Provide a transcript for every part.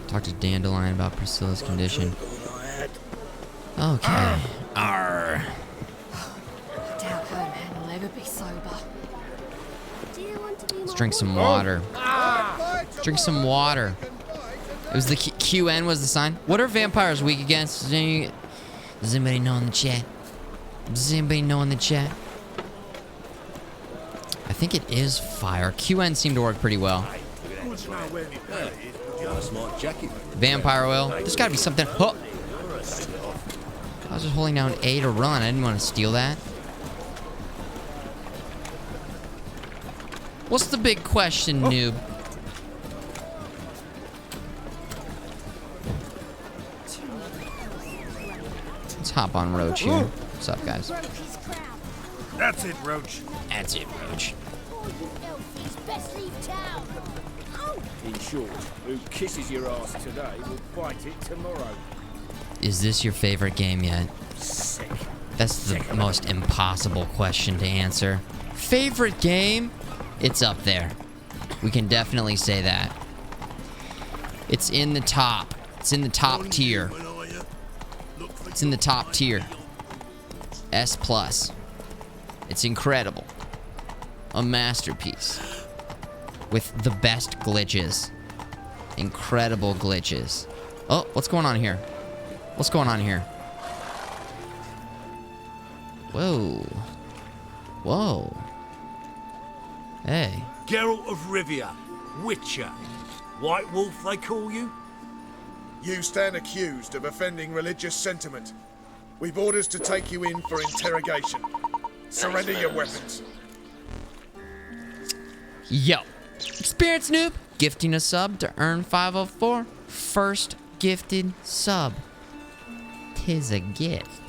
Talk to Dandelion about Priscilla's condition. Okay. Arr. I doubt her man will ever be sober. Let's drink some water. Drink some water. It was the QN was the sign. What are vampires weak against? Does anybody know in the chat? Does anybody know in the chat? I think it is fire. QN seemed to work pretty well. Vampire oil. There's got to be something. Oh. I was just holding down A to run. I didn't want to steal that. What's the big question, noob? Let's hop on Roach here. What's up, guys? That's it, Roach. That's it, Roach. In short, who kisses your ass today will bite it tomorrow. Is this your favorite game yet? Sick. That's the most impossible question to answer. Favorite game? It's up there. We can definitely say that. It's in the top. It's in the top tier. It's in the top tier. S+. It's incredible. A masterpiece. With the best glitches. Incredible glitches. Oh, what's going on here? What's going on here? Whoa. Whoa. Hey. Geralt of Rivia, Witcher. White Wolf, they call you? You stand accused of offending religious sentiment. We've orders to take you in for interrogation. Surrender your weapons. Yo. Experience noob. Gifting a sub to earn 504. First gifted sub. 'Tis a gift.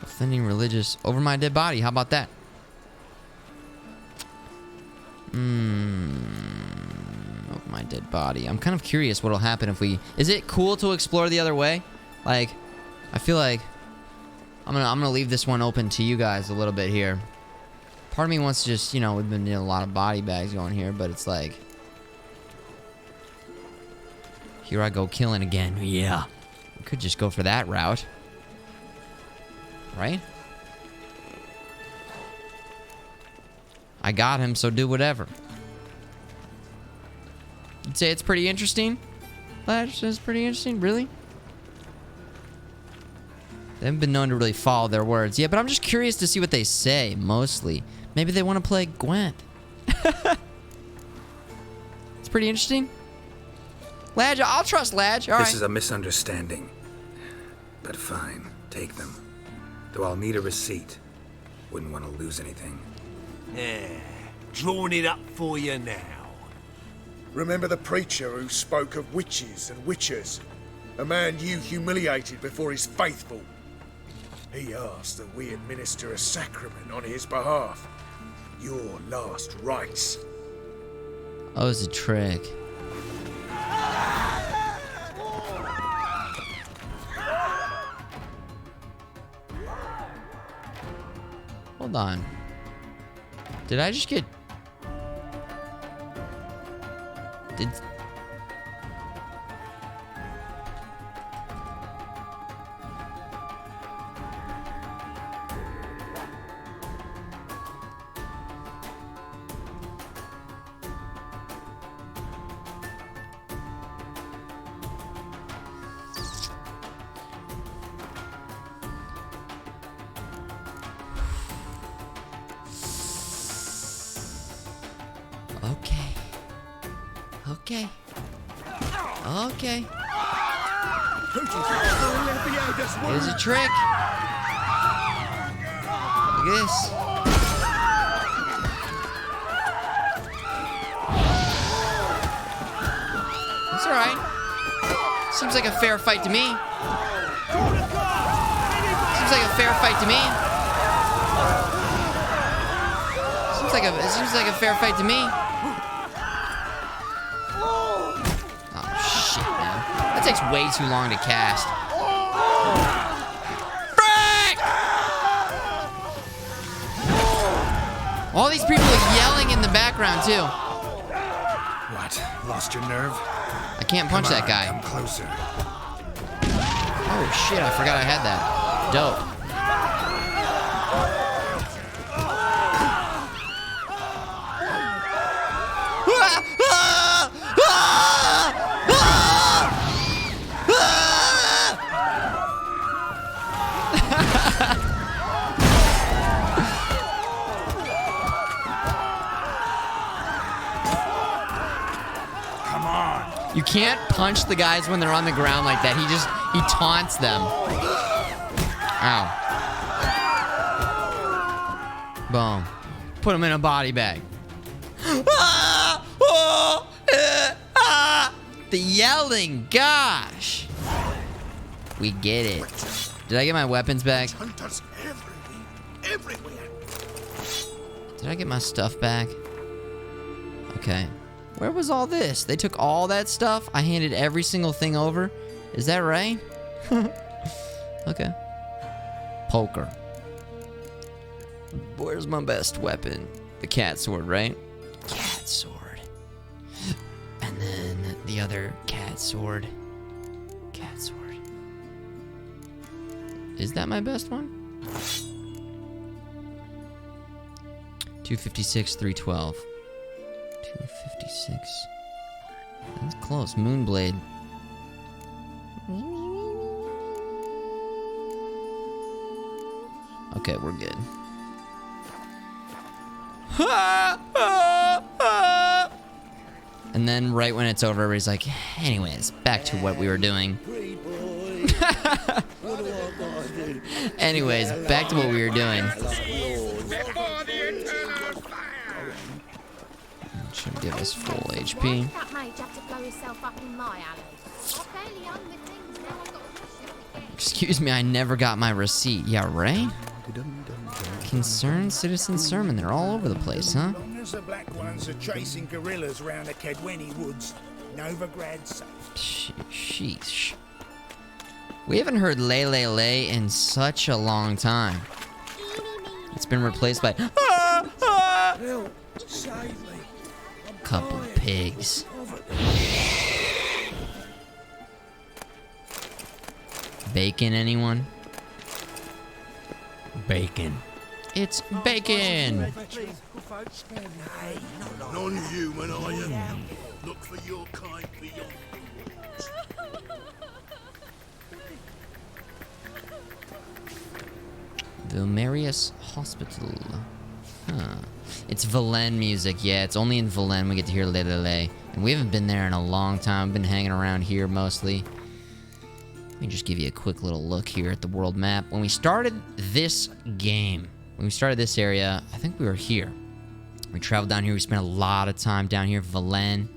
Offending religious over my dead body. How about that? Over my dead body. I'm kind of curious what'll happen if we. Is it cool to explore the other way? Like, I feel like I'm gonna leave this one open to you guys a little bit here. Part of me wants to just, you know, we've been doing a lot of body bags going here, but it's like, here I go killing again. Yeah, we could just go for that route. Right? I got him, so do whatever. You'd say it's pretty interesting? It's pretty interesting? Really? They haven't been known to really follow their words. Yeah, but I'm just curious to see what they say, mostly. Maybe they want to play Gwent. It's pretty interesting. Ladge, I'll trust Ladge. All right. This is a misunderstanding. But fine, take them. Though I'll need a receipt. Wouldn't want to lose anything. Yeah, drawing it up for you now. Remember the preacher who spoke of witches and witchers? A man you humiliated before his faithful. He asked that we administer a sacrament on his behalf. Your last rites. Oh, it's a trick. Hold on. Did I just get... Did... Okay. Okay. Here's a trick. Look at this. That's alright. Seems like a fair fight to me. Seems like a fair fight to me. Seems like a fair fight to me. Takes way too long to cast. Frick! All these people are yelling in the background, too. What? Lost your nerve? I can't punch that guy. Come closer. Oh, shit. I forgot I had that. Dope. You can't punch the guys when they're on the ground like that. He taunts them. Ow. Boom. Put him in a body bag. The yelling, gosh. We get it. Did I get my weapons back? Hunters everywhere. Did I get my stuff back? Okay. Where was all this? They took all that stuff? I handed every single thing over? Is that right? Okay. Poker. Where's my best weapon? The cat sword, right? Cat sword. And then the other cat sword. Cat sword. Is that my best one? 256, 312. 256. That's close. Moonblade. Okay, we're good. And then right when it's over, everybody's like, anyways, back to what we were doing. Anyways, back to what we were doing. Should give us full HP. That mage have to blow himself up in my alley? I barely own the things, now I've got to rush it. Excuse me, I never got my receipt. Yeah, right? Concerned citizen sermon. They're all over the place, huh? Long as the black ones are chasing gorillas around the Kedweni woods, Novigrad's safe. Sheesh. We haven't heard Lay Lay Lay in such a long time. It's been replaced by Help, save me. couple pigs. Bacon, anyone? Bacon. It's bacon! Non-human, are you? Look for your kind beyond. Vilmarius Hospital. Huh. It's Velen music. Yeah, it's only in Velen we get to hear Le Le Le. And we haven't been there in a long time. We've been hanging around here mostly. Let me just give you a quick little look here at the world map. When we started this game, when we started this area, I think we were here. We traveled down here. We spent a lot of time down here, Velen.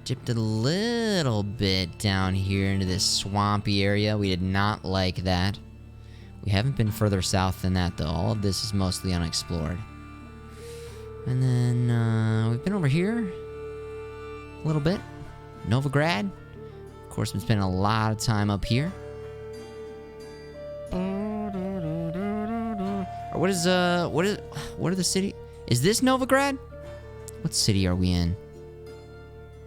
Dipped a little bit down here into this swampy area. We did not like that. We haven't been further south than that, though. All of this is mostly unexplored. And then, we've been over here a little bit. Novigrad. Of course, been spending a lot of time up here. What are the city? Is this Novigrad? What city are we in?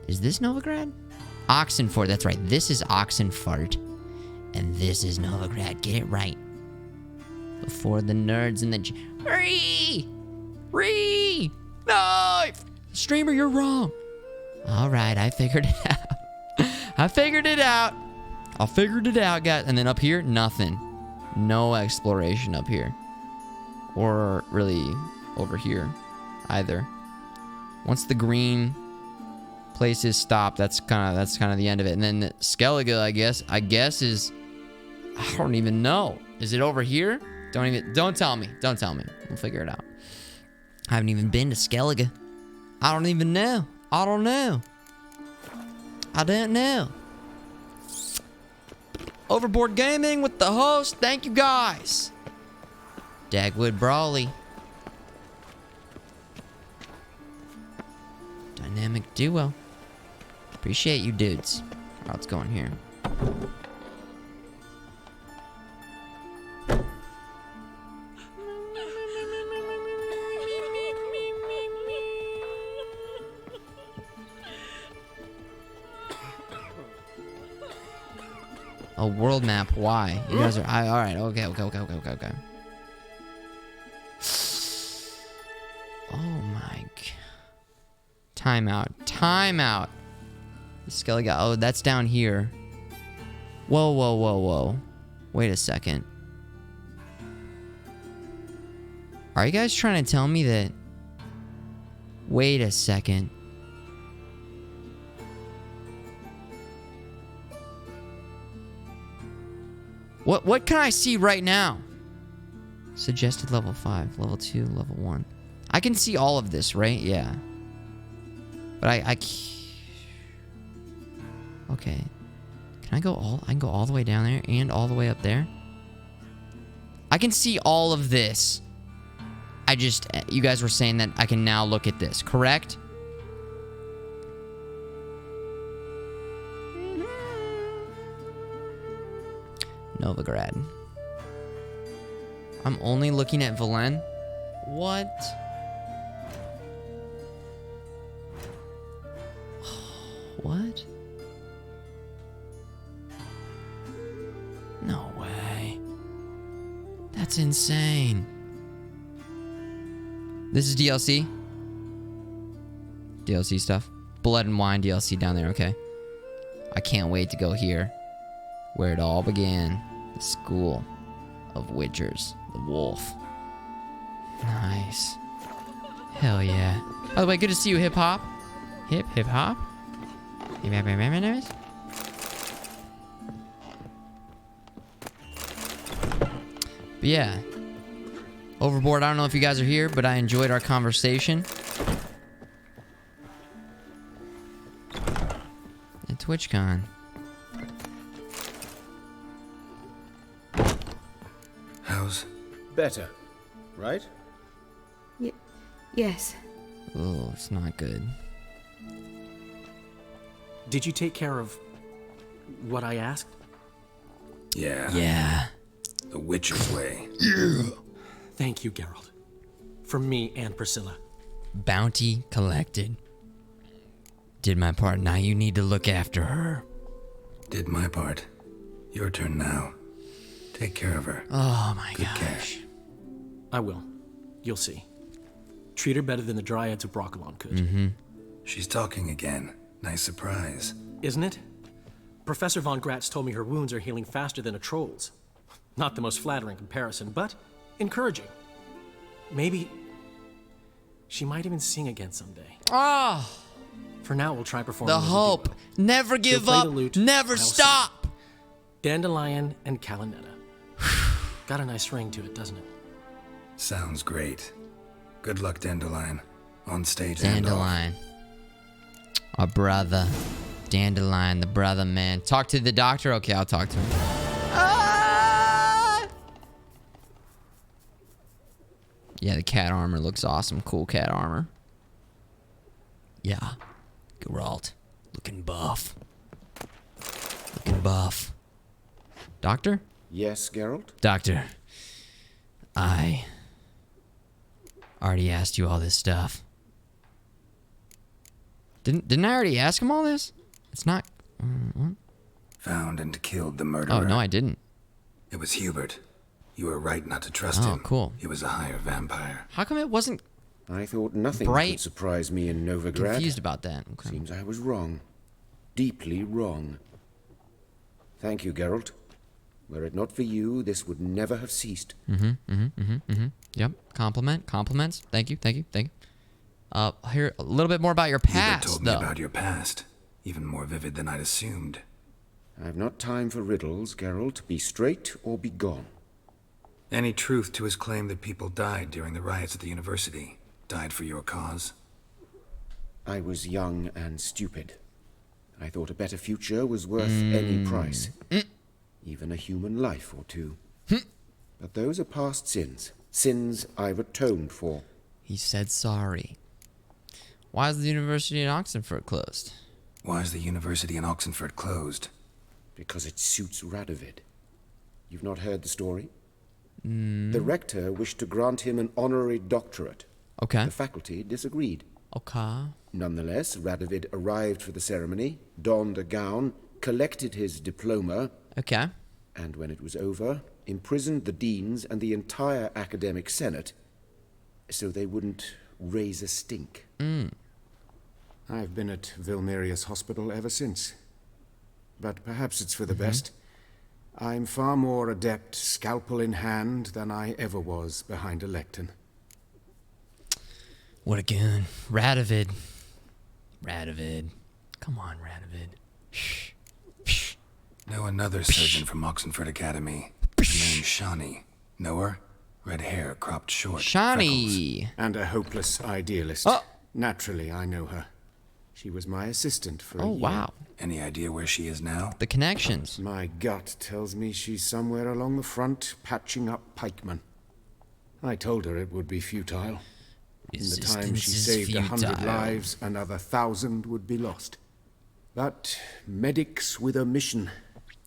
Is this Novigrad? Oxenford, that's right. This is Oxenford. And this is Novigrad. Get it right. Before the nerds and the... No! Streamer, you're wrong. Alright, I figured it out. I figured it out, guys. And then up here, nothing. No exploration up here. Or really over here either. Once the green places stop, that's kind of the end of it. And then the Skellige, I guess is... I don't even know. Is it over here? Don't tell me. We'll figure it out. I haven't even been to Skellige. I don't even know. I don't know. Overboard Gaming with the host. Thank you guys. Dagwood Brawley. Dynamic duo. Appreciate you dudes. Alright, let's go in here. A world map. Why? You guys are... all right. Okay. Oh, my... Time out. The skelly guy. Oh, that's down here. Whoa. Wait a second. Are you guys trying to tell me that... Wait a second. What can I see right now? Suggested level 5, level 2, level 1. I can see all of this, right? Yeah. But I okay. Can I go all the way down there and all the way up there? I can see all of this. You guys were saying that I can now look at this, correct? Novigrad. I'm only looking at Velen? What? What? No way. That's insane. This is DLC? DLC stuff. Blood and Wine DLC down there, okay. I can't wait to go here. Where it all began. The School of Witchers. The Wolf. Nice. Hell yeah. By the way, good to see you, Hip Hop. Hip Hop? But yeah. Overboard, I don't know if you guys are here, but I enjoyed our conversation. At TwitchCon. How's... Better, right? Yes. Oh, it's not good. Did you take care of what I asked? Yeah. Yeah. The Witcher's way. Thank you, Geralt. From me and Priscilla. Bounty collected. Did my part. Now you need to look after her. Did my part. Your turn now. Take care of her. Oh my Good gosh. care. I will. You'll see. Treat her better than the Dryads of Broccolon could. Mm-hmm. She's talking again. Nice surprise. Isn't it? Professor Von Gratz told me her wounds are healing faster than a troll's. Not the most flattering comparison, but encouraging. Maybe she might even sing again someday. Ah! For now, we'll try performing The hope. Never give She'll play up. the lute, Never I'll stop. Dandelion and Calinetta. Got a nice ring to it, doesn't it? Sounds great. Good luck, Dandelion. On stage and off. Dandelion. Our brother. Dandelion, the brother, man. Talk to the doctor? Okay, I'll talk to him. Ah! Yeah, the cat armor looks awesome. Cool cat armor. Yeah. Geralt. Looking buff. Looking buff. Doctor? Yes, Geralt? Doctor. I already asked you all this stuff. Didn't I already ask him all this? It's not... what? Found and killed the murderer. Oh, no, I didn't. It was Hubert. You were right not to trust him. Oh, cool. He was a higher vampire. How come it wasn't... I thought nothing Bright. could surprise me in Novigrad. Confused about that. Okay. Seems I was wrong. Deeply wrong. Thank you, Geralt. Were it not for you, this would never have ceased. Yep. Compliments. Thank you. Here, a little bit more about your past, Hubert told though. me about your past. Even more vivid than I'd assumed. I've not time for riddles, Geralt. Be straight or be gone. Any truth to his claim that people died during the riots at the university? Died for your cause? I was young and stupid. I thought a better future was worth any price. Even a human life or two. But those are past sins. Sins I've atoned for. He said sorry. Why is the university in Oxenford closed? Why is the university in Oxenford closed? Because it suits Radovid. You've not heard the story? The rector wished to grant him an honorary doctorate. Okay. The faculty disagreed. Okay. Nonetheless, Radovid arrived for the ceremony, donned a gown, collected his diploma, Okay. And when it was over, imprisoned the deans and the entire academic senate so they wouldn't raise a stink. I've been at Vilmerius Hospital ever since. But perhaps it's for the best. I'm far more adept scalpel in hand than I ever was behind a lectern. What a goon. Radovid. Radovid. Come on, Radovid. Shh. Shh. Know another surgeon from Oxenford Academy. Her name's Shawnee. Know her? Red hair, cropped short. Shawnee. And a hopeless idealist. Oh. Naturally, I know her. She was my assistant for a Oh, year. wow. Any idea where she is now? The connections. My gut tells me she's somewhere along the front, patching up pikemen. I told her it would be futile. In the time she saved 100 lives, another 1,000 would be lost. But medics with a mission.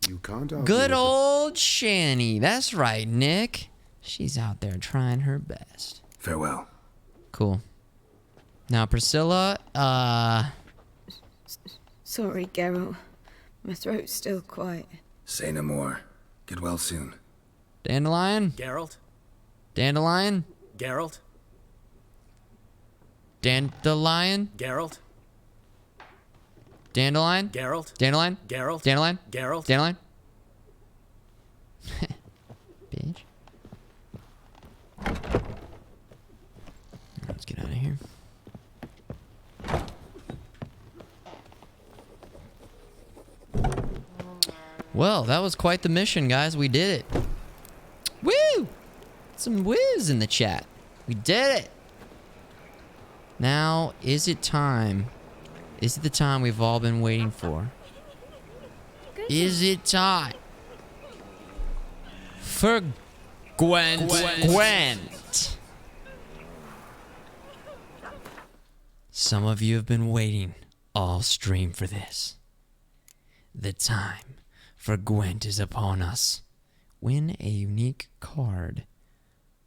You can't argue Good with old Shanny. That's right, Nick. She's out there trying her best. Farewell. Cool. Now, Priscilla, Sorry, Geralt. My throat's still quite... Say no more. Get well soon. Dandelion? Geralt? Dandelion? Geralt? Dandelion? Geralt? Dandelion? Geralt? Dandelion? Geralt? Dandelion? Geralt? Dandelion? Bitch. Let's get out of here. Well, that was quite the mission, guys. We did it. Woo! Some whiz in the chat. We did it. Now, is it time? Is it the time we've all been waiting for? Is it time for Gwent? Some of you have been waiting all stream for this. The time for Gwent is upon us. Win a unique card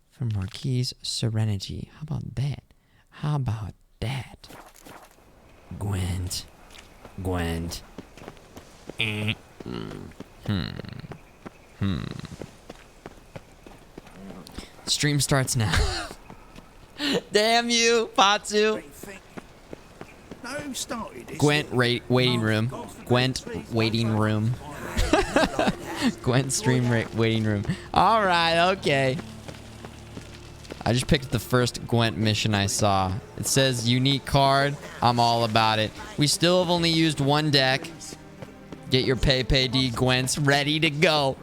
from Marquis Serenity. How about that? How about that? Gwent. Gwent. Stream starts now. Damn you, Patsu. No, who started this? Gwent waiting room. Gwent waiting room. Gwent stream waiting room. All right, okay. I just picked the first Gwent mission I saw. It says unique card. I'm all about it. We still have only used one deck. Get your PayD Gwents ready to go.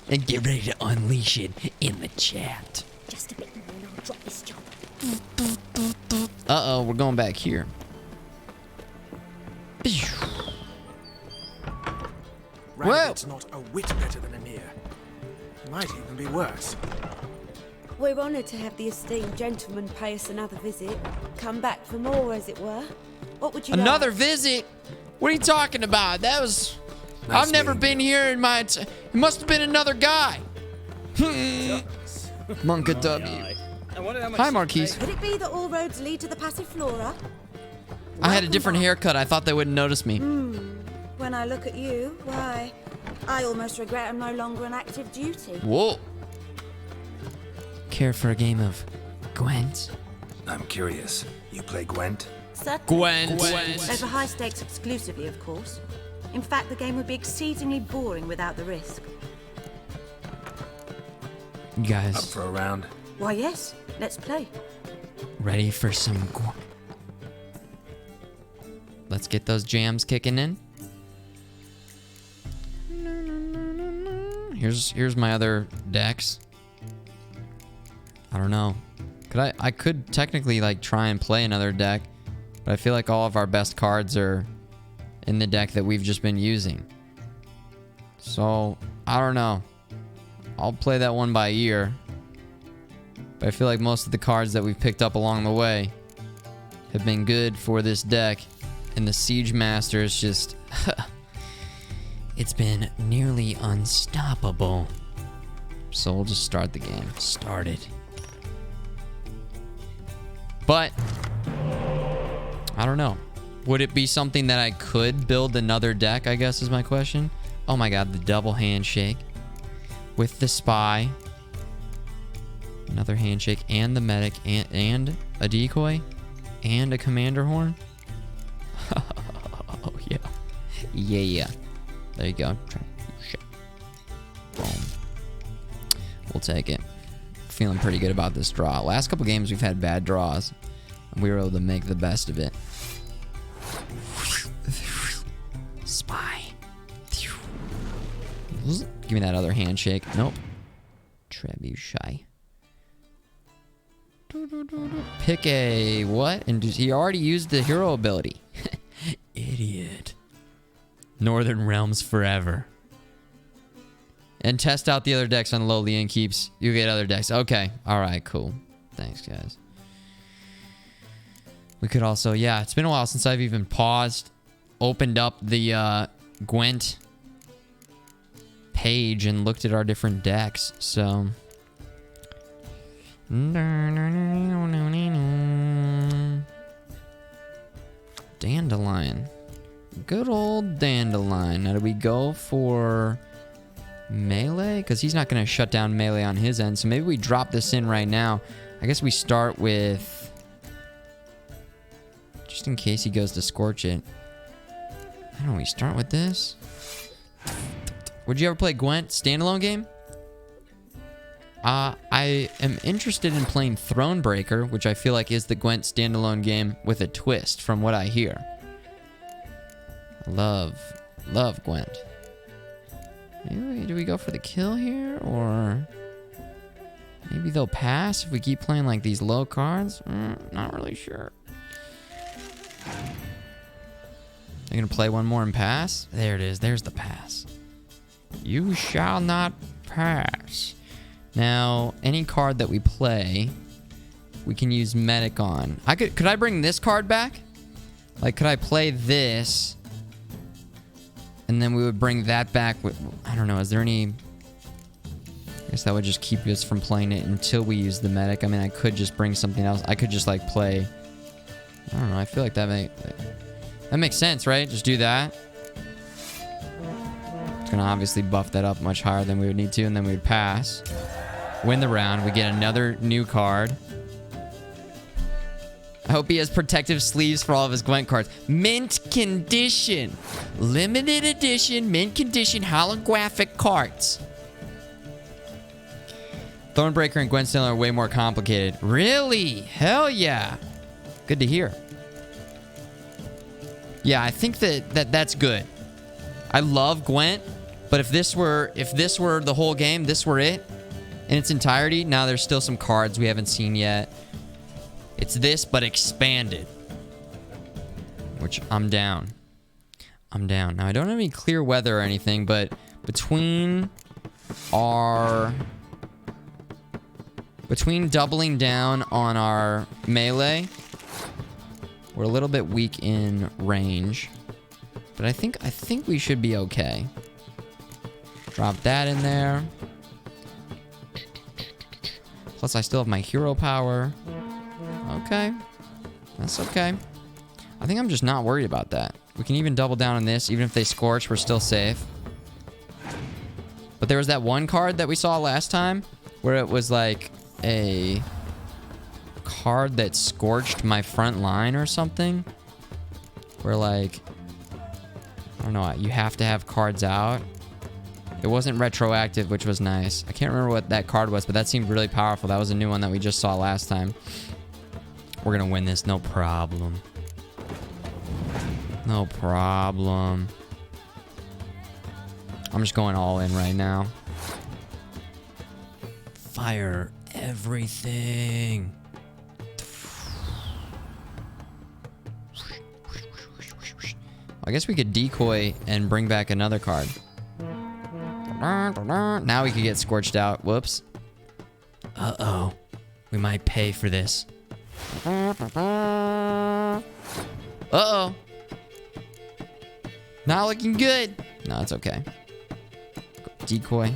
And get ready to unleash it in the chat. Just a bit more and I'll drop this job. Uh-oh, we're going back here. Rabbit's not a whit better than Emir. Might even be worse. We're honoured to have the esteemed gentleman pay us another visit. Come back for more, as it were. What would you Another like? visit? What are you talking about? That was... Nice I've never been here in my... It must have been another guy. Monka W. Hi, Marquis. Could it be that all roads lead to the Passiflora? I had a different haircut. I thought they wouldn't notice me. When I look at you, why, I almost regret I'm no longer on active duty. Whoa. Care for a game of Gwent? I'm curious. You play Gwent? Certainly. Gwent. Over high stakes exclusively, of course. In fact, the game would be exceedingly boring without the risk. You guys Up for a round? Why, yes. Let's play. ready for some Gwent? Let's get those jams kicking in. Here's my other decks. I don't know. I could technically like try and play another deck, but I feel like all of our best cards are in the deck that we've just been using. So, I don't know. I'll play that one by ear. But I feel like most of the cards that we've picked up along the way have been good for this deck. And the Siege Master is just... it's been nearly unstoppable. So we'll just start the game. Start it. But... I don't know. Would it be something that I could build another deck, I guess is my question? Oh my god, the double handshake with the spy. Another handshake and the medic and a decoy and a commander horn. Oh yeah. Yeah. There you go. Boom. We'll take it. Feeling pretty good about this draw. Last couple games we've had bad draws. And we were able to make the best of it. Spy. Give me that other handshake. Nope. Trebuchet. Pick a what? And he already used the hero ability. Idiot. Northern Realms forever. And test out the other decks on lowly and keeps. You get other decks. Okay. Alright, cool. Thanks, guys. We could also... Yeah, it's been a while since I've even paused. Opened up the Gwent page and looked at our different decks. So... Dandelion. Good old Dandelion. Now, do we go for melee? Because he's not going to shut down melee on his end. So maybe we drop this in right now. I guess we start with... Just in case he goes to scorch it. I don't know. We start with this. Would you ever play Gwent standalone game? I am interested in playing Thronebreaker, which I feel like is the Gwent standalone game with a twist, from what I hear. Love Gwent. Maybe, do we go for the kill here, or maybe they'll pass if we keep playing like these low cards? Not really sure. They're gonna play one more and pass? There it is. There's the pass. You shall not pass. Now, any card that we play, we can use medic on. Could I bring this card back? Like, could I play this? And then we would bring that back with... I don't know, is there any... I guess that would just keep us from playing it until we use the medic. I mean, I could just bring something else. I could just, like, play... I don't know, I feel like that makes sense, right? Just do that. It's gonna obviously buff that up much higher than we would need to, and then we would pass. Win the round. We get another new card. I hope he has protective sleeves for all of his Gwent cards. Mint condition. Limited edition, mint condition holographic cards. Thronebreaker and Gwent Standalone are way more complicated. Really? Hell yeah. Good to hear. Yeah, I think that's good. I love Gwent, but if this were the whole game, this were it in its entirety. Now there's still some cards we haven't seen yet. It's this, but expanded. Which I'm down. I'm down. Now, I don't have any clear weather or anything, but between doubling down on our melee, we're a little bit weak in range. But I think we should be okay. Drop that in there. Plus, I still have my hero power. Okay. That's okay. I think I'm just not worried about that. We can even double down on this. Even if they scorch, we're still safe. But there was that one card that we saw last time where it was like a card that scorched my front line or something. Where like... I don't know. You have to have cards out. It wasn't retroactive, which was nice. I can't remember what that card was, but that seemed really powerful. That was a new one that we just saw last time. We're gonna win this, no problem. No problem. I'm just going all in right now. Fire everything. I guess we could decoy and bring back another card. Now we could get scorched out. Whoops. Uh-oh. We might pay for this. Uh-oh. Not looking good. No, it's okay. Decoy.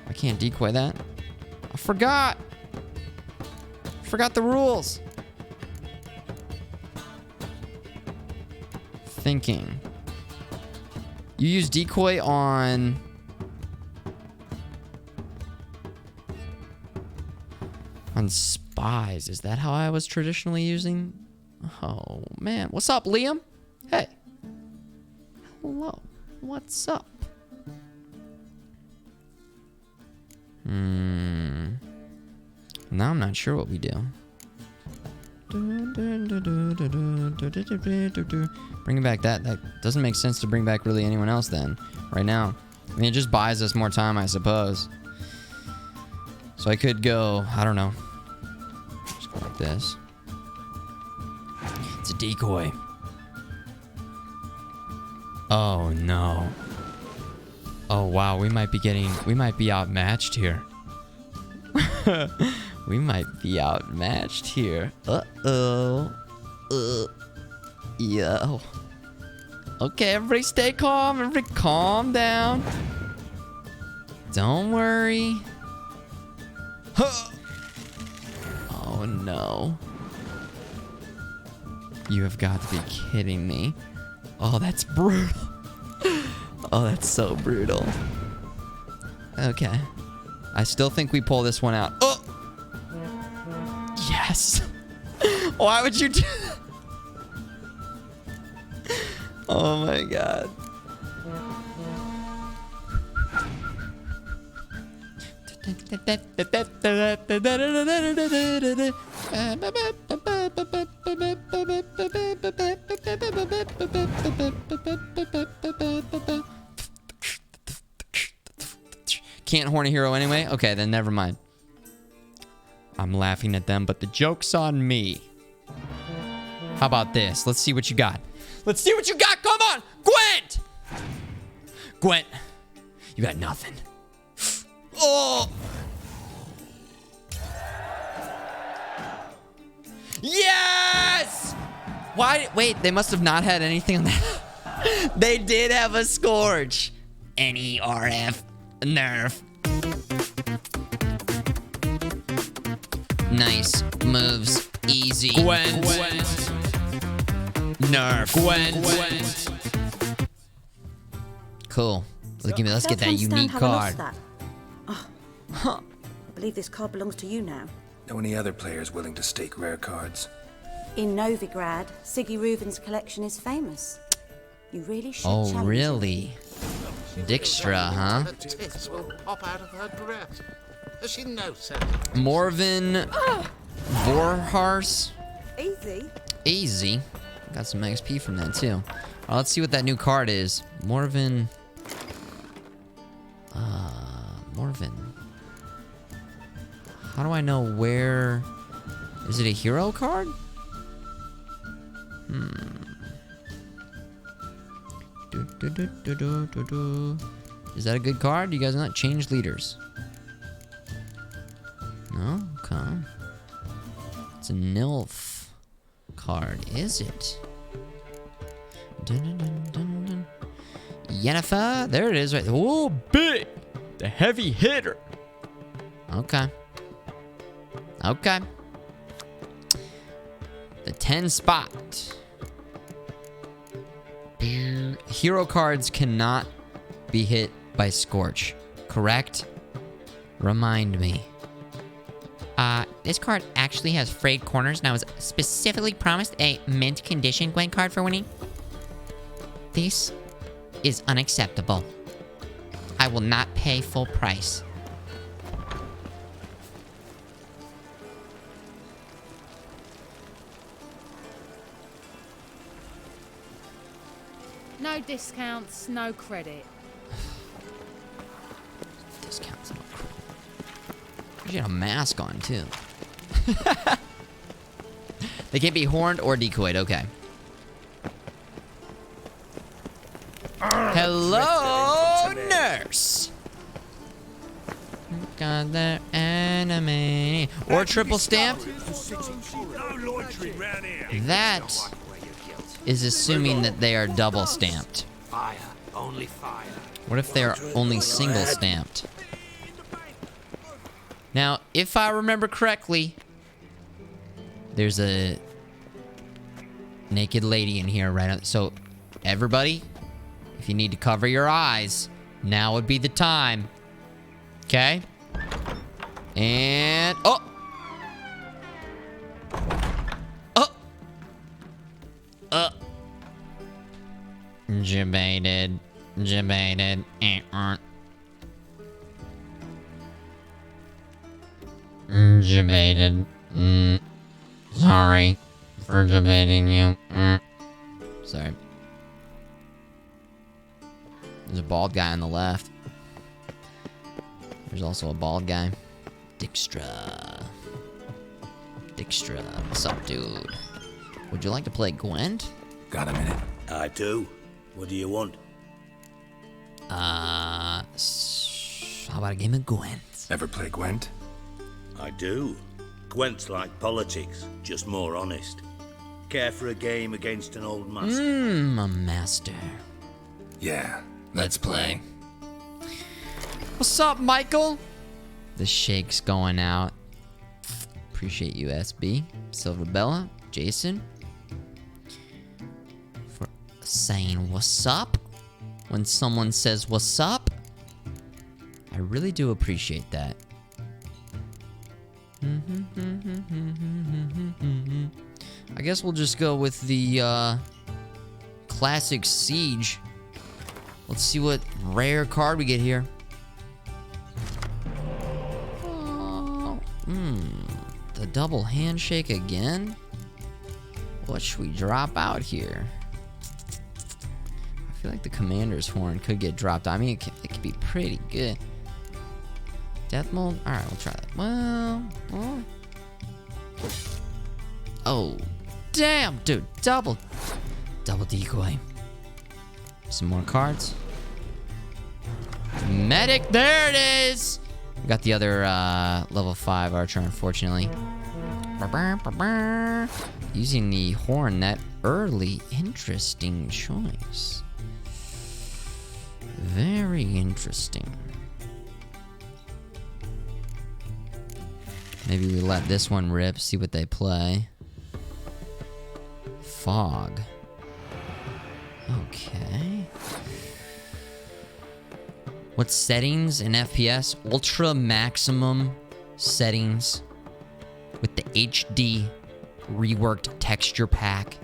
I can't decoy that. I forgot. Forgot the rules. thinking. You use decoy on... on spies. Is that how I was traditionally using? Oh, man. What's up, Liam? Hey. Hello. What's up? Now I'm not sure what we do. Bringing back that doesn't make sense to bring back really anyone else then. Right now. I mean, it just buys us more time, I suppose. So I could go, I don't know. Just go like this. It's a decoy. Oh no. Oh wow, we might be outmatched here. We might be outmatched here. Uh-oh. Yo. Okay, everybody stay calm. Everybody calm down. Don't worry. Oh no. You have got to be kidding me. Oh, that's brutal. Oh, that's so brutal. Okay. I still think we pull this one out. Oh! Yes. Why would you do that? Oh my god. Can't horn a hero anyway? Okay, then never mind. I'm laughing at them, but the joke's on me. How about this? Let's see what you got. Let's see what you got. Come on, Gwent! Gwent, you got nothing. Oh! Yes! Why? Wait, they must have not had anything on that. They did have a Scourge. NERF. Nerf. Nice moves. Easy. Gwent. Nerf. Gwent. Cool. Let's get that unique card. Oh. I believe this card belongs to you now. Know any other players willing to stake rare cards? In Novigrad, Siggy Reuven's collection is famous. You really should challenge him. Really? Dijkstra, huh? Tits will pop out of her dress. Does she know so? Morven Vorhars. Easy. Got some XP from that too. Let's see what that new card is. Morven. Morven. How do I know where? Is it a hero card? Is that a good card? You guys not change leaders? No? Okay. It's a Nilf card, is it? Yennefer? There it is right there. Oh, big! The heavy hitter. Okay. Okay. The 10 spot. Hero cards cannot be hit by Scorch, correct? Remind me. This card actually has frayed corners, and I was specifically promised a mint condition Gwen card for winning. This is unacceptable. I will not pay full price. No discounts, no credit. Discounts, no credit. You got a mask on, too. They can't be horned or decoyed. Okay. Hello, nurse. Got their enemy. Or triple stamped. That is assuming that they are double stamped. Fire, only fire. What if they are only single stamped? Now, if I remember correctly, there's a naked lady in here right now. So Everybody, if you need to cover your eyes, now would be the time. Okay? And... Oh! Debated. Debated. Sorry for debating you. Sorry. There's a bald guy on the left. There's also a bald guy. Dijkstra. What's up, dude? Would you like to play Gwent? Got a minute? I do. What do you want? How about a game of Gwent? Ever play Gwent? I do. Gwent's like politics, just more honest. Care for a game against an old master? A master. Yeah, let's play. What's up, Michael? The shake's going out. Appreciate you, SB. Silverbella, Jason. For saying what's up. When someone says what's up, I really do appreciate that. I guess we'll just go with the classic Siege. Let's see what rare card we get here. The double handshake again? What should we drop out here? I feel like the commander's horn could get dropped. I mean, it could be pretty good. Death mold? Alright, we'll try that. Well. Oh, damn, dude. Double decoy. Some more cards. Medic, there it is! We got the other level 5 archer, unfortunately. Using the horn that early. Interesting choice. Very interesting. Maybe we let this one rip, see what they play. Fog. Okay. What settings in FPS? Ultra maximum settings with the HD reworked texture pack.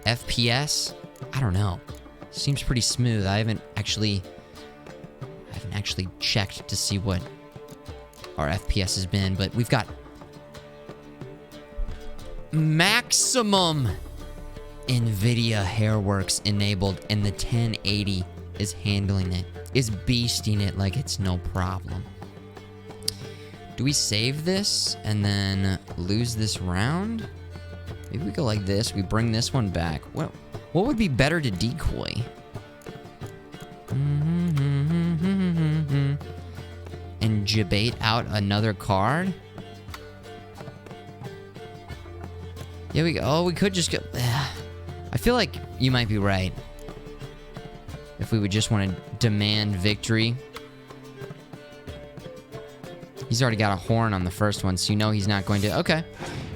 FPS? I don't know. Seems pretty smooth. I haven't actually checked to see what our FPS has been, but we've got maximum NVIDIA Hairworks enabled, and the 1080 is handling it, is beasting it like it's no problem. Do we save this and then lose this round? Maybe we go like this. We bring this one back. What would be better to decoy? And debate out another card? Yeah, we could just go. I feel like you might be right. If we would just want to demand victory. He's already got a horn on the first one, so you know he's not going to. Okay.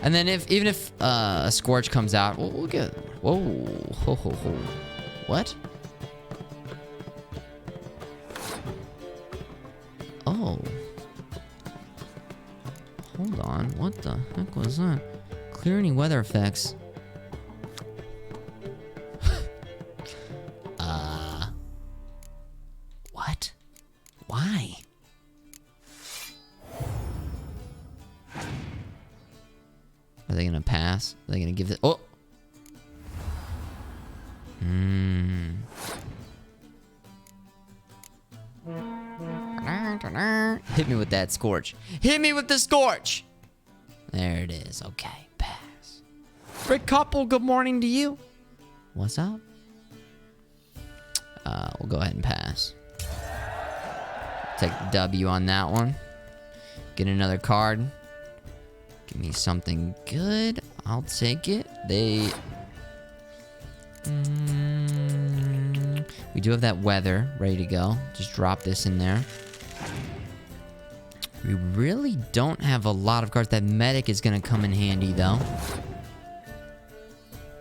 And then even if a Scorch comes out, we'll get. Whoa. Ho, ho, ho. What? Oh. Hold on. What the heck was that? Clear any weather effects. What? Why? Are they gonna pass? Are they gonna give it? Oh. Hit me with that Scorch. Hit me with the Scorch. There it is. Okay, pass. Rick Couple, good morning to you. What's up? We'll go ahead and pass. Take the W on that one. Get another card. Give me something good. I'll take it. We do have that weather ready to go. Just drop this in there. We really don't have a lot of cards. That medic is going to come in handy, though.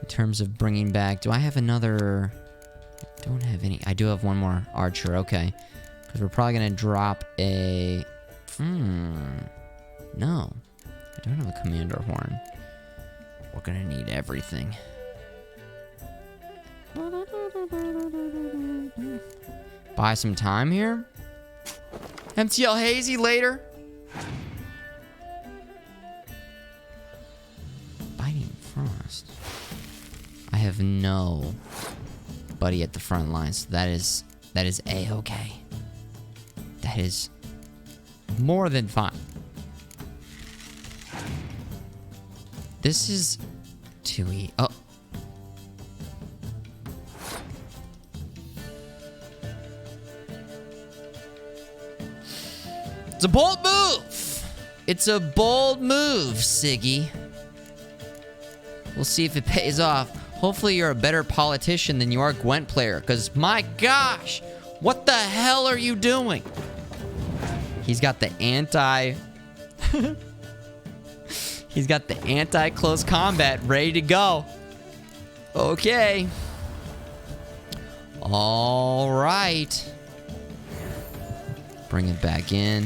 In terms of bringing back... Do I have another... I don't have any... I do have one more archer, okay. Because we're probably going to drop a... No. I don't have a commander horn. We're going to need everything. Buy some time here. MTL Hazy later. Biting Frost. I have no buddy at the front lines. So that is A-okay. That is more than fine. This is too easy. Oh. It's a bold move. It's a bold move, Siggy. We'll see if it pays off. Hopefully you're a better politician than you are Gwent player, because my gosh, what the hell are you doing? He's got the He's got the anti-close combat ready to go. Okay. All right. Bring it back in.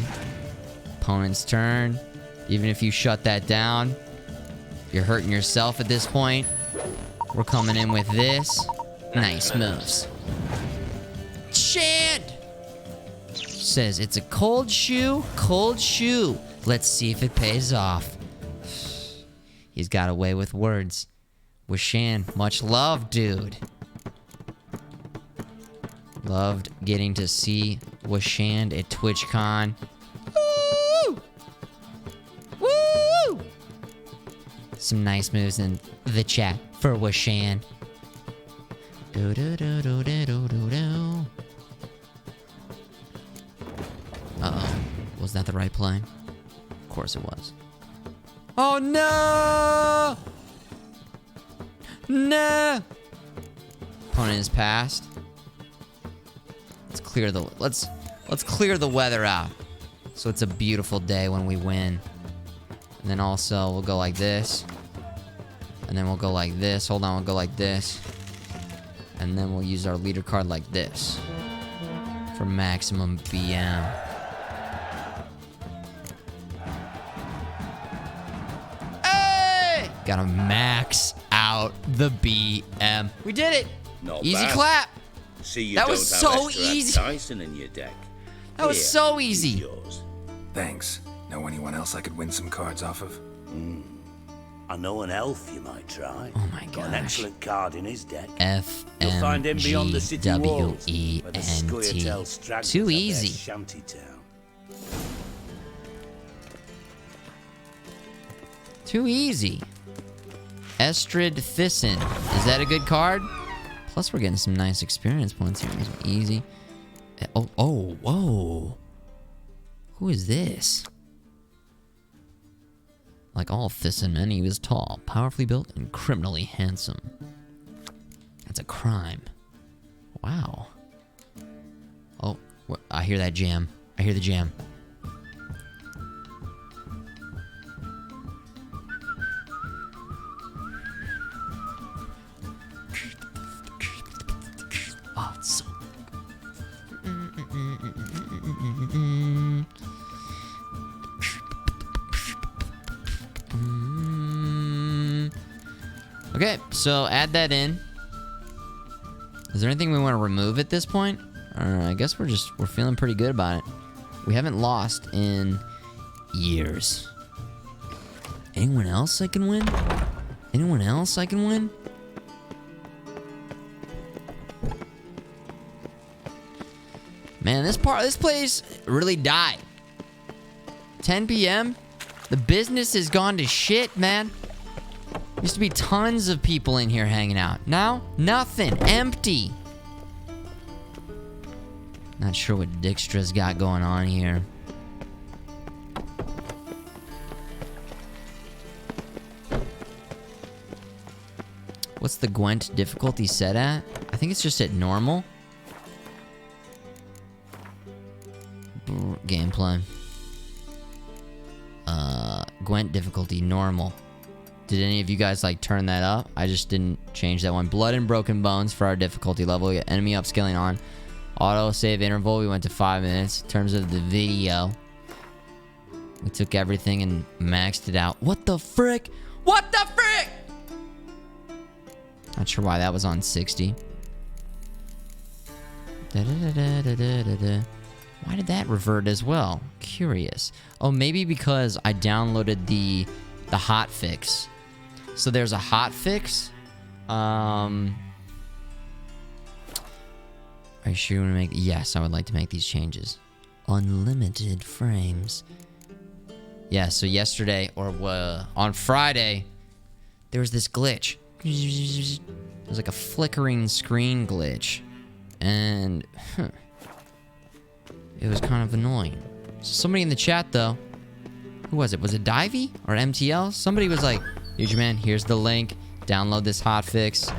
Opponent's turn. Even if you shut that down, you're hurting yourself at this point. We're coming in with this. Nice moves. Shand says it's a cold shoe, cold shoe. Let's see if it pays off. He's got away with words. Wishan, much love, dude. Loved getting to see Wishan at TwitchCon. Woo! Woo! Some nice moves in the chat for Wishan. Do do do do do do do do. Uh-oh. Was that the right play? Of course it was. Oh no! No! Opponent is passed. Let's clear the weather out. So it's a beautiful day when we win. And then also we'll go like this. And then we'll go like this. Hold on, we'll go like this. And then we'll use our leader card like this. For maximum BM. Hey! Gotta max out the BM. We did it! Not Easy bad. clap. See, you That don't was have so extra easy. Tyson in your deck. That was so easy. Yours. Thanks. Know anyone else I could win some cards off of? I know an elf you might try. Oh my Got an gosh. excellent card in his deck. F-M-G-W-E-N-T. You'll find him beyond the city walls, where the Scoia'tael stragglers Too have their easy. shanty town. Too easy. Estrid Thyssen. Is that a good card? Plus, we're getting some nice experience points here. Easy. Oh, whoa. Who is this? Like all Thyssen men, he was tall, powerfully built, and criminally handsome. That's a crime. Wow. Oh, I hear that jam. I hear the jam. Oh, it's so... Okay, so add that in. Is there anything we want to remove at this point? I guess we're feeling pretty good about it. We haven't lost in years. Anyone else I can win? Anyone else I can win? Man, this place really died. 10 p.m. The business has gone to shit, man. Used to be tons of people in here hanging out. Now, nothing. Empty. Not sure what Dijkstra's got going on here. What's the Gwent difficulty set at? I think it's just at normal. Gameplay. Gwent difficulty normal. Did any of you guys like turn that up? I just didn't change that one. Blood and Broken Bones for our difficulty level. We got enemy upscaling on. Auto save interval, we went to 5 minutes. In terms of the video, we took everything and maxed it out. What the frick? What the frick? Not sure why that was on 60. Why did that revert as well? Curious. Oh, maybe because I downloaded the hotfix. So there's a hotfix. Are you sure you want to make... Yes, I would like to make these changes. Unlimited frames. Yeah, so yesterday, or on Friday, there was this glitch. It was like a flickering screen glitch. And... it was kind of annoying. Somebody in the chat, though. Who was it? Was it Divey or MTL? Somebody was like, Futureman, here's the link. Download this hotfix.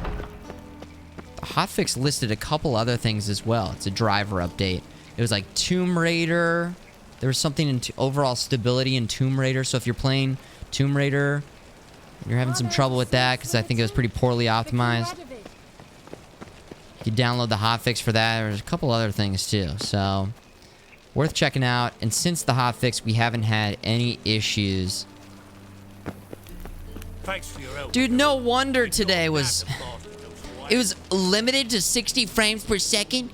The hotfix listed a couple other things as well. It's a driver update. It was like Tomb Raider. There was something in overall stability in Tomb Raider. So if you're playing Tomb Raider, you're having some trouble with that because I think it was pretty poorly optimized. You can download the hotfix for that. There's a couple other things too. So worth checking out. And since the hotfix, we haven't had any issues. Dude, no wonder today was... It was limited to 60 frames per second.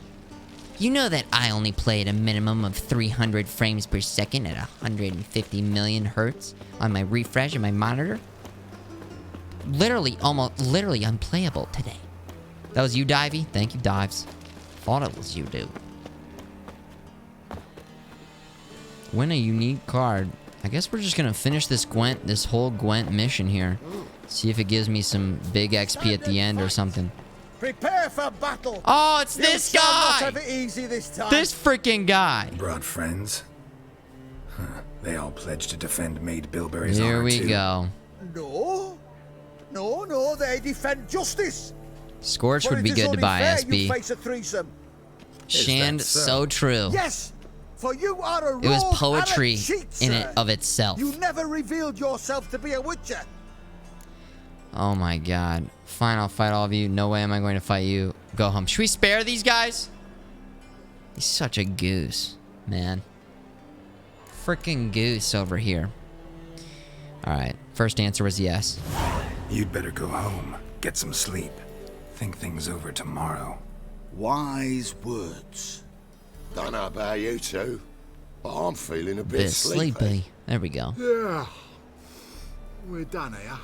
You know that I only play at a minimum of 300 frames per second at 150 million hertz on my refresh and my monitor. Literally unplayable today. That was you, Divey? Thank you, Dives. Thought it was you, dude. Win a unique card. I guess we're just gonna finish this whole Gwent mission here. See if it gives me some big XP at the end or something. Prepare for battle. Oh, it's this guy! Not have it easy this time. This freaking guy. Brought friends? Huh. They all pledged to defend Maid Bilberry's Here honor we too. go. No, they defend justice. Scorch would be good to buy, SB. You face a threesome. Shand, so true. Yes, for you are a rogue. It was poetry and a cheat, in it sir. of itself. You never revealed yourself to be a witcher. Oh my god. Fine, I'll fight all of you. No way am I going to fight you. Go home. Should we spare these guys? He's such a goose, man. Freaking goose over here. Alright, first answer was yes. You'd better go home. Get some sleep. Think things over tomorrow. Wise words. Don't know about you two, but I'm feeling a bit sleepy. There we go. Yeah. We're done here.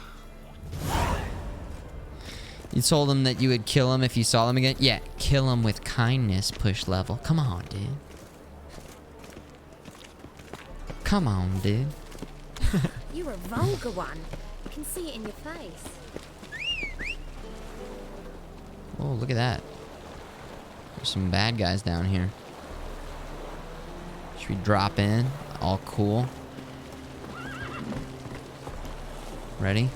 You told him that you would kill him if you saw him again? Yeah, kill him with kindness, push level. Come on, dude. Come on, dude. You're a vulgar one. I can see it in your face. Oh, look at that. There's some bad guys down here. Should we drop in? All cool. Ready?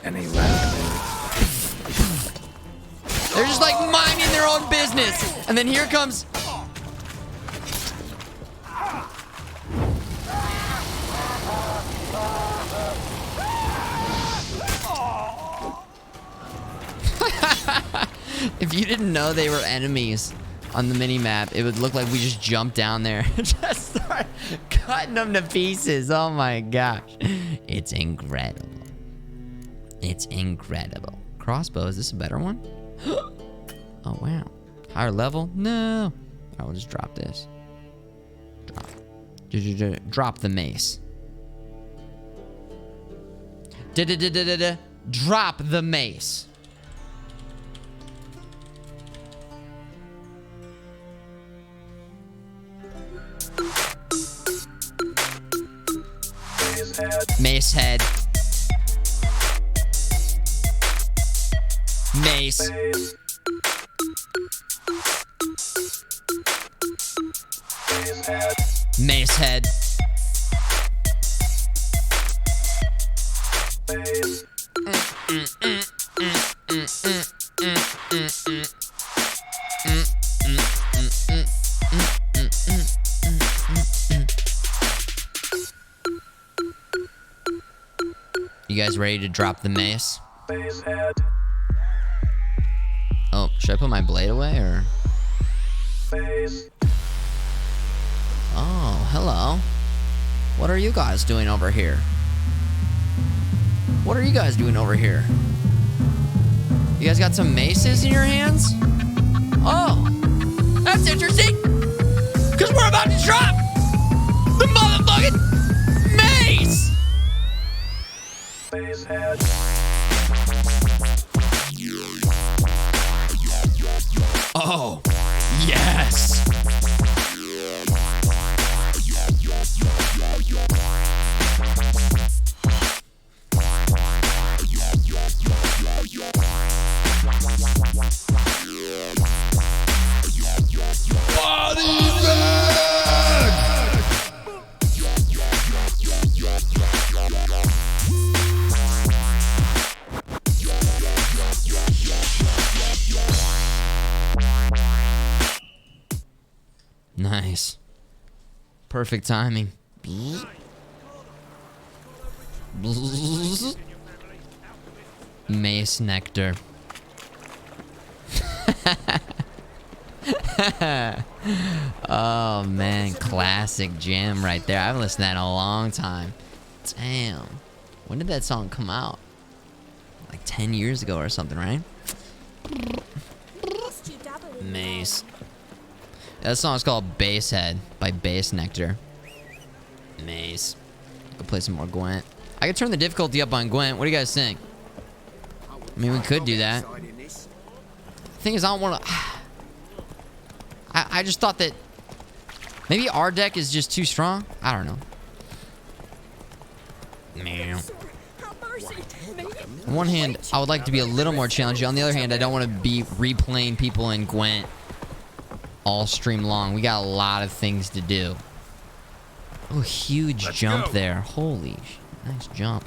Any left? They're just like minding their own business. And then here comes... If you didn't know they were enemies on the mini-map, it would look like we just jumped down there and just start cutting them to pieces. Oh my gosh. It's incredible. It's incredible. Crossbow, is this a better one? Oh, wow. Higher level? No. I will just drop this. Drop the mace. Drop the mace. Mace head. Mace. Mace head. You guys ready to drop the mace? Oh, should I put my blade away or? Oh, hello. What are you guys doing over here? What are you guys doing over here? You guys got some maces in your hands? Oh, that's interesting. Because we're about to drop the motherfucking mace. Oh, yes. Nice. Perfect timing. Mace nectar. Oh man, classic jam right there. I haven't listened to that in a long time. Damn. When did that song come out? Like 10 years ago or something, right? Mace. That song's called Basshead by Bass Nectar. Mace. Go play some more Gwent. I could turn the difficulty up on Gwent. What do you guys think? I mean, we could do that. The thing is, I don't want to... I just thought that maybe our deck is just too strong. I don't know. Man. On one hand, I would like to be a little more challenging. On the other hand, I don't want to be replaying people in Gwent all stream long. We got a lot of things to do. Oh, huge jump there. Holy, nice jump.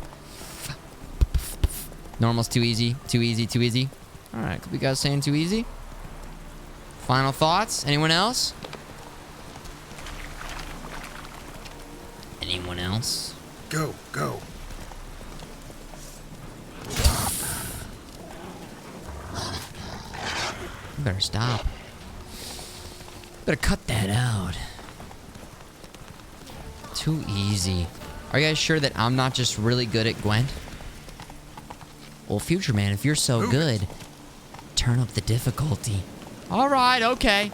Normal's too easy, too easy, too easy. All right, could we guys saying too easy? Final thoughts? Anyone else? Anyone else? Go, go. You better stop. Better cut that out. Too easy. Are you guys sure that I'm not just really good at Gwent? Well, Futureman, if you're so good, turn up the difficulty. Alright, okay.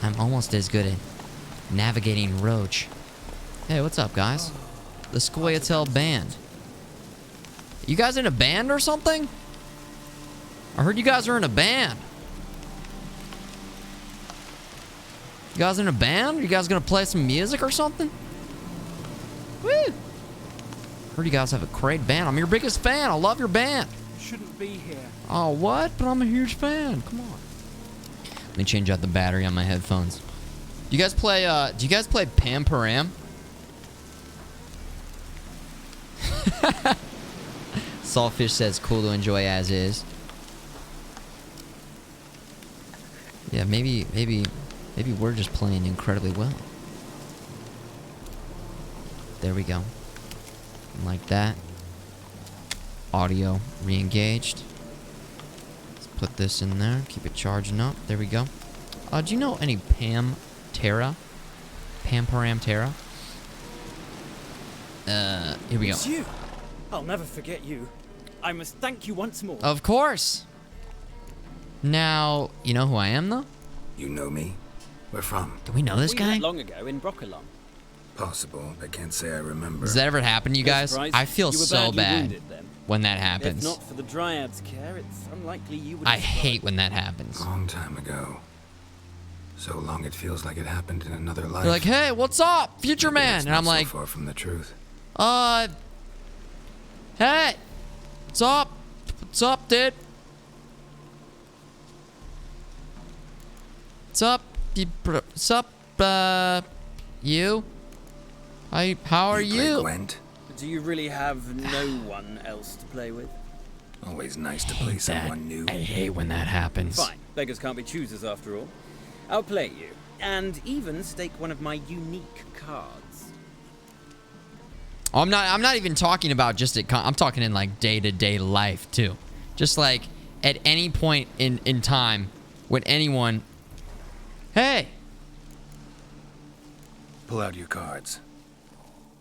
I'm almost as good at navigating Roach. Hey, what's up, guys? The Scoia'tael Band. You guys in a band or something? I heard you guys are in a band. You guys in a band? Are you guys gonna play some music or something? Woo! Heard you guys have a great band. I'm your biggest fan. I love your band. Shouldn't be here. Oh, what? But I'm a huge fan. Come on. Let me change out the battery on my headphones. Do you guys play, Pam Param? Saltfish says cool to enjoy as is. Yeah, maybe we're just playing incredibly well. There we go. Like that. Audio re-engaged. Let's put this in there. Keep it charging up. There we go. Do you know any Pam Terra? Pam Param Terra? Here we go. It's you. I'll never forget you. I must thank you once more. Of course. Now, you know who I am, though? You know me? Where from? Do we know this guy? Met long ago in Broccolon. Possible. I can't say I remember. Does that ever happen to you guys? I feel so bad when that If happens. not for the Dryad's care, it's unlikely you would. I hate when that happens. Long time ago. So long it feels like it happened in another life. They're like, hey, what's up, Futureman? And I'm like, so far from the truth. Hey, what's up? What's up, dude? What's up? What's up, you? How are you? Gwent? Do you really have no one else to play with? Always nice to play someone new. I hate when that happens. Fine. Beggars can't be choosers after all. I'll play you, and even stake one of my unique cards. I'm not even talking about just I'm talking in like day-to-day life too. Just like at any point in time when anyone, hey, Pull out your cards.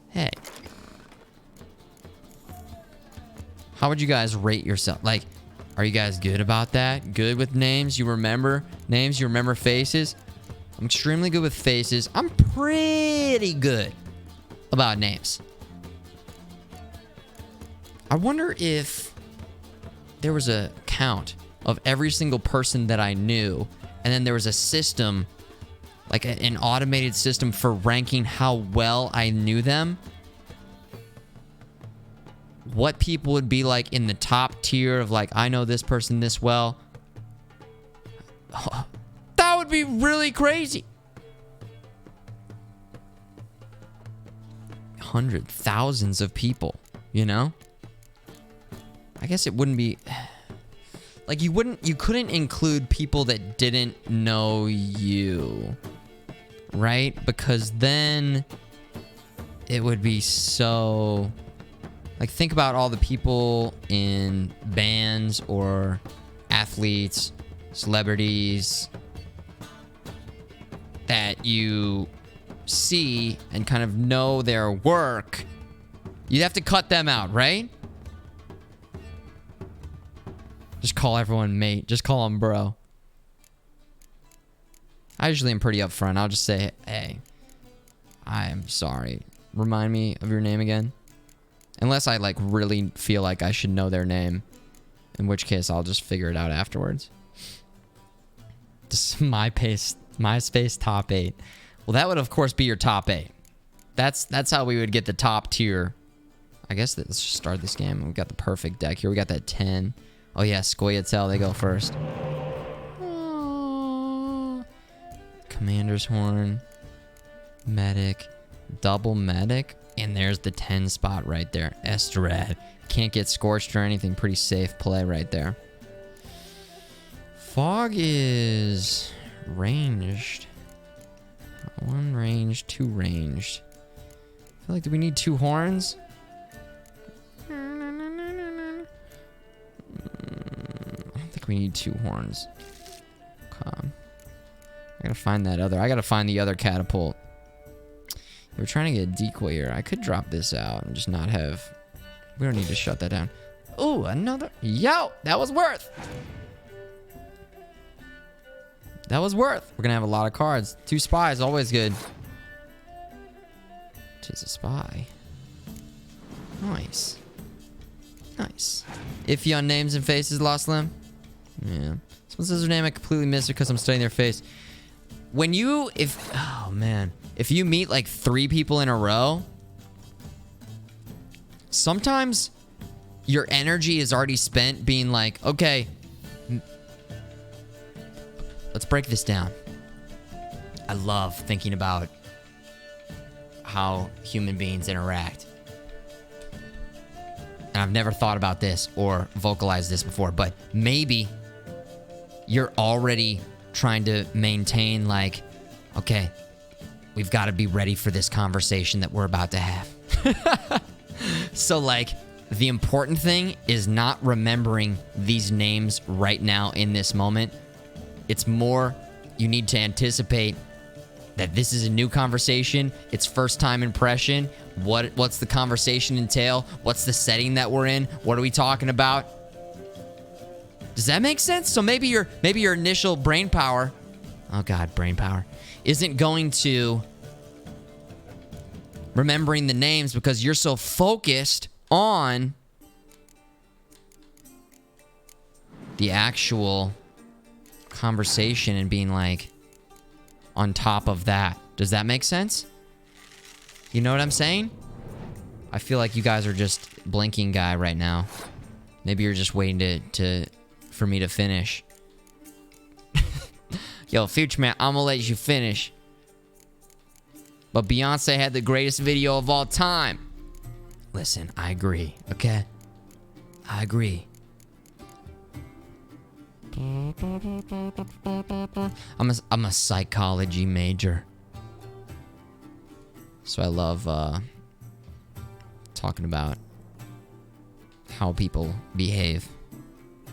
hey, how would you guys rate yourself? Like, are you guys good about that? Good with names? You remember names? You remember faces? I'm extremely good with faces. I'm pretty good about names. I wonder if there was a count of every single person that I knew, and then there was a system, like an automated system for ranking how well I knew them. What people would be like in the top tier of like, I know this person this well. That would be really crazy. Thousands of people, you know? I guess it wouldn't be like you couldn't include people that didn't know you, right? Because then it would be so, like, think about all the people in bands or athletes, celebrities that you see and kind of know their work. You'd have to cut them out, right? Just call everyone mate. Just call them bro. I usually am pretty upfront. I'll just say, hey, I am sorry. Remind me of your name again. Unless I like really feel like I should know their name. In which case I'll just figure it out afterwards. Just MySpace top 8. Well, that would of course be your top 8. That's how we would get the top tier. I guess let's just start this game. We've got the perfect deck here. We got that 10. Oh yeah, Scoia'tael, they go first. Commander's Horn. Medic. Double Medic. And there's the 10 spot right there. Estrad. Can't get scorched or anything. Pretty safe play right there. Fog is ranged. 1 ranged, 2 ranged. I feel like, do we need 2 horns? I don't think we need 2 horns. Come. I gotta find that other. I gotta find the other catapult. We're trying to get a decoy here. I could drop this out and just not have. We don't need to shut that down. Oh, another. Yo, that was worth. That was worth. We're gonna have a lot of cards. 2 spies, always good. Tis a spy. Nice. Nice. Iffy on names and faces, Lost Limb. Yeah. Someone says their name, I completely missed it because I'm studying their face. When you, oh man. If you meet like 3 people in a row, sometimes your energy is already spent being like, okay, let's break this down. I love thinking about how human beings interact. And I've never thought about this or vocalized this before, but maybe you're already trying to maintain like, okay, we've got to be ready for this conversation that we're about to have. So like, the important thing is not remembering these names right now in this moment. It's more, you need to anticipate that this is a new conversation. It's first time impression. What's the conversation entail? What's the setting that we're in? What are we talking about? Does that make sense? So maybe your initial brain power, oh God, brain power, isn't going to remembering the names because you're so focused on the actual conversation and being like on top of that. Does that make sense? You know what I'm saying? I feel like you guys are just blinking guy right now. Maybe you're just waiting for me to finish. Yo, Futureman, I'm gonna let you finish. But Beyonce had the greatest video of all time. Listen, I agree, okay? I agree. I'm a psychology major. So I love talking about how people behave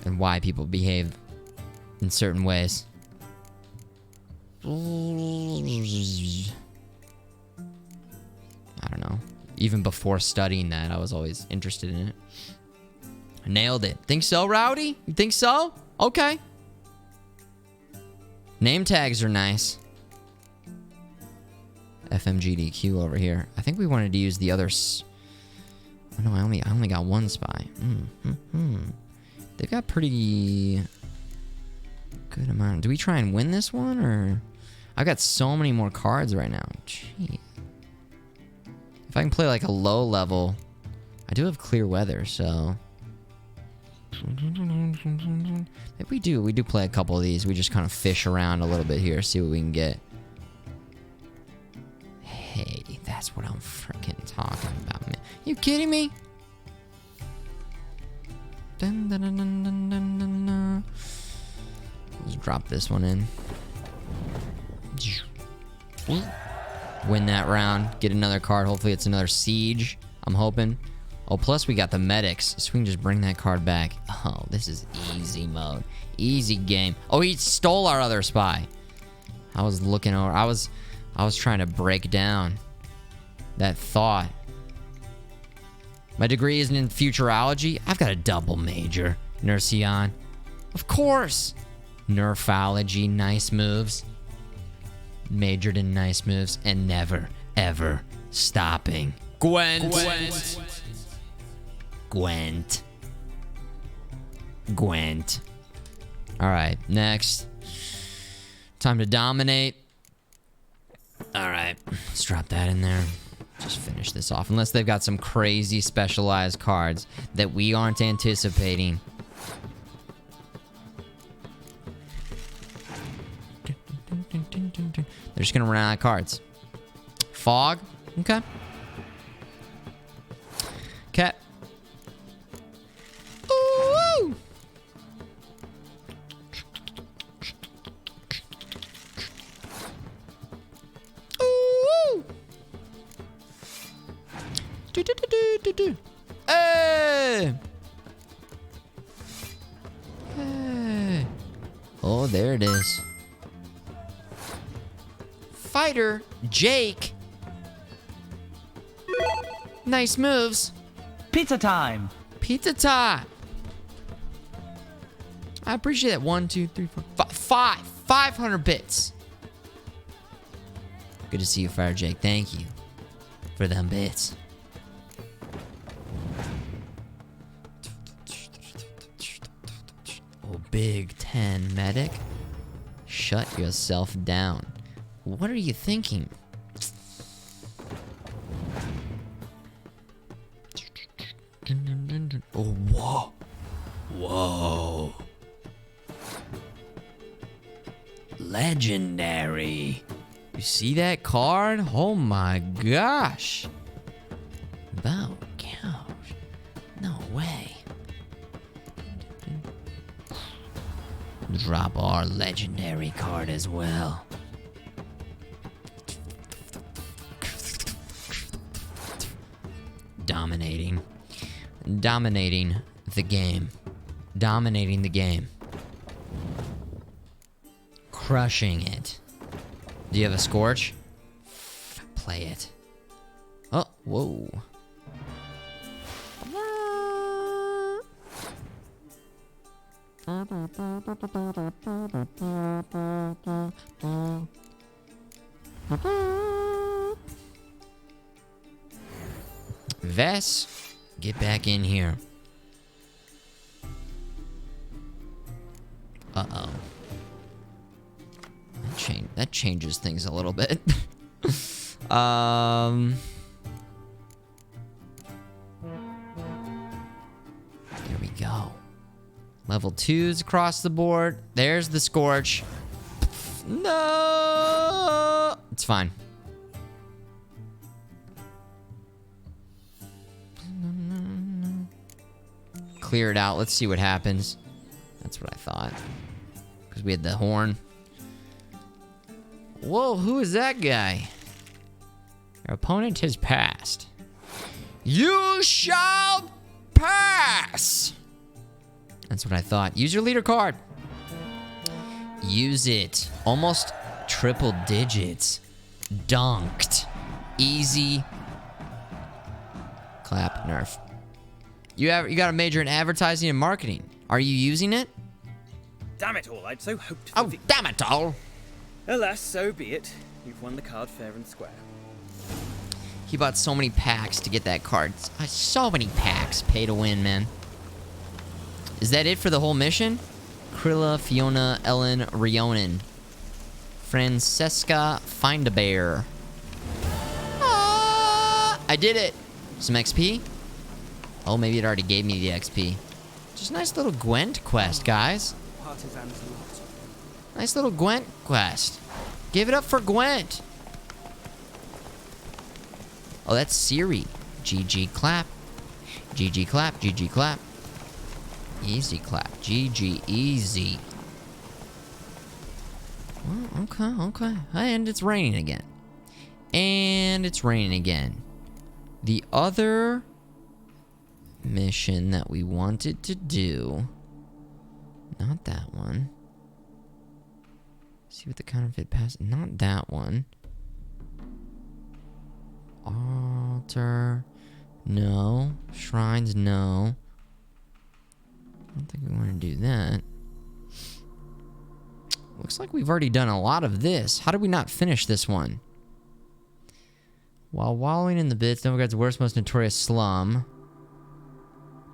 and why people behave in certain ways. I don't know. Even before studying that, I was always interested in it. Nailed it. Think so, Rowdy? You think so? Okay. Name tags are nice. FMGDQ over here. I think we wanted to use the other. Oh, no, I only got one spy. They've got pretty good amount. Do we try and win this one, or I've got so many more cards right now. Gee. If I can play like a low level, I do have clear weather, so if we do play a couple of these. We just kind of fish around a little bit here, see what we can get. Hey, that's what I'm freaking talking about, man. You kidding me? Dun, dun, dun, dun, dun, dun, dun, dun. Let's drop this one in. Win that round. Get another card. Hopefully it's another siege. I'm hoping. Oh, plus we got the medics, so we can just bring that card back. Oh, this is easy mode. Easy game. Oh, he stole our other spy. I was looking over. I was trying to break down that thought. My degree isn't in futurology. I've got a double major. Nurseon. Of course. Nerfology. Nice moves. Majored in nice moves. And never, ever stopping. Gwent. Alright, next. Time to dominate. Alright, let's drop that in there. Just finish this off. Unless they've got some crazy specialized cards that we aren't anticipating. They're just gonna run out of cards. Fog? Okay. Okay. Ooh! Ooh! Do. Hey! Hey! Oh, there it is. Fighter Jake. Nice moves. Pizza time. Pizza time. I appreciate that. 1, 2, 3, 4, 5. 500 bits. Good to see you, Fire Jake. Thank you for them bits. Oh, Big 10 medic. Shut yourself down. What are you thinking? Oh, whoa. Whoa. Legendary. You see that card? Oh my gosh. Oh gosh. No way. Drop our legendary card as well. Dominating. Dominating the game. Dominating the game. Crushing it. Do you have a Scorch? Play it. Oh, whoa. Vess, get back in here. Uh-oh. That changes things a little bit. There we go. Level 2s across the board. There's the Scorch. No! It's fine. Clear it out. Let's see what happens. That's what I thought. Because we had the horn. Whoa, who is that guy? Your opponent has passed. You shall pass. That's what I thought. Use your leader card. Use it. Almost triple digits. Dunked. Easy. Clap, nerf. You got a major in advertising and marketing. Are you using it? Damn it all, I'd so hoped for victory. Damn it all. Alas, so be it. You've won the card fair and square. He bought so many packs to get that card. So many packs. Pay to win, man. Is that it for the whole mission? Krilla, Fiona, Ellen, Rhiannon. Francesca, find a bear. I did it. Some XP? Oh, maybe it already gave me the XP. Just a nice little Gwent quest, guys. Nice little Gwent quest. Give it up for Gwent. Oh, that's Siri. GG clap. GG clap. GG clap. Easy clap. GG easy. Well, okay. And it's raining again. The other mission that we wanted to do. Not that one. See what the counterfeit pass. Not that one. Altar. No. Shrines, no. I don't think we want to do that. Looks like we've already done a lot of this. How did we not finish this one? While wallowing in the bits, Novigrad's worst, most notorious slum.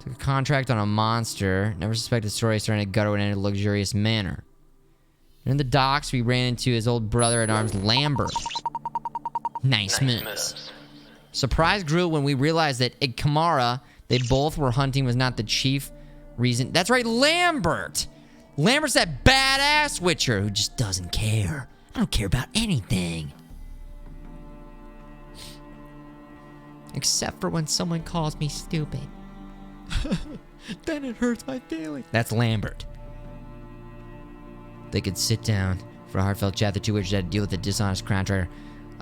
Took a contract on a monster. Never suspected story starting a gutter in a luxurious manner. In the docks, we ran into his old brother at arms, Lambert. Nice moves. Surprise grew when we realized that at Kamara, they both were hunting was not the chief reason. That's right, Lambert! Lambert's that badass witcher who just doesn't care. I don't care about anything. Except for when someone calls me stupid. Then it hurts my feelings. That's Lambert. They could sit down for a heartfelt chat. The two witches had to deal with the dishonest contractor.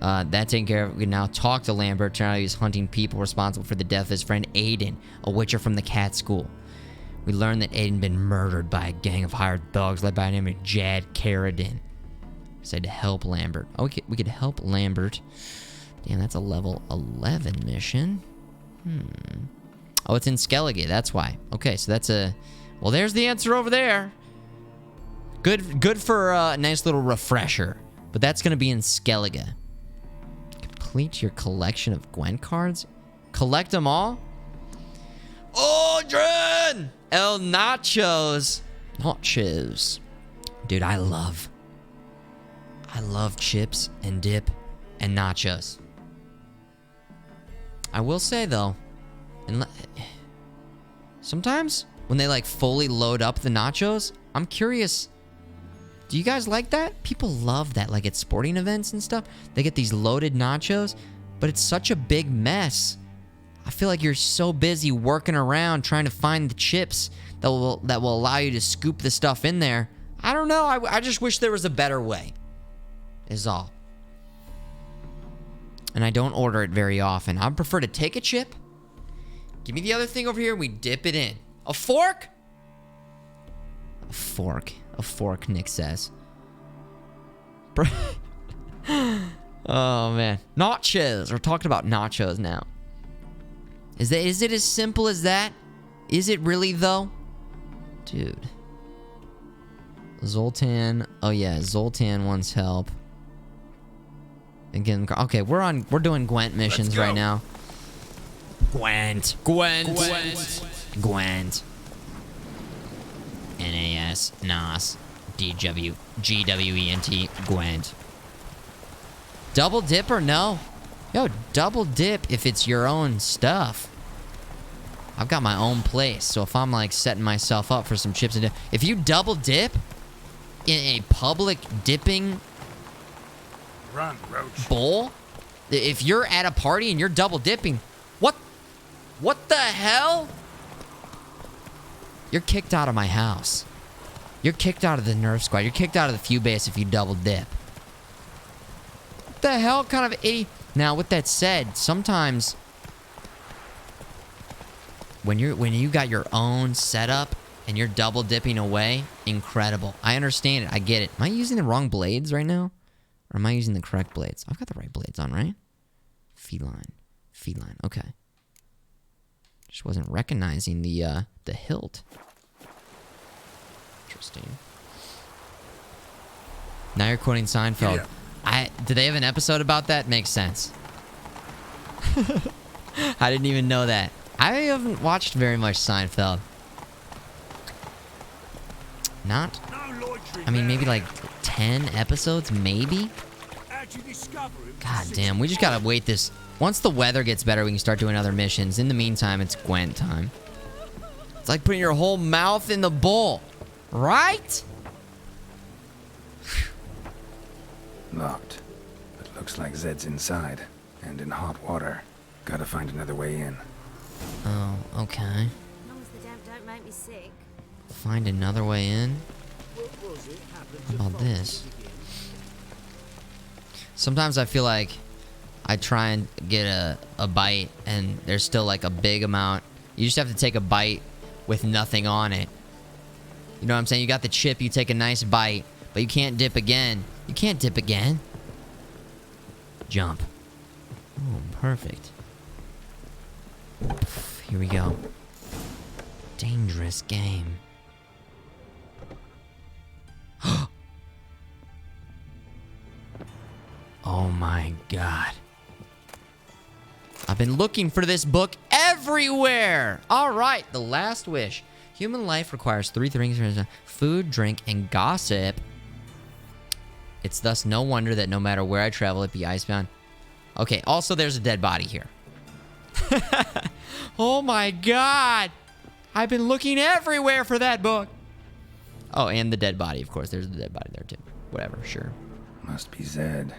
That taken care of, we can now talk to Lambert. Turn out he was hunting people responsible for the death of his friend Aiden, a witcher from the cat school. We learned that Aiden had been murdered by a gang of hired thugs led by a name of Jad Carradine. Decided to help Lambert. Oh, we could help Lambert. Damn, that's a level 11 mission. Oh, it's in Skellige, that's why. Okay, so that's a... Well, there's the answer over there. Good for a nice little refresher. But that's going to be in Skellige. Complete your collection of Gwent cards? Collect them all? Aldrin! El Nachos. Nachos. Dude, I love chips and dip and nachos. I will say, though, sometimes when they, like, fully load up the nachos, I'm curious... Do you guys like that? People love that, like at sporting events and stuff. They get these loaded nachos, but it's such a big mess. I feel like you're so busy working around trying to find the chips that will allow you to scoop the stuff in there. I don't know. I just wish there was a better way. Is all. And I don't order it very often. I prefer to take a chip. Give me the other thing over here and we dip it in. A fork? A fork. A fork, Nick says. Oh, man. Nachos. We're talking about nachos now. Is it as simple as that? Is it really, though? Dude. Zoltan. Oh, yeah. Zoltan wants help. Again. Okay, we're doing Gwent missions right now. Gwent. NAS, NAS, DW, GWENT, Gwent. Double dip or no? Yo, double dip if it's your own stuff. I've got my own place, so if I'm like setting myself up for some chips and dip, if you double dip in a public dipping bowl, if you're at a party and you're double dipping, what the hell? You're kicked out of my house. You're kicked out of the Nerf squad. You're kicked out of the Few base if you double dip. What the hell kind of idiot? Now, with that said, sometimes when you got your own setup and you're double dipping away, incredible. I understand it. I get it. Am I using the wrong blades right now? Or am I using the correct blades? I've got the right blades on, right? Feline. Okay. Just wasn't recognizing the hilt. Interesting. Now you're quoting Seinfeld. Did they have an episode about that? Makes sense. I didn't even know that. I haven't watched very much Seinfeld. Not... I mean, maybe like 10 episodes, maybe? God damn, we just gotta wait this... Once the weather gets better, we can start doing other missions. In the meantime, it's Gwent time. It's like putting your whole mouth in the bowl. Right? Locked. But looks like Zed's inside. And in hot water. Gotta find another way in. Oh, okay. As long as the damp don't make me sick. Find another way in? How about this? Sometimes I feel like I try and get a bite and there's still like a big amount. You just have to take a bite with nothing on it. You know what I'm saying? You got the chip, you take a nice bite, but you can't dip again. You can't dip again. Jump. Oh, perfect. Here we go. Dangerous game. Oh my god. I've been looking for this book everywhere! Alright, The Last Wish. Human life requires 3 things: food, drink, and gossip. It's thus no wonder that no matter where I travel, it be icebound. Okay, also there's a dead body here. Oh my god! I've been looking everywhere for that book! Oh, and the dead body, of course. There's the dead body there, too. Whatever, sure. Must be Zed.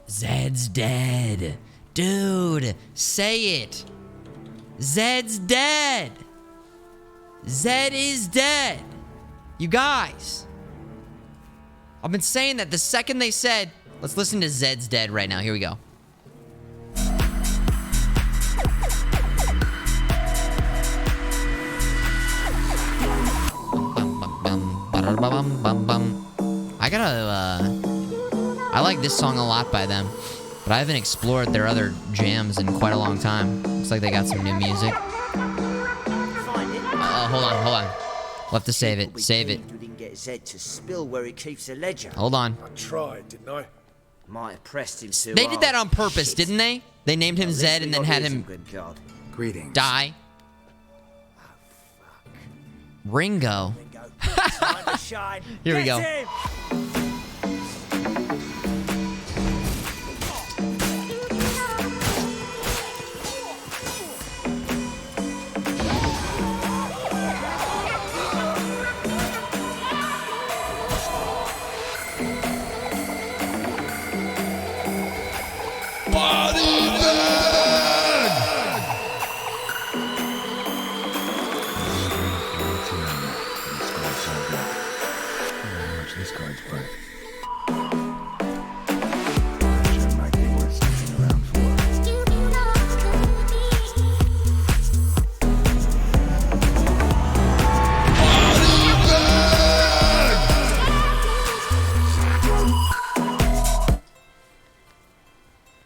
Zed's dead. Dude, say it. Zed's dead. Zed is dead. You guys. I've been saying that the second they said, let's listen to Zed's dead right now. Here we go. I like this song a lot by them, but I haven't explored their other jams in quite a long time. Looks like they got some new music. Hold on. We'll have to save it. Save it. We didn't get Zed to spill where he keeps the ledger. Hold on. I tried, didn't I? Might have pressed him too They did that on purpose, didn't they? They named him Zed and then had him Greetings. die. Ringo. Time to shine. Here we go. Get him!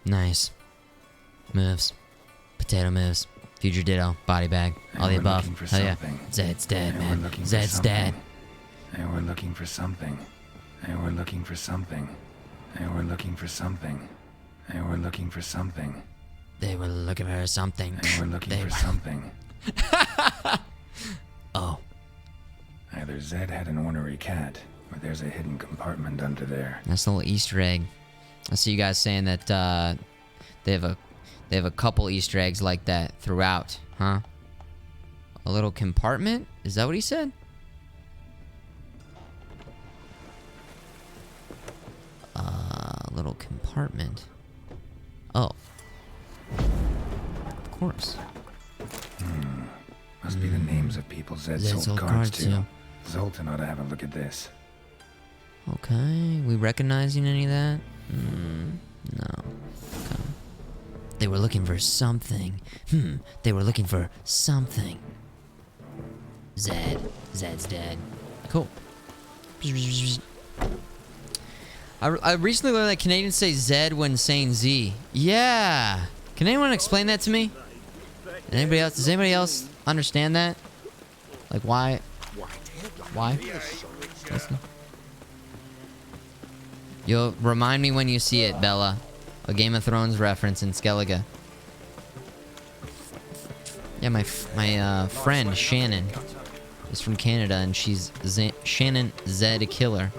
Nice. Moves. Potato moves. Future ditto. Body bag. All the above. Hell yeah. Zed's dead, man. Zed's dead. They were looking for something. They were looking for something. They were looking for something. They were looking for something. They were looking for something. They were looking for something. Oh. Either Zed had an ornery cat, or there's a hidden compartment under there. That's a little Easter egg. I see you guys saying that they have a couple Easter eggs like that throughout, huh? A little compartment? Is that what he said? A little compartment. Oh. Of course. Must be the names of people Zed sold cards to. Zoltan ought to have a look at this. Okay, we recognizing any of that? No. Okay. They were looking for something. They were looking for something. Zed. Zed's dead. Cool. I recently learned that Canadians say Zed when saying Z. Yeah. Can anyone explain that to me? Anybody else? Does anybody else understand that? Like why? Why? Listen. You'll remind me when you see it, Bella. A Game of Thrones reference in Skellige. Yeah, my friend Shannon is from Canada, and she's Shannon Zed Killer.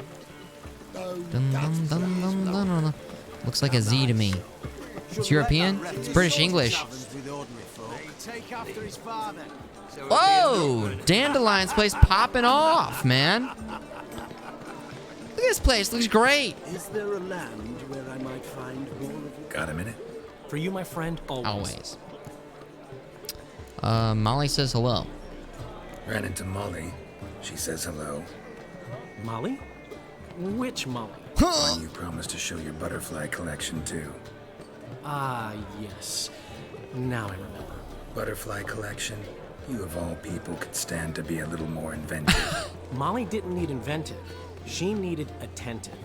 Dun, dun, dun, dun, dun, dun. Looks like a Z to me. It's European? It's British English. Whoa! Dandelion's place popping off, man. Look at this place. Looks great. Is there a land where I might find more of you? Got a minute? For you, my friend, always. Molly says hello. Ran into Molly. She says hello. Molly? Which Molly? One you promised to show your butterfly collection to. Ah, yes. Now I remember. Butterfly collection? You of all people could stand to be a little more inventive. Molly didn't need inventive. She needed attentive.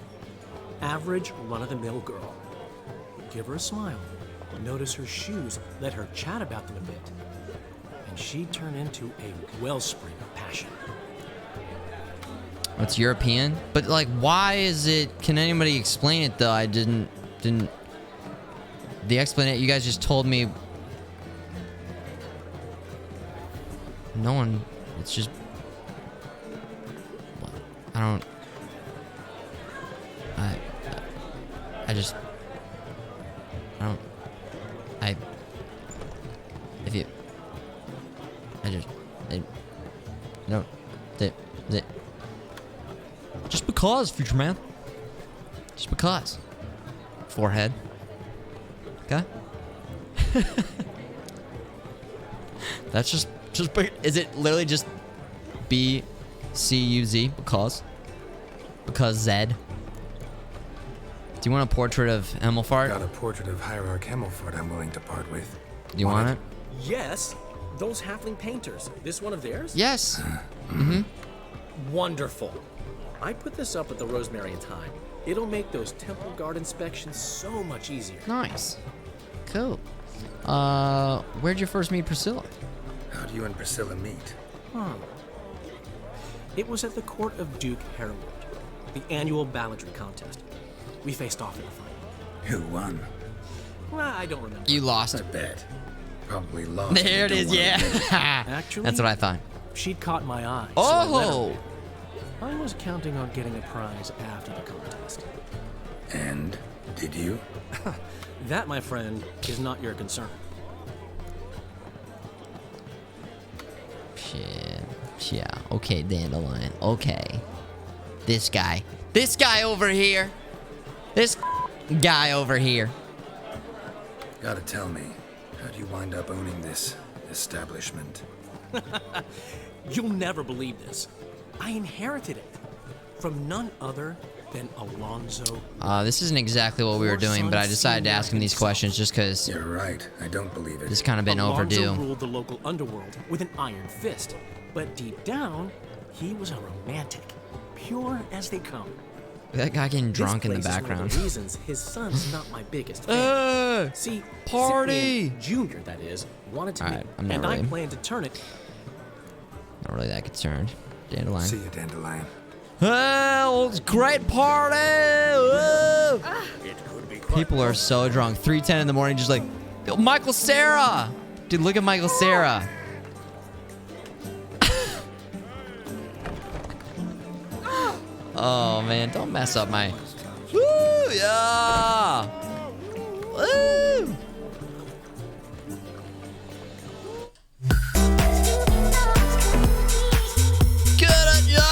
Average, run-of-the-mill girl. Give her a smile. Notice her shoes. Let her chat about them a bit. And she'd turn into a wellspring of passion. It's European? But, like, why is it... Can anybody explain it, though? I didn't... The explanation... You guys just told me... No one... It's just... I don't... I just... I don't... If you... I just... No... Just because, Futureman. Just because. Forehead. Okay? That's just... Is it literally just... B-C-U-Z? Because? Because Zed? Do you want a portrait of Hemmelfart? Got a portrait of Hierarch Hemmelfart I'm willing to part with. Do you want it? Yes. Those halfling painters. This one of theirs? Yes. Wonderful. I put this up at the Rosemary and Thyme. It'll make those temple guard inspections so much easier. Nice. Cool. Where'd you first meet Priscilla? How'd you and Priscilla meet? It was at the court of Duke Hereward, the annual balladry contest. We faced off in a fight. Who won? Well, I don't remember. You lost. I bet. Probably lost. There it is, yeah. Actually, that's what I thought. She'd caught my eye. Oh! So I was counting on getting a prize after the contest. And did you? That, my friend, is not your concern. Shit. Yeah. Okay, Dandelion. Okay. This guy. This guy over here. This guy over here. Gotta tell me, how'd you wind up owning this establishment? You'll never believe this. I inherited it from none other than Alonzo. This isn't exactly what we were doing, but I decided to ask him these questions just because... You're right. I don't believe it. This kind of been overdue. Alonzo ruled the local underworld with an iron fist. But deep down, he was a romantic. Pure as they come. That guy getting drunk in the This place background. is one of the reasons his son's not my biggest fan. See, party! Cyprian Jr., that is, wanted to Alright, meet, I'm not and really- I planned to turn it. Not really that concerned. Dandelion. See you, Dandelion. Oh, it's a great party! Woo! People are so drunk. 3:10 in the morning, just like, yo, Michael Cera! Dude, look at Michael Cera. Oh man, don't mess up my. Woo! Yeah! Woo! Get it, yeah!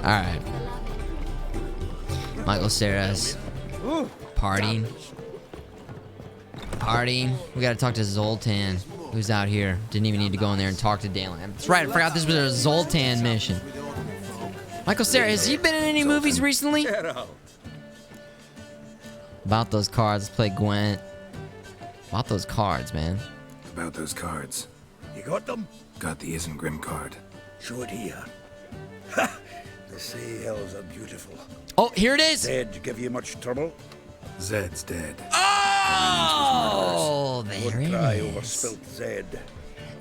Alright. Michael Cera's partying. We gotta talk to Zoltan, who's out here. Didn't even need to go in there and talk to Dayland. That's right, I forgot this was a Zoltan mission. Michael Cera, has he been in any movies recently? About those cards, let's play Gwent. About those cards, man. About those cards. You got them? Got the Isengrim card. Show it here. Ha! The sea hills are beautiful. Oh, here it is! Zed give you much trouble? Zed's dead. Oh, there it cry is. over spilt Zed.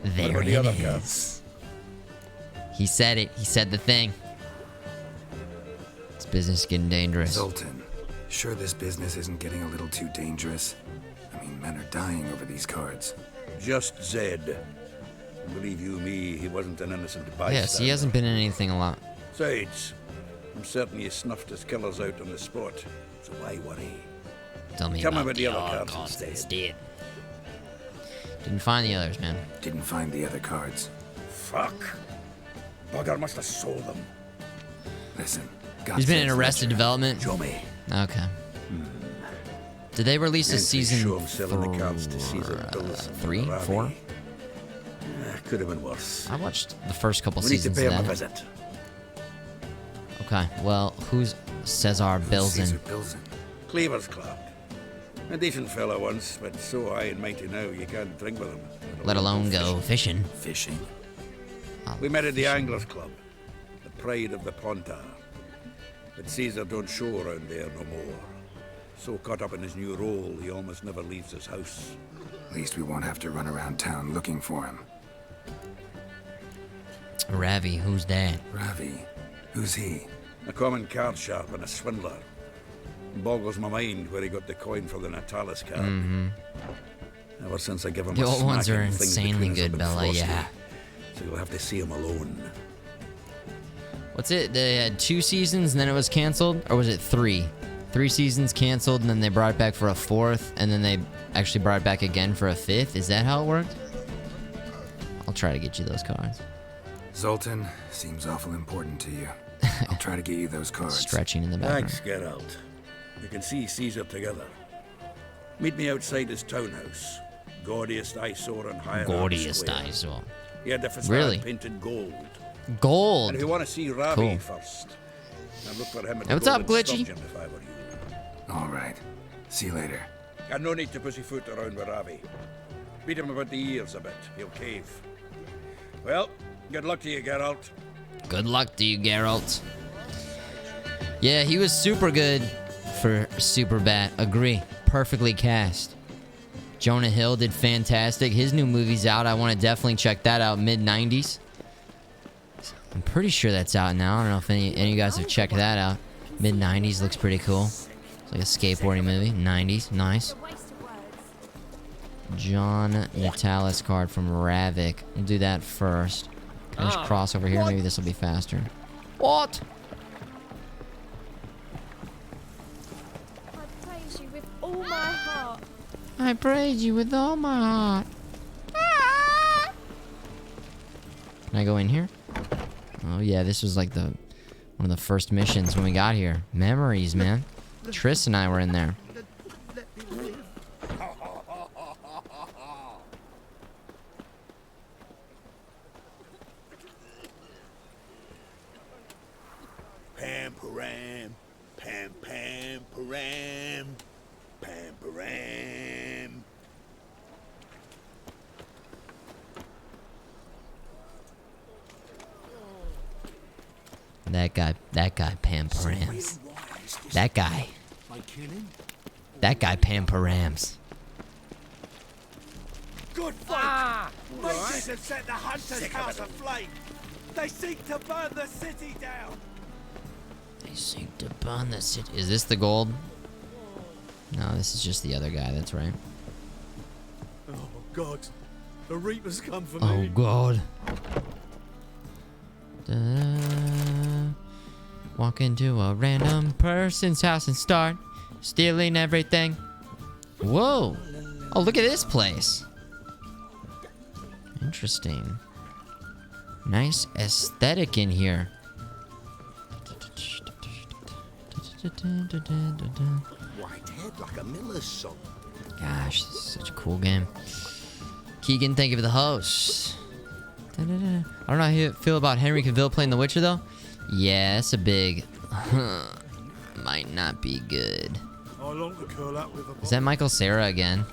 There What it about the other is. cards? He said it. He said the thing. This business is getting dangerous. Zoltan, sure this business isn't getting a little too dangerous? I mean, men are dying over these cards. Just Zed. Believe you me, he wasn't an innocent bystander. Yes, he hasn't been in anything a lot. Besides, I'm certain he snuffed his killers out on the spot, so why worry? Tell me Tell me about about the the other other cards cards instead. Didn't find the others, man. Didn't find the other cards. Fuck. Bugger must have sold them. Listen, He's been in Arrested Development. Show me. Okay. Did they release a Entries season show him selling the cards to Caesar Bills and 3, Ravi. 4? Could have been worse. I watched the first couple We need to seasons pay of him a that. visit. Okay, well, who's Cesar Bilzen? Cleaver's clerk. A decent fellow once, but so high and mighty now you can't drink with him. Let alone go fishing. Fishing? We met at the Anglers Club, the pride of the Pontar. But Caesar don't show around there no more. So caught up in his new role, he almost never leaves his house. At least we won't have to run around town looking for him. Ravi, who's that? Ravi? Who's he? A common card sharp and a swindler. Boggles my mind where he got the coin for the Natalis card. Ever since I give him The a old ones smack are and things insanely between us have good, been Bella, frosty. yeah. So you'll have to see him alone. What's it? They had 2 seasons and then it was canceled? Or was it 3? 3 seasons canceled and then they brought it back for a 4th and then they actually brought it back again for a 5th? Is that how it worked? I'll try to get you those cards. Zoltan, seems awful important to you. I'll try to get you those cards. Stretching in the background. Thanks, Geralt. We can see Caesar together. Meet me outside his townhouse. Gaudiest eyesore and higher. Gaudiest eyesore. He had the facade Really? painted gold. Gold. And if you want to see Ravi Cool. first, I'd look for him at Hey, the what's up, Golden Glitchy? Sturgeon if I were you. All right. See you later. And no need to pussyfoot around with Ravi. Beat him about the ears a bit. He'll cave. Well, good luck to you, Geralt. Good luck to you, Geralt. Yeah, he was super good for Superbat. Agree. Perfectly cast. Jonah Hill did fantastic. His new movie's out. I want to definitely check that out. Mid-90s. I'm pretty sure that's out now. I don't know if any of you guys have checked that out. Mid-90s looks pretty cool. It's like a skateboarding movie. 90s. Nice. John Natalis card from Ravik. We'll do that first. Can I just cross over here? Maybe this will be faster. What? I praise you with all my heart. I praise you with all my heart. Can I go in here? Oh yeah, this was like one of the first missions when we got here. Memories, man. Triss and I were in there. Pam param, pam pam param, pam param. That guy Pam Params. That guy Pam Params. Good fight! Rangers have set the Hunter's house aflame! They seek to burn the city down! They seek to burn the city. Is this the gold? No, this is just the other guy. That's right. Oh, God. The Reapers come for Oh me. God. Walk into a random person's house and start stealing everything. Whoa. Oh, look at this place. Interesting. Nice aesthetic in here. White head like a miller's son. Gosh, this is such a cool game. Keegan, thank you for the host. I don't know how you feel about Henry Cavill playing The Witcher, though. Yeah, it's a big... might not be good. I long to curl up with a Is that Michael Cera again?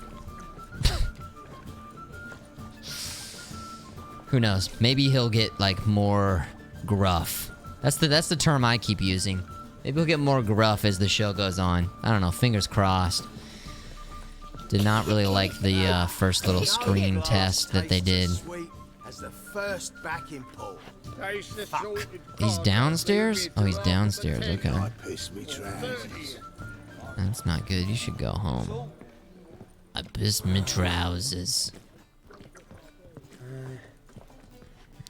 Who knows? Maybe he'll get, like, more gruff. That's the term I keep using. Maybe he'll get more gruff as the show goes on. I don't know. Fingers crossed. Did not really like the first little screen test that they did. As the first backing pull. He's downstairs? Oh, he's downstairs. Okay. Piss me trousers. That's not good. You should go home. I pissed my trousers.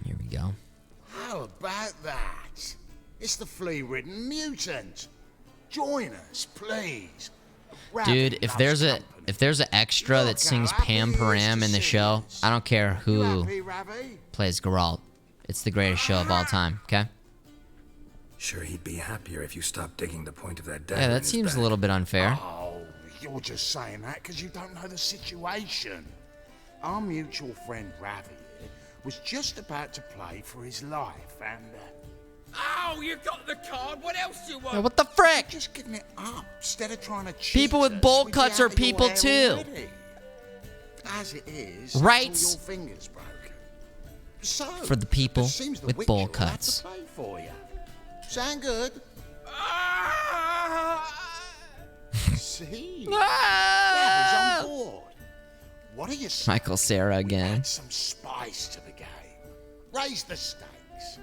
Here we go. How about that? It's the flea-ridden mutant. Join us, please. Dude, if there's an extra that sings Pam Param in the show, I don't care who plays Geralt. It's the greatest show of all time, okay? Sure, he'd be happier if you stopped digging the point of that dagger. Yeah, in that his seems back. a little bit unfair. Oh, you're just saying that because you don't know the situation. Our mutual friend Ravi here was just about to play for his life, and... Oh, you got the card. What else do you want? Yeah, what the frick? Just giving it up instead of trying to cheat. People with bowl cuts are people too. As it is, right? Your fingers broken. So, for the people with bowl cuts. Play for you. Sound good? See, Ravi's on board. What are you saying? Michael Cera again. Add some spice to the game. Raise the stakes.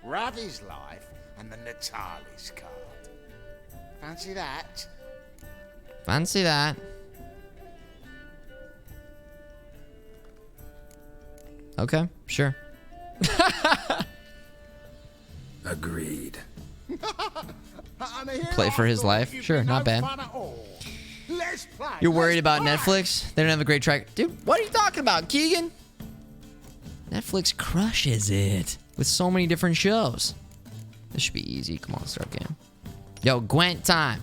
Ravi's life and the Natali's card. Fancy that? Fancy that. Okay, sure. Agreed. Play for his life? Sure, not bad. You're worried about Netflix? They don't have a great track. Dude, what are you talking about, Keegan? Netflix crushes it with so many different shows. This should be easy. Come on, start game. Yo, Gwent time.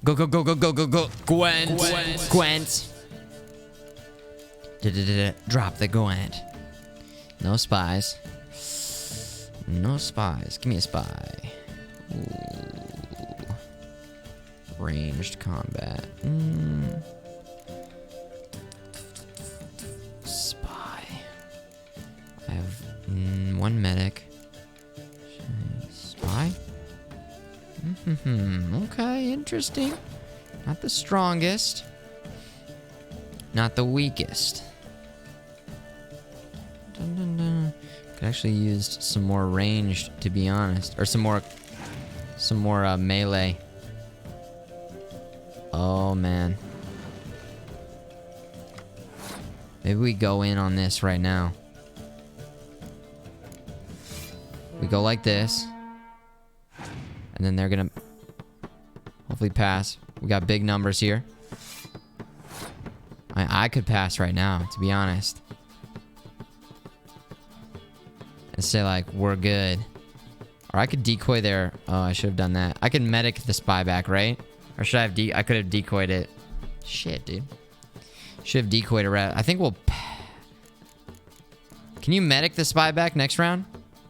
Go, go, go, go, go, go, go. Gwent. Gwent. Drop the Gwent. No spies. No spies. Give me a spy. Ooh. Ranged combat. Spy. I have one medic. Spy? Okay, interesting. Not the strongest. Not the weakest. Dun, dun, dun. Could actually use some more ranged, to be honest, or some more melee. Oh man. Maybe we go in on this right now. We go like this. And then they're gonna hopefully pass. We got big numbers here. I could pass right now, to be honest. And say like, we're good. Or I could decoy there. Oh, I should have done that. I could medic the spy back, right? Or should I have I could have decoyed it. Shit, dude. Should have decoyed it right. I think we'll... Can you medic the spy back next round?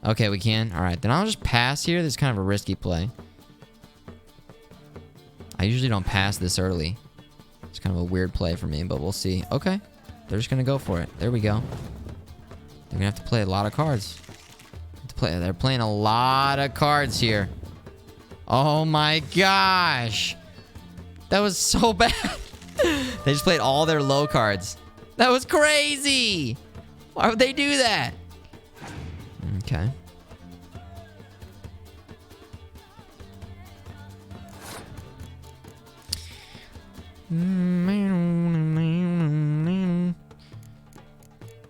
Okay, we can. Alright, then I'll just pass here. This is kind of a risky play. I usually don't pass this early. It's kind of a weird play for me, but we'll see. Okay. They're just going to go for it. There we go. They're going to have to play a lot of cards. They're playing a lot of cards here. Oh my gosh. That was so bad. They just played all their low cards. That was crazy. Why would they do that? Okay.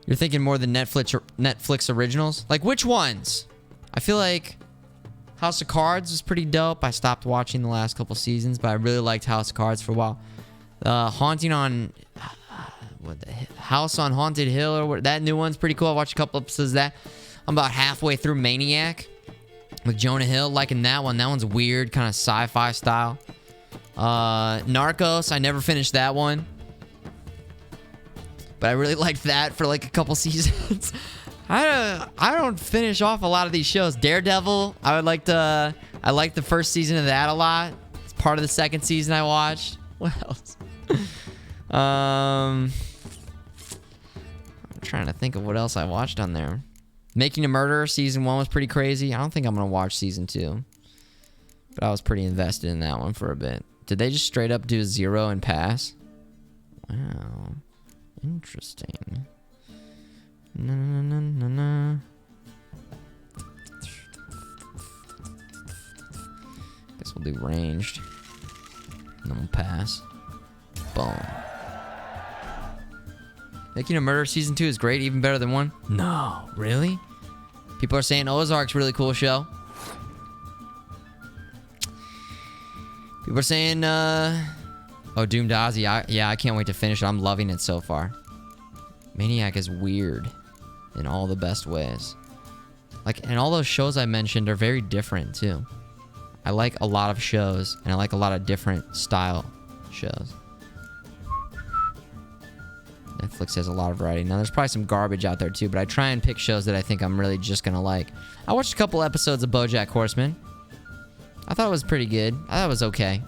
You're thinking more than Netflix originals? Like which ones? I feel like House of Cards was pretty dope. I stopped watching the last couple seasons, but I really liked House of Cards for a while. Haunting on... House on Haunted Hill, or what, that new one's pretty cool. I watched a couple episodes of that. I'm about halfway through Maniac. With Jonah Hill, liking that one. That one's weird, kind of sci-fi style. Narcos, I never finished that one. But I really liked that for like a couple seasons. I don't finish off a lot of these shows. Daredevil, I liked the first season of that a lot. It's part of the second season I watched. What else? I'm trying to think of what else I watched on there. Making a Murderer, season 1 was pretty crazy. I don't think I'm going to watch season 2. But I was pretty invested in that one for a bit. Did they just straight up do 0 and pass? Wow. Interesting. Na. Guess we'll do ranged. And then we'll pass. Boom. Making a Murderer season 2 is great, even better than 1. No, really? People are saying Ozark's a really cool show. People are saying, oh, Doomed Ozzy. Yeah, I can't wait to finish it. I'm loving it so far. Maniac is weird in all the best ways. Like, and all those shows I mentioned are very different, too. I like a lot of shows, and I like a lot of different style shows. Netflix has a lot of variety. Now, there's probably some garbage out there, too, but I try and pick shows that I think I'm really just gonna like. I watched a couple episodes of BoJack Horseman. I thought it was pretty good. I thought it was okay.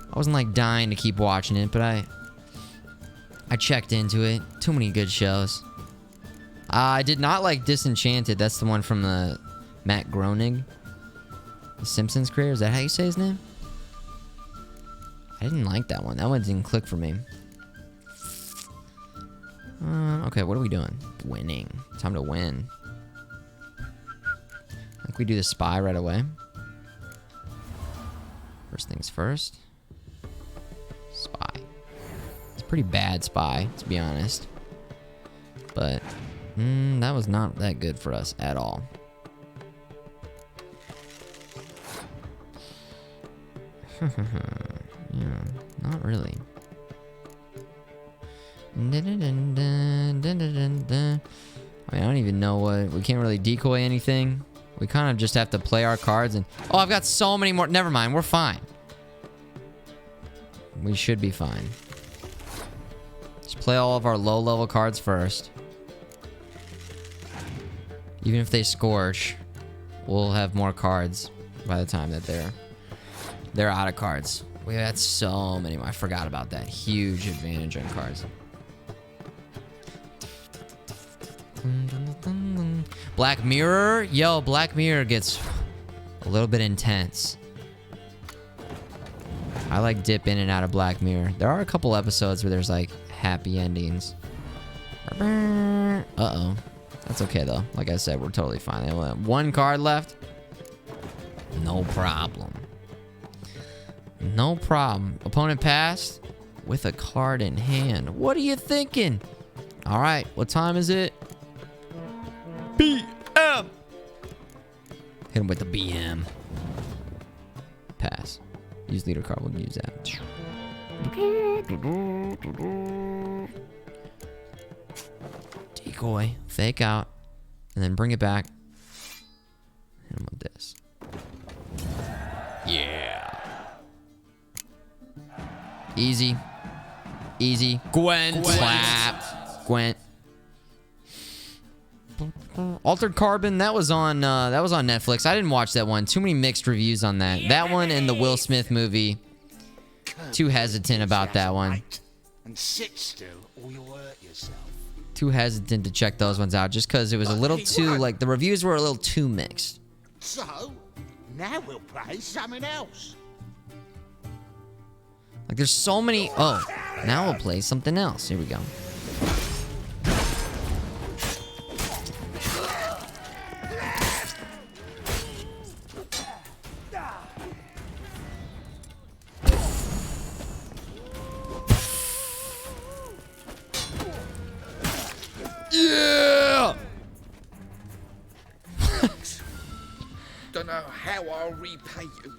I wasn't, like, dying to keep watching it, but I checked into it. Too many good shows. I did not like Disenchanted. That's the one from the Matt Groening, the Simpsons creator. Is that how you say his name? I didn't like that one. That one didn't click for me. Okay, what are we doing? Winning. Time to win. I think we do the spy right away. First things first. Spy. It's a pretty bad spy, to be honest. But that was not that good for us at all. Yeah, not really. I mean, I don't even know what... We can't really decoy anything. We kind of just have to play our cards and... Oh, I've got so many more... Never mind, we're fine. We should be fine. Just play all of our low-level cards first. Even if they scorch, we'll have more cards by the time that they're out of cards. We had so many more. I forgot about that. Huge advantage on cards. Black Mirror? Yo, Black Mirror gets a little bit intense. I like dip in and out of Black Mirror. There are a couple episodes where there's like happy endings. Uh-oh. That's okay though. Like I said, we're totally fine. They only have one card left. No problem. No problem. Opponent passed with a card in hand. What are you thinking? All right, what time is it? BM. Hit him with the BM. Pass. Use leader card. We'll use that. Decoy. Fake out. And then bring it back. Hit him with this. Yeah. Easy. Easy. Gwen. Clap. Gwen. Altered Carbon, that was on Netflix. I didn't watch that one. Too many mixed reviews on that. That one and the Will Smith movie. Too hesitant about that one. And sit still or you'll hurt yourself. Too hesitant to check those ones out just because it was a little too, like, the reviews were a little too mixed. So, now we'll play something else. Like, there's so many... Oh, now we'll play something else. Here we go. Yeah! Don't know how I'll repay you.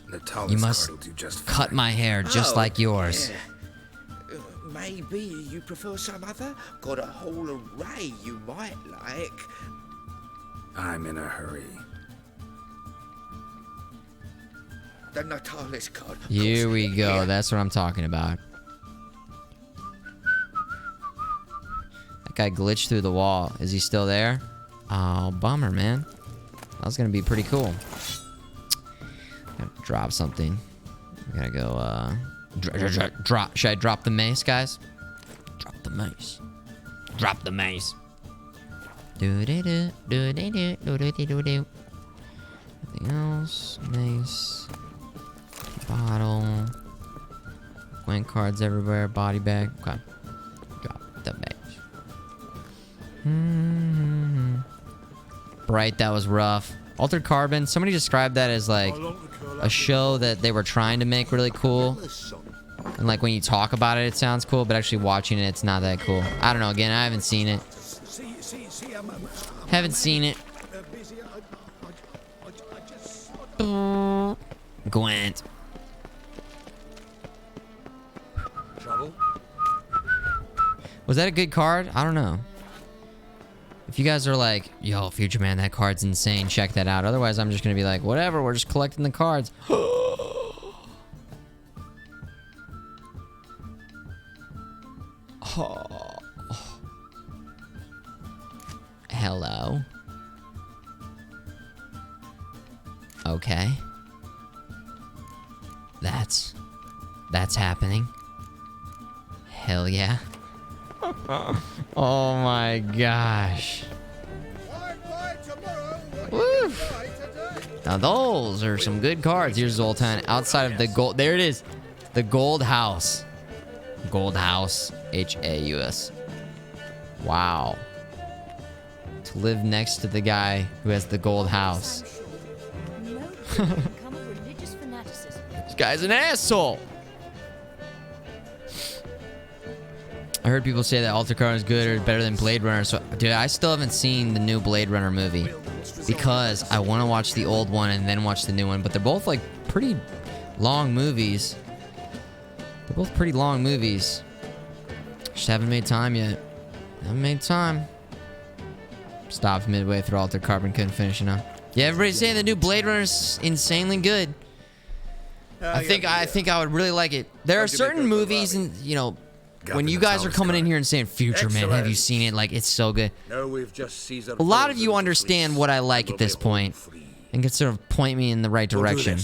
Natala's You must card will do just cut my hair just like yours. Yeah. Maybe you prefer some other? Got a whole array you might like. I'm in a hurry. The Natalis card. Here we go. That's what I'm talking about. That guy glitched through the wall. Is he still there? Oh, bummer, man. That was gonna be pretty cool. Gotta drop something. We gotta go, drop. Should I drop the mace, guys? Drop the mace. Drop the mace. Do-do-do, do-do-do, do-do-do-do-do. Nothing else. Mace. Bottle. Gwent cards everywhere. Body bag. Okay. Drop the mace. Bright, that was rough. Altered Carbon. Somebody described that as like a show that they were trying to make really cool. And like when you talk about it, it sounds cool, but actually watching it, it's not that cool. I don't know. Again, I haven't seen it. Haven't seen it. Gwent. Was that a good card? I don't know. If you guys are like, yo, Futureman, that card's insane, check that out. Otherwise, I'm just gonna be like, whatever, we're just collecting the cards. Oh. Hello. Okay. That's happening. Hell yeah. Oh my gosh. Woo. Now those are some good cards. Here's Zoltan outside of the gold. There it is. The Gold House. Gold House. H-A-U-S. Wow. To live next to the guy who has the Gold House. This guy's an asshole. I heard people say that Altered Carbon is good or better than Blade Runner. So, dude, I still haven't seen the new Blade Runner movie because I want to watch the old one and then watch the new one. But they're both like pretty long movies. They're both pretty long movies. Just haven't made time yet. Haven't made time. Stopped midway through Altered Carbon, couldn't finish it up. Yeah, everybody's saying the new Blade Runner's insanely good. I think I would really like it. There are certain movies, and you know, when you guys are coming in here and saying, Futureman, have you seen it? Like, it's so good. No, we've just Caesar. A lot of you understand what I like at this point and can sort of point me in the right direction.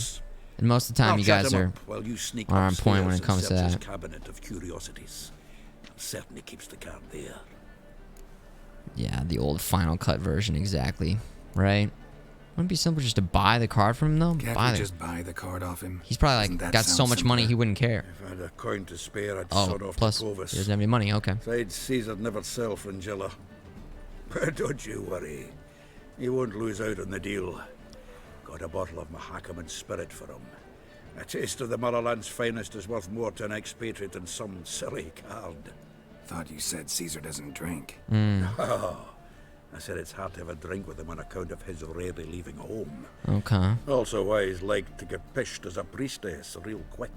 And most of the time, you guys are on point when it comes to that. Cabinet of curiosities. Certainly keeps the card there. Yeah, the old Final Cut version, exactly. Right? Wouldn't it be simple just to buy the card from him, though? Can't we just buy the card off him? He's probably like got so much money he wouldn't care. If I had a coin to spare, I'd Oh, sod off plus to he Clovis. doesn't have any money. Okay. Besides, Caesar'd never sell Fringilla. But don't you worry. He won't lose out on the deal. Got a bottle of Mahakaman spirit for him. A taste of the motherland's finest is worth more to an expatriate than some silly card. Thought you said Caesar doesn't drink. Oh, I said it's hard to have a drink with him on account of his rarely leaving home. Okay. Also why he's like to get pished as a priestess real quick.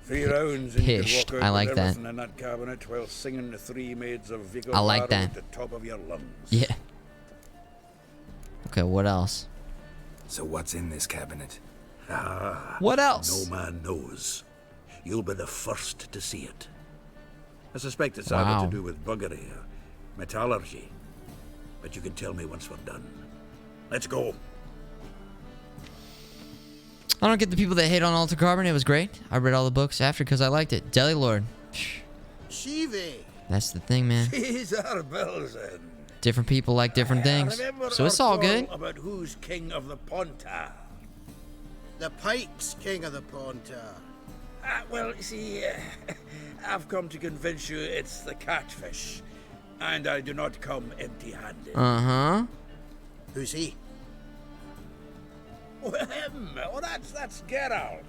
3 rounds and you can walk out I like with that. everything in that cabinet while singing the 3 maids of Vigor I like that. at the top of your lungs. Yeah. Okay, what else? So what's in this cabinet? Ah, What else? No man knows. You'll be the first to see it. I suspect it's Wow. either to do with buggery or metallurgy. But you can tell me once we're done. Let's go. I don't get the people that hate on Altered Carbon. It was great. I read all the books after because I liked it. Deli Lord. Shivi. That's the thing, man. Caesar Belzen. Different people like different things. So it's all good. About who's king of the Pontar. The Pike's king of the Pontar. Well, see, I've come to convince you it's the catfish. And I do not come empty-handed. Uh-huh. Who's he? Oh, him. Oh, that's Geralt.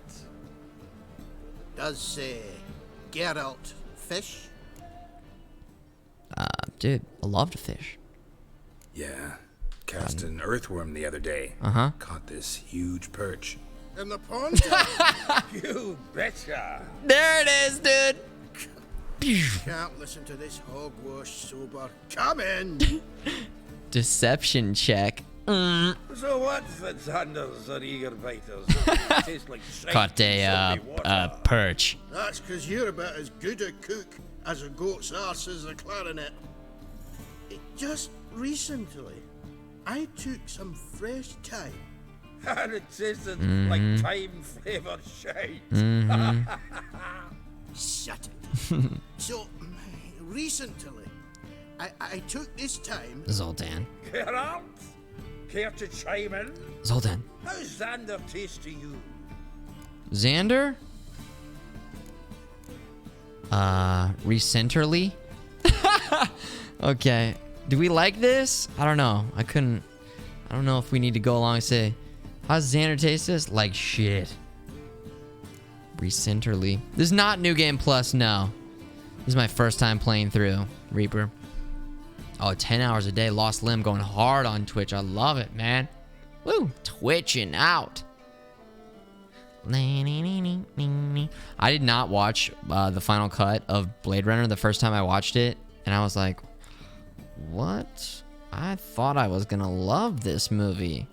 Does Geralt fish? Dude, I love to fish. Yeah. Cast an earthworm the other day. Uh-huh. Caught this huge perch. In the Pontar? You betcha. There it is, dude. Can't listen to this hogwash sober. Come in. Deception check. So what's the Sanders or eager biters? Tastes like shite Caught and soapy a water. perch. That's because you're about as good a cook as a goat's arse is a clarinet. Just recently, I took some fresh thyme. And it tasted like thyme-flavoured shite. Shut it. So, recently, I took this thyme. Zoltan. Geralt, care to chime in? Zoltan. How's Xander taste to you? Xander? Recenterly? Okay. Do we like this? I don't know. I don't know if we need to go along and say, how's Xander taste this? Like shit. Recenterly. This is not New Game Plus, no. This is my first time playing through Reaper. Oh, 10 hours a day. Lost Limb going hard on Twitch. I love it, man. Woo. Twitching out. I did not watch the final cut of Blade Runner the first time I watched it. And I was like, what? I thought I was going to love this movie.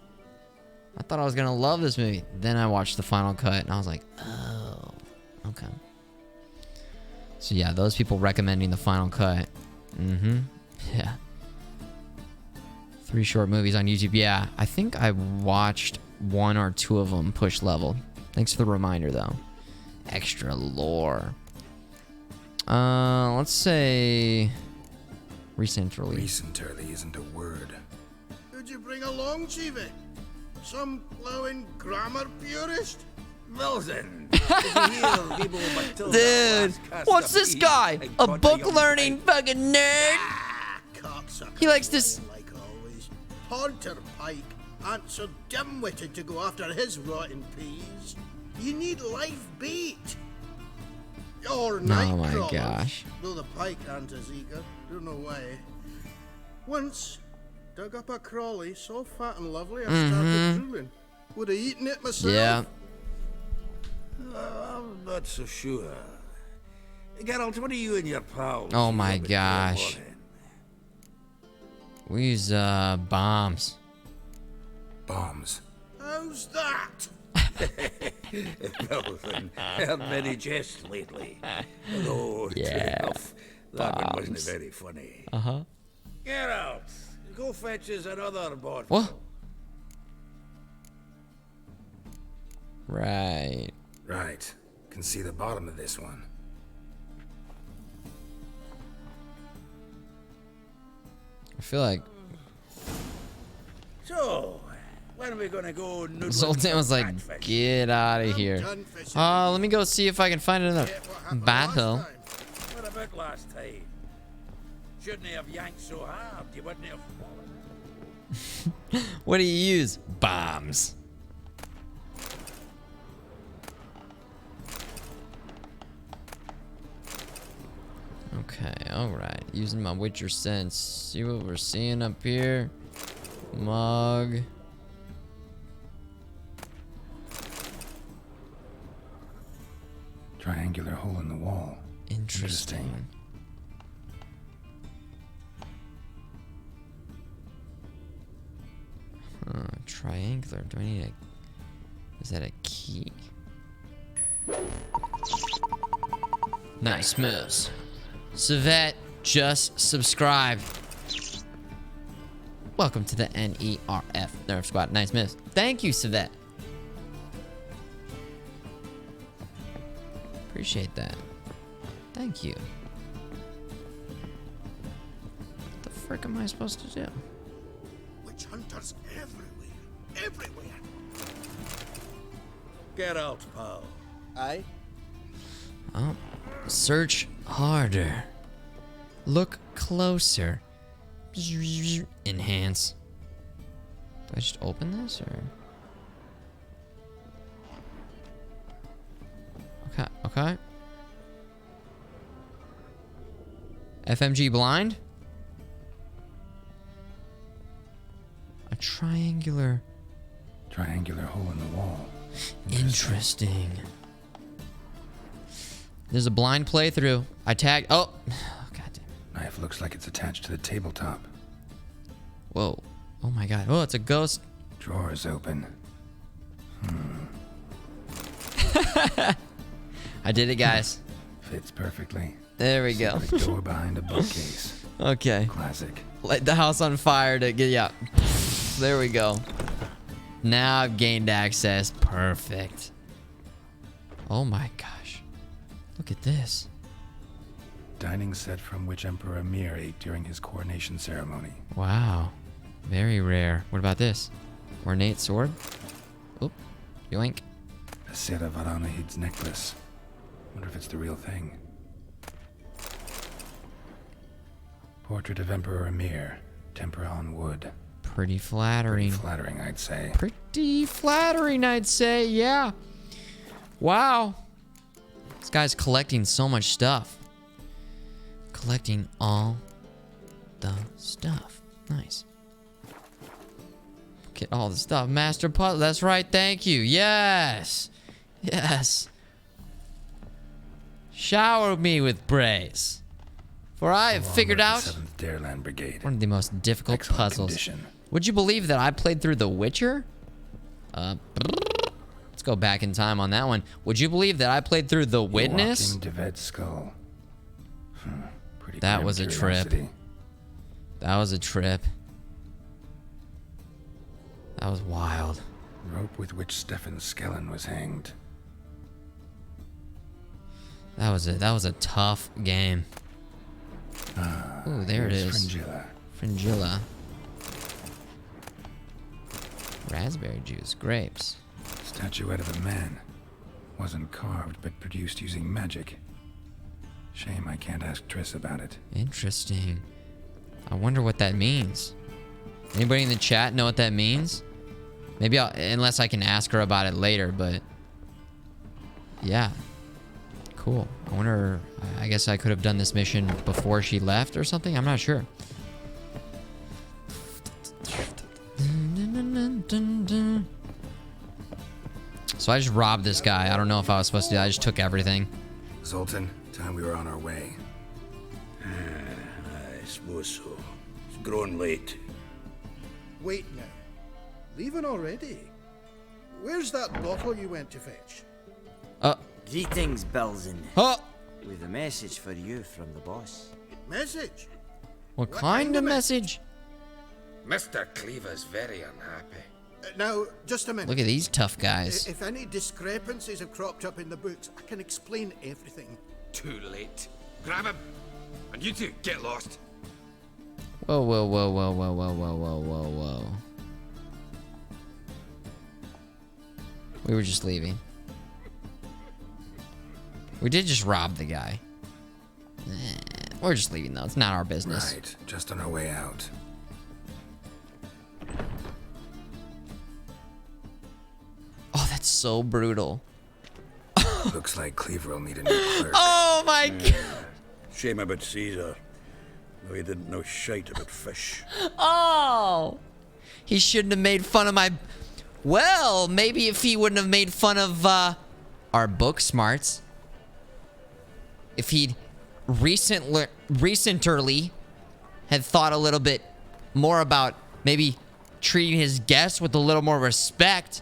Then I watched the final cut and I was like, oh, okay. So yeah, those people recommending the final cut. Yeah. 3 short movies on YouTube. Yeah, I think I watched 1 or 2 of them push level. Thanks for the reminder, though. Extra lore. Let's say recenterly. Recenterly isn't a word. Who'd you bring along, Chiefy? Some plowing grammar purist? Wilson. Dude, what's this guy? A book-learning fucking nerd? He likes this. Like always. Haunter Pike ain't so dim-witted to go after his rotten peas. You need live bait. Or night Oh my crawlers, gosh. though the pike aren't as eager. Don't know why. Once, dug up a crawly so fat and lovely I started drooling. Would have eaten it myself. Yeah. I'm not so sure. Geralt, what are you and your pals? Oh my gosh. We use bombs. Bombs. How's that? Wilson, heard many jests lately. Although, Yeah. that one wasn't Bombs. very funny. Geralt, go fetch us another bottle. What? Right. Right. Can see the bottom of this one. I feel like So, when are we gonna go noodling Zoltan was some like, catfish? get out of here. Let me go see if I can find another battle. What about last time? Shouldn't have yanked so hard. You wouldn't have fallen. What do you use? Bombs. Okay, alright. Using my Witcher sense. See what we're seeing up here. Mug. Triangular hole in the wall. Interesting. Triangular. Do I need a... Is that a key? Nice moves. Savette just subscribed. Welcome to the NERF Nerf Squad. Nice moves. Thank you, Savette. Appreciate that. Thank you. What the frick am I supposed to do? Witch hunters everywhere. Everywhere. Get out, pal. Aye? Oh. Search harder. Look closer. Enhance. Do I just open this or? Okay, okay. FMG blind? A triangular hole in the wall. Interesting. There's a blind playthrough. I tagged. Oh, god damn. Knife looks like it's attached to the tabletop. Whoa. Oh my god. Oh, it's a ghost. Drawers open. I did it, guys. Fits perfectly. There we go. Secret door behind a bookcase. Okay. Classic. Light the house on fire to get, yeah. There we go. Now I've gained access. Perfect. Oh my gosh. Look at this. Dining set from which Emperor Emir ate during his coronation ceremony. Wow. Very rare. What about this? Ornate sword? Oop. Yoink. A set of Aranahid's necklace. Wonder if it's the real thing. Portrait of Emperor Emir. Tempera on wood. Pretty flattering. Pretty flattering, I'd say. Pretty flattering, I'd say. Yeah. Wow. This guy's collecting so much stuff. Collecting all the stuff. Nice. Get all the stuff. Master puzzle. That's right. Thank you. Yes. Yes. Shower me with praise. For I have figured out 7th Dareland Brigade. one of the most difficult Excellent puzzles. Condition. Would you believe that I played through The Witcher? Let's go back in time on that one. Would you believe that I played through The Witness? Deved's skull. Pretty That was a trip. curiosity. That was a trip. That was wild. Rope with which Stefan Skellen was hanged. That was a tough game. Ooh, there it is. Fringilla. Fringilla. Raspberry juice, grapes. Statuette of a man. Wasn't carved, but produced using magic. Shame I can't ask Triss about it. Interesting. I wonder what that means. Anybody in the chat know what that means? Maybe unless I can ask her about it later, but yeah. Cool. I wonder, I guess I could have done this mission before she left or something? I'm not sure. So I just robbed this guy. I don't know if I was supposed to do that. I just took everything. Zoltan, time we were on our way. I suppose so. It's growing late. Wait now. Leaving already? Where's that bottle you went to fetch? Greetings, Belzen. With a message for you from the boss. Message? What kind of message? Mr. Cleaver's very unhappy. Now, just a minute. Look at these tough guys. If any discrepancies have cropped up in the books, I can explain everything. Too late. Grab him. And you two, get lost. Whoa, whoa, whoa, whoa, whoa, whoa, whoa, whoa, whoa, whoa. We were just leaving. We did just rob the guy. We're just leaving though. It's not our business. Right, just on our way out. Oh, that's so brutal. Looks like Cleaver will need a new clerk. Oh my god. Shame about Caesar. Though he didn't know shite about fish. Oh. He shouldn't have made fun of my... Well, maybe if he wouldn't have made fun of our book smarts. If he'd recently had thought a little bit more about maybe treating his guests with a little more respect,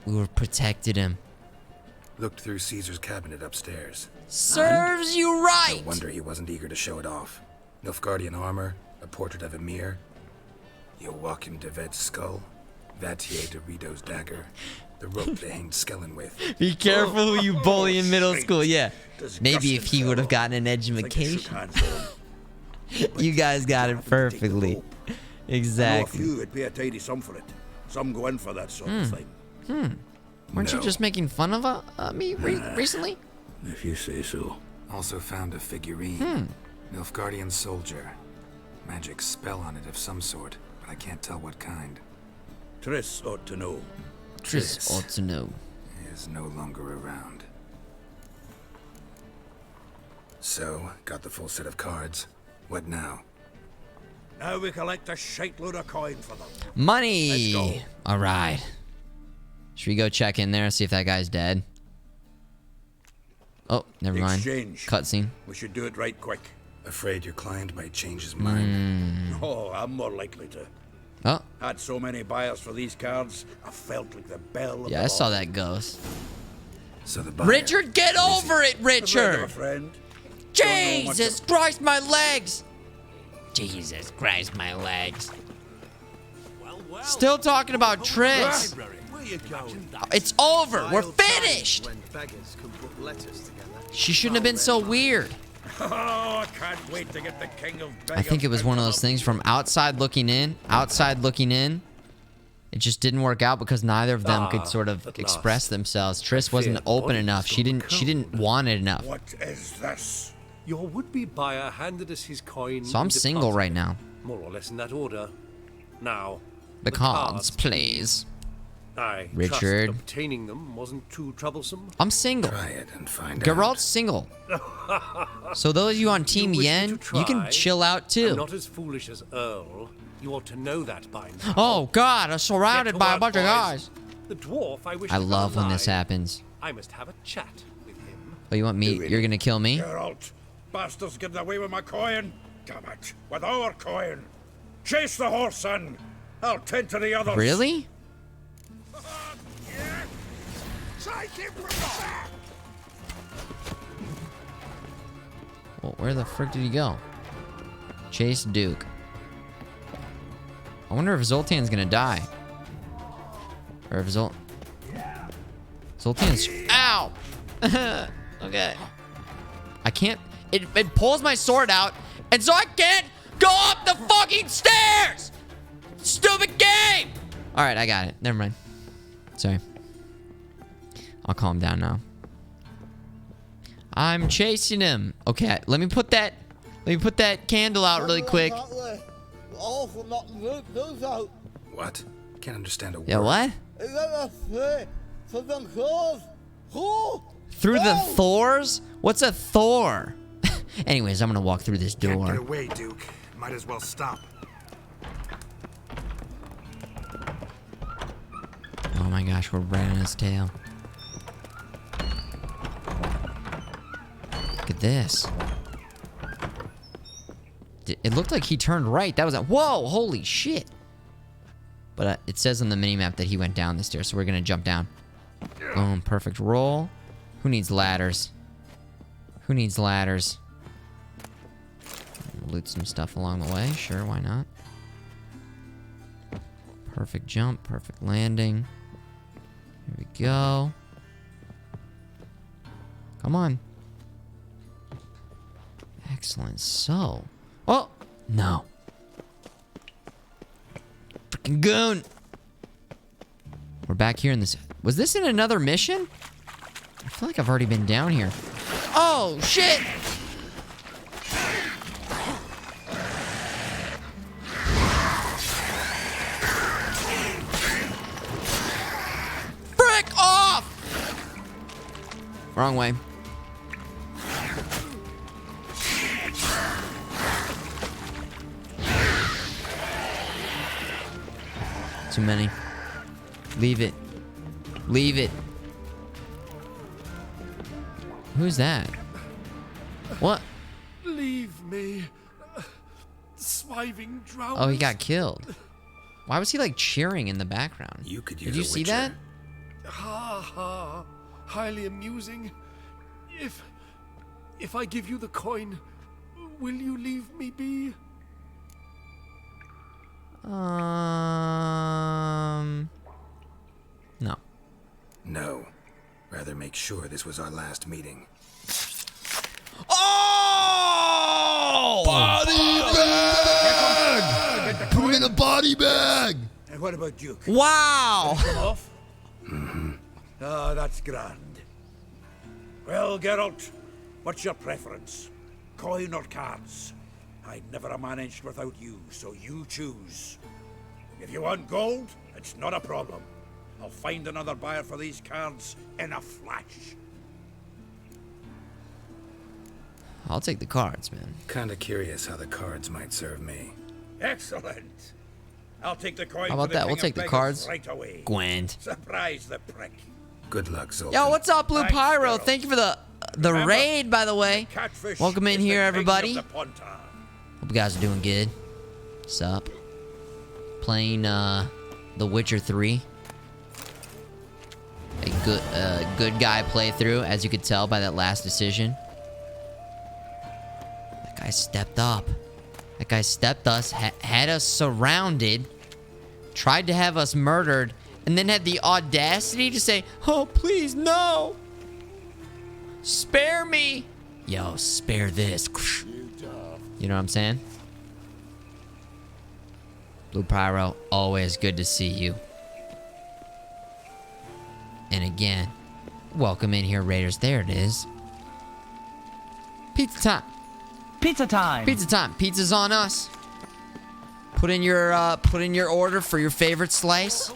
we would have protected him. Looked through Caesar's cabinet upstairs. Serves you right! No wonder he wasn't eager to show it off. Nilfgaardian armor, a portrait of Emir, Joachim de Ved's skull, Vatier de Rideau's dagger, the rope they hanged Skellen with. Be careful who you bully in middle school, yeah. Maybe if he would have gotten an education. You guys got it perfectly. Exactly. I know a few would pay a tidy sum for it. Some go in for that sort of thing. Weren't you just making fun of me recently? If you say so. Also found a figurine. Nilfgaardian soldier. Magic spell on it of some sort, but I can't tell what kind. Triss ought to know. Triss ought to know. Is no longer around. So, got the full set of cards. What now? Now we collect a shite load of coin for them. Money! Let's go. Alright. Should we go check in there and see if that guy's dead? Oh, never mind. Exchange. Cutscene. We should do it right quick. Afraid your client might change his mind? Oh, I'm more likely to. Oh. Had so many buyers for these cards, I felt like the bell of Yeah, the I saw law. that ghost. So the buyer, Richard, get over it, Richard! Friend. Jesus Christ, my legs! Jesus Christ, my legs. Still talking about Tris. It's over. We're finished. She shouldn't have been so weird. Oh, I can't wait to get the king of beggars. I think it was one of those things from outside looking in. It just didn't work out because neither of them could sort of express themselves. Tris wasn't open enough. She didn't want it enough. What is this? Your would-be buyer handed us his coin. So I'm single right now. More or less in that order. Now, The cards, please. I Richard. trust obtaining them wasn't too troublesome. I'm single. Try it and find Geralt's single. So those of you on Team Yen, you can chill out too. I'm not as foolish as Earl. You ought to know that by now. Oh God, I'm surrounded by a bunch of guys. The dwarf, I wish. I love when this happens. I must have a chat with him. Oh, you want me? You're gonna kill me? Geralt, bastards getting away with my coin. Damn it, with our coin. Chase the horse, son. I'll tend to the others. Really? Take him from the back! Well, where the frick did he go? Chase Duke. I wonder if Zoltan's gonna die. Or if Zoltan's... Ow! Okay. I can't... It pulls my sword out, and so I can't go up the fucking stairs! Stupid game! Alright, I got it. Never mind. Sorry. I'll calm down now. I'm chasing him. Okay, let me put that candle out really quick. What? Can't understand a word. Yeah, what? Through the Thors? What's a Thor? Anyways, I'm gonna walk through this door. Can't get away, Duke. Might as well stop. Oh my gosh, we're right on his tail. Look at this. It looked like he turned right. That was a... Whoa, holy shit. But it says on the minimap that he went down the stairs, so we're gonna jump down. Boom, perfect roll. Who needs ladders? Who needs ladders? Loot some stuff along the way. Sure, why not? Perfect jump, perfect landing. Here we go. Come on. Excellent. So. Oh! No. Freaking goon! We're back here in this... Was this in another mission? I feel like I've already been down here. Oh, shit! Frick off! Wrong way. Too many. Leave it. Leave it. Who's that? What? Leave me. Swiving drown. Oh, he got killed. Why was he like cheering in the background? You could use Did you a see witcher. that? Ha ha. Highly amusing. If I give you the coin, will you leave me be? No. No. Rather make sure this was our last meeting. Oh! Body bag! Put him in a body bag! And what about Duke? Wow! Off? Ah, that's grand. Well, Geralt, what's your preference? Coin or cards? I'd never have managed without you, so you choose. If you want gold, it's not a problem. I'll find another buyer for these cards in a flash. I'll take the cards, man. Kinda curious how the cards might serve me. Excellent. I'll take the coin. How about for the that? King We'll of take the Beggars cards. right away. Gwent. Surprise the prick. Good luck, Zoltan. Yo, what's up, Blue Thanks, Pyro? Geralt. Thank you for the the raid, by the way. Welcome in here, everybody. Of the Pontar. Hope you guys are doing good. What's up? Playing The Witcher 3. A good guy playthrough, as you could tell by that last decision. That guy stepped up. That guy stepped us, had us surrounded, tried to have us murdered, and then had the audacity to say, "Oh, please, no! Spare me!" Yo, spare this. You know what I'm saying? Blue Pyro, always good to see you. And again, welcome in here, Raiders. There it is. Pizza time. Pizza time. Pizza time. Pizza's on us. Put in your order for your favorite slice.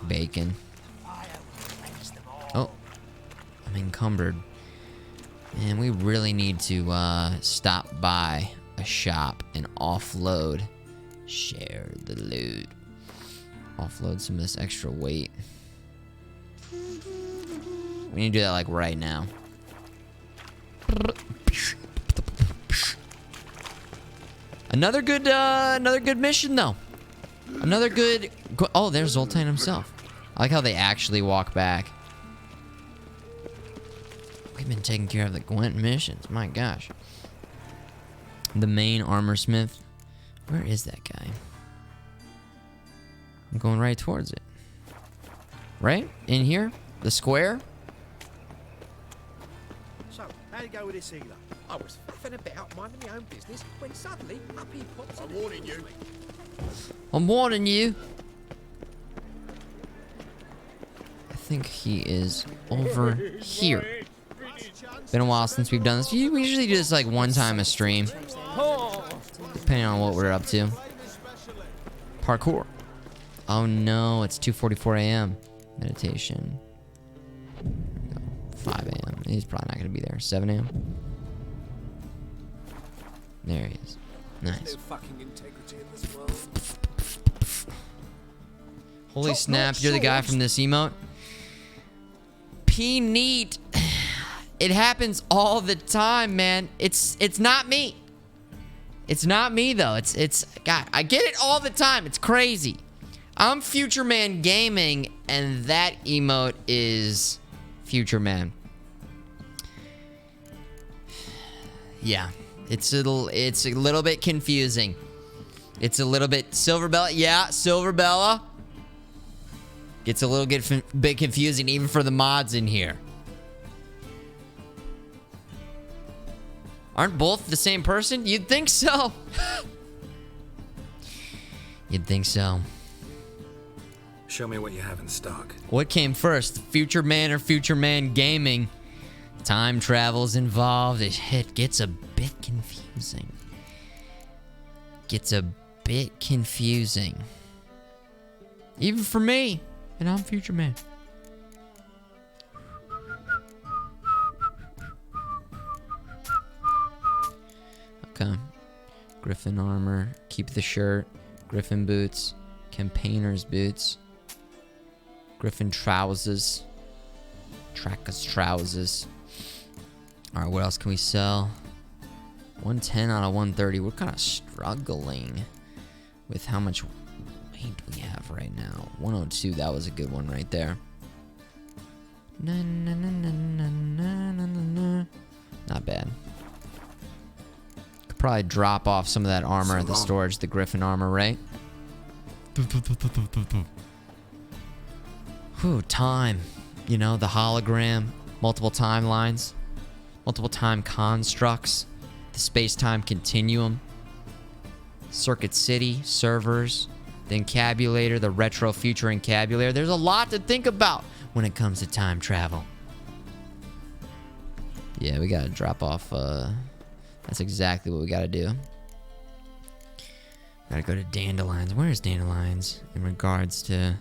Bacon. Oh, I'm encumbered. And we really need to stop by a shop and offload. Share the loot. Offload some of this extra weight. We need to do that like right now. Another good mission though. Another good. Oh, there's Zoltan himself. I like how they actually walk back. We've been taking care of the Gwent missions. My gosh. The main armor smith. Where is that guy? I'm going right towards it. Right? In here? The square? So, how'd it go with this healer? I was faffing about minding my own business when suddenly up he pops. I'm warning you. I'm warning you. I think he is over here. Been a while since we've done this. We usually do this like one time a stream, depending on what we're up to. Parkour. Oh no, it's 2:44 a.m. Meditation. 5 a.m. He's probably not gonna be there. 7 a.m. There he is. Nice. Holy snap! You're the guy from this emote. P neat. It happens all the time, man. It's not me. It's not me though. It's God. I get it all the time. It's crazy. I'm Futureman Gaming, and that emote is Futureman. Yeah, it's a little bit confusing. It's a little bit Silverbella. Yeah, Silverbella. Gets a little bit confusing even for the mods in here. Aren't both the same person? You'd think so. You'd think so. Show me what you have in stock. What came first, Futureman or Futureman Gaming? Time travel's involved. It gets a bit confusing. Gets a bit confusing. Even for me. And I'm Futureman. Okay. Griffin armor. Keep the shirt. Griffin boots. Campaigner's boots. Griffin trousers. Tracker's trousers. Alright, what else can we sell? 110 out of 130. We're kind of struggling with how much weight we have right now. 102, that was a good one right there. Not bad. Could probably drop off some of that armor at the storage, the Griffin armor, right? Whew, time. You know, the hologram, multiple timelines, multiple time constructs, the space-time continuum, Circuit City, servers, the encabulator, the retro future encabulator. There's a lot to think about when it comes to time travel. Yeah, we gotta drop off, that's exactly what we gotta do. Gotta go to Dandelions. Where's Dandelions in regards to...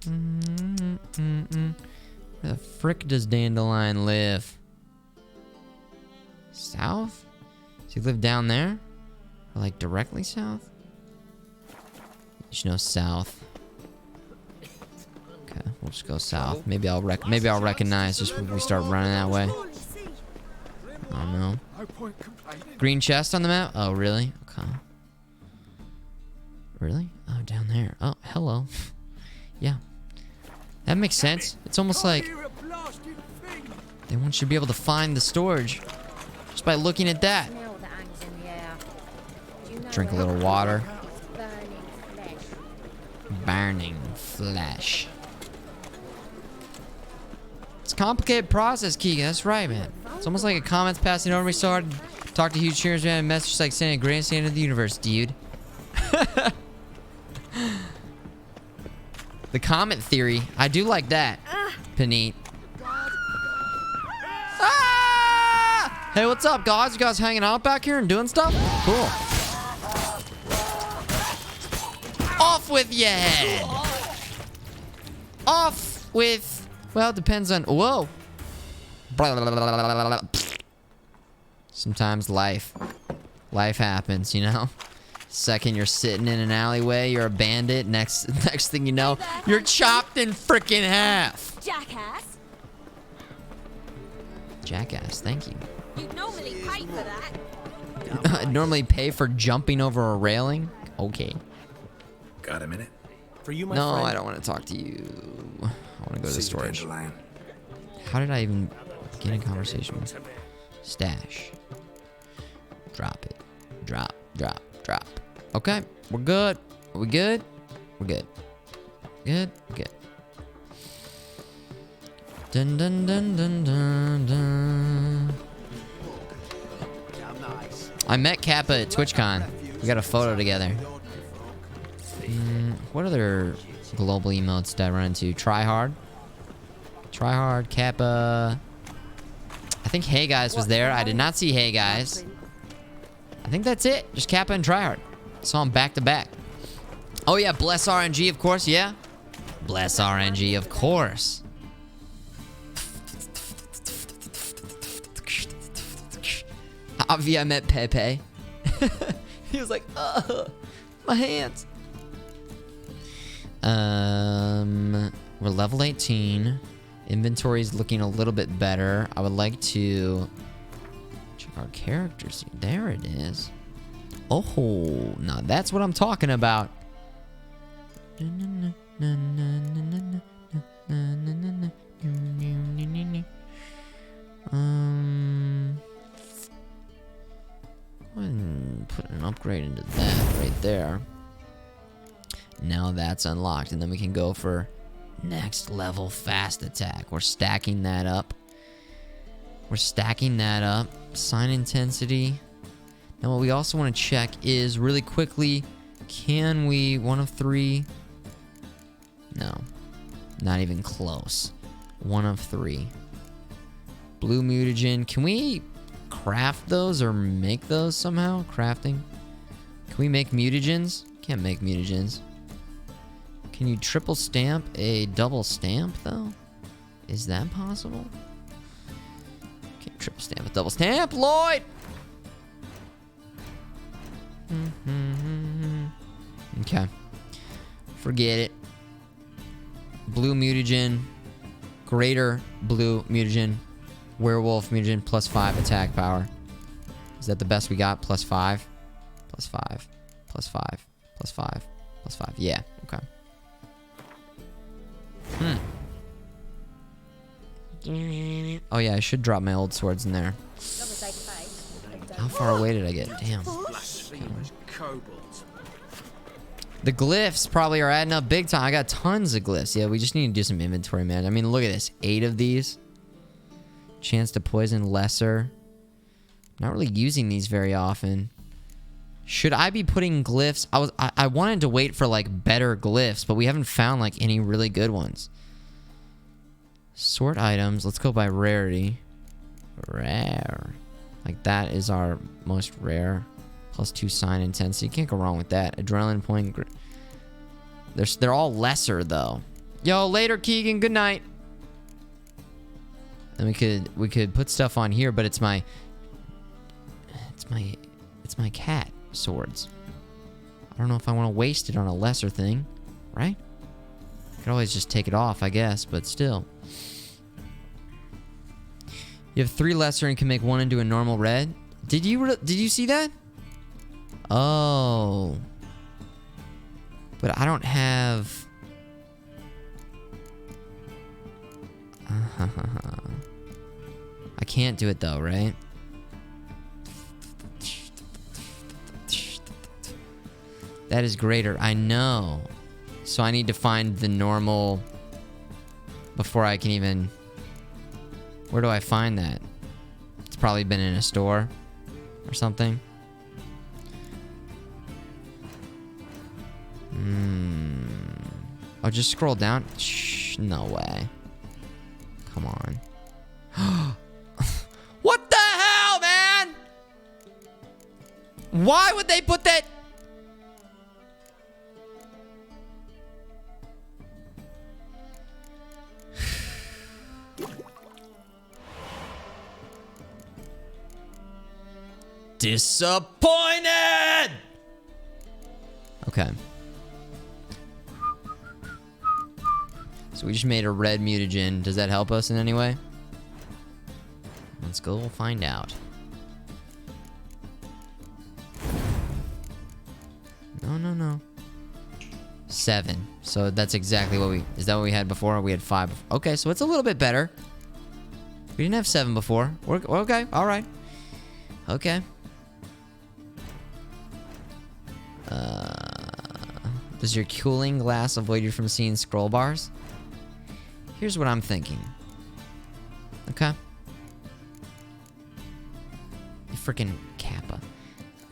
Where the frick does Dandelion live? South? Does he live down there? Or like directly south? There's no south. Okay, we'll just go south. Maybe I'll recognize just when we start running that way. I don't know. Green chest on the map? Oh, really? Okay. Really? Oh, down there. Oh, hello. Yeah. That makes sense. It's almost like they want you to be able to find the storage just by looking at that. Drink a little water. Burning flesh. It's a complicated process, Keegan. That's right, man. It's almost like a comment's passing over me so hard. Talk to huge cheers, man. A message like sending a grandstand of the universe, dude. The comment theory. I do like that. Panit. Ah! Hey, what's up, guys? You guys hanging out back here and doing stuff? Cool. Off with your head. Off with... Well, it depends on... Whoa. Sometimes life happens, you know? Second you're sitting in an alleyway, you're a bandit. Next thing you know, you're chopped in freaking half. Jackass. Jackass, thank you. You'd normally pay for that. I'd normally pay for jumping over a railing? Okay. Got a minute? For you, my no, friend. I don't want to talk to you. I want to go to the storage. Dandelion. How did I even begin a conversation? Stash. Drop it. Drop. Okay, we're good. Are we good? We're good. Good. Dun dun dun dun dun dun. I met Kappa at TwitchCon. We got a photo together. What other global emotes did I run into? Tryhard, Kappa. I think Hey Guys was there. I did not see Hey Guys. I think that's it. Just Kappa and Tryhard. Saw them back to back. Oh yeah, Bless RNG, of course. Yeah, Bless RNG, of course. Avi, I met Pepe. He was like, my hands. We're level 18. Inventory's looking a little bit better. I would like to check our characters. There it is. Oh, now that's what I'm talking about. Go ahead and put an upgrade into that right there. Now that's unlocked, and then we can go for next level fast attack. We're stacking that up. Sign intensity. Now what we also want to check is really quickly, can we 1 of 3? No, not even close. 1 of 3. Blue mutagen. Can we craft those or make those somehow? Crafting. Can we make mutagens? Can't make mutagens. Can you triple stamp a double stamp though? Is that possible? Can't triple stamp a double stamp, Lloyd! Okay. Forget it. Blue mutagen. Greater blue mutagen. Werewolf mutagen plus 5 attack power. Is that the best we got? Plus 5? Plus 5. Plus 5. Plus 5. Plus 5. Yeah, okay. Oh yeah, I should drop my old swords in there. How far away did I get? Damn. The glyphs probably are adding up big time. I got tons of glyphs. Yeah, we just need to do some inventory, man. I mean, look at this. 8 of these. Chance to poison lesser. Not really using these very often. Should I be putting glyphs? I wanted to wait for like better glyphs, but we haven't found like any really good ones. Sort items. Let's go by rarity. Rare. Like that is our most rare. Plus 2 sign intensity. Can't go wrong with that. Adrenaline point. They're all lesser though. Yo, later, Keegan. Good night. And we could put stuff on here, but it's my cat swords. I don't know if I want to waste it on a lesser thing, right? Could always just take it off, I guess, but still. You have 3 lesser and can make 1 into a normal red. Did you see that? Oh. But I don't have... I can't do it though, right? That is greater. I know. So I need to find the normal before I can even... Where do I find that? It's probably been in a store or something. Oh, just scroll down. Shh, no way. Come on. What the hell, man? Why would they put that? Disappointed! Okay. So we just made a red mutagen. Does that help us in any way? Let's go find out. No. 7. So that's exactly what we... Is that what we had before? We had 5. Okay, so it's a little bit better. We didn't have 7 before. We're okay. All right. Okay. Does your cooling glass avoid you from seeing scroll bars? Here's what I'm thinking. Okay. You freaking Kappa.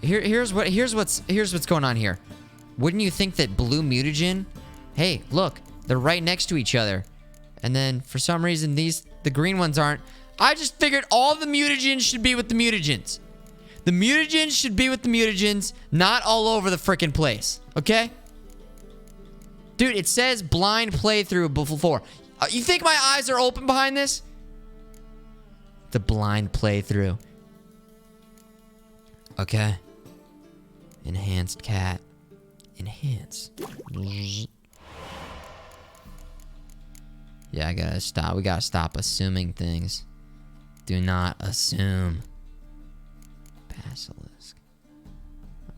Here's what's going on here. Wouldn't you think that blue mutagen? Hey, look, they're right next to each other, and then for some reason the green ones aren't. I just figured all the mutagens should be with the mutagens. The mutagens should be with the mutagens, not all over the freaking place. Okay? Dude, it says blind playthrough before. You think my eyes are open behind this? The blind playthrough. Okay. Enhanced cat. Enhance. Yeah, I gotta stop. We gotta stop assuming things. Do not assume. Basilisk.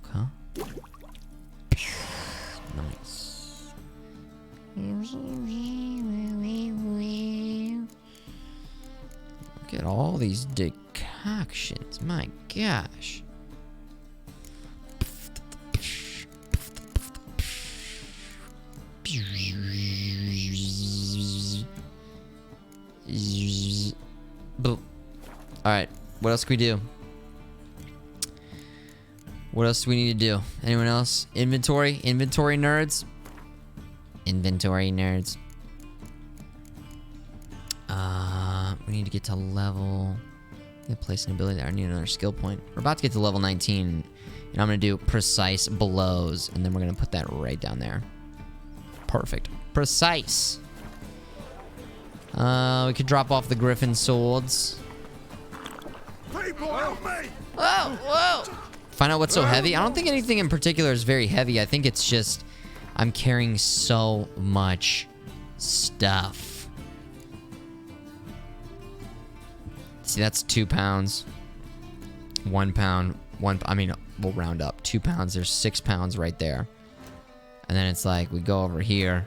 Okay. Nice. Look at all these decoctions. My gosh. Boom. Alright. What else can we do? What else do we need to do? Anyone else? Inventory? Inventory nerds? Inventory nerds. We need to get to level... Place an ability there. I need another skill point. We're about to get to level 19. And I'm going to do precise blows. And then we're going to put that right down there. Perfect. Precise. We could drop off the griffin swords. People, help me! Whoa! Find out what's so heavy. I don't think anything in particular is very heavy. I think it's just I'm carrying so much stuff. See, that's 2 pounds. 1 pound. I mean, we'll round up. 2 pounds. There's 6 pounds right there. And then it's like we go over here.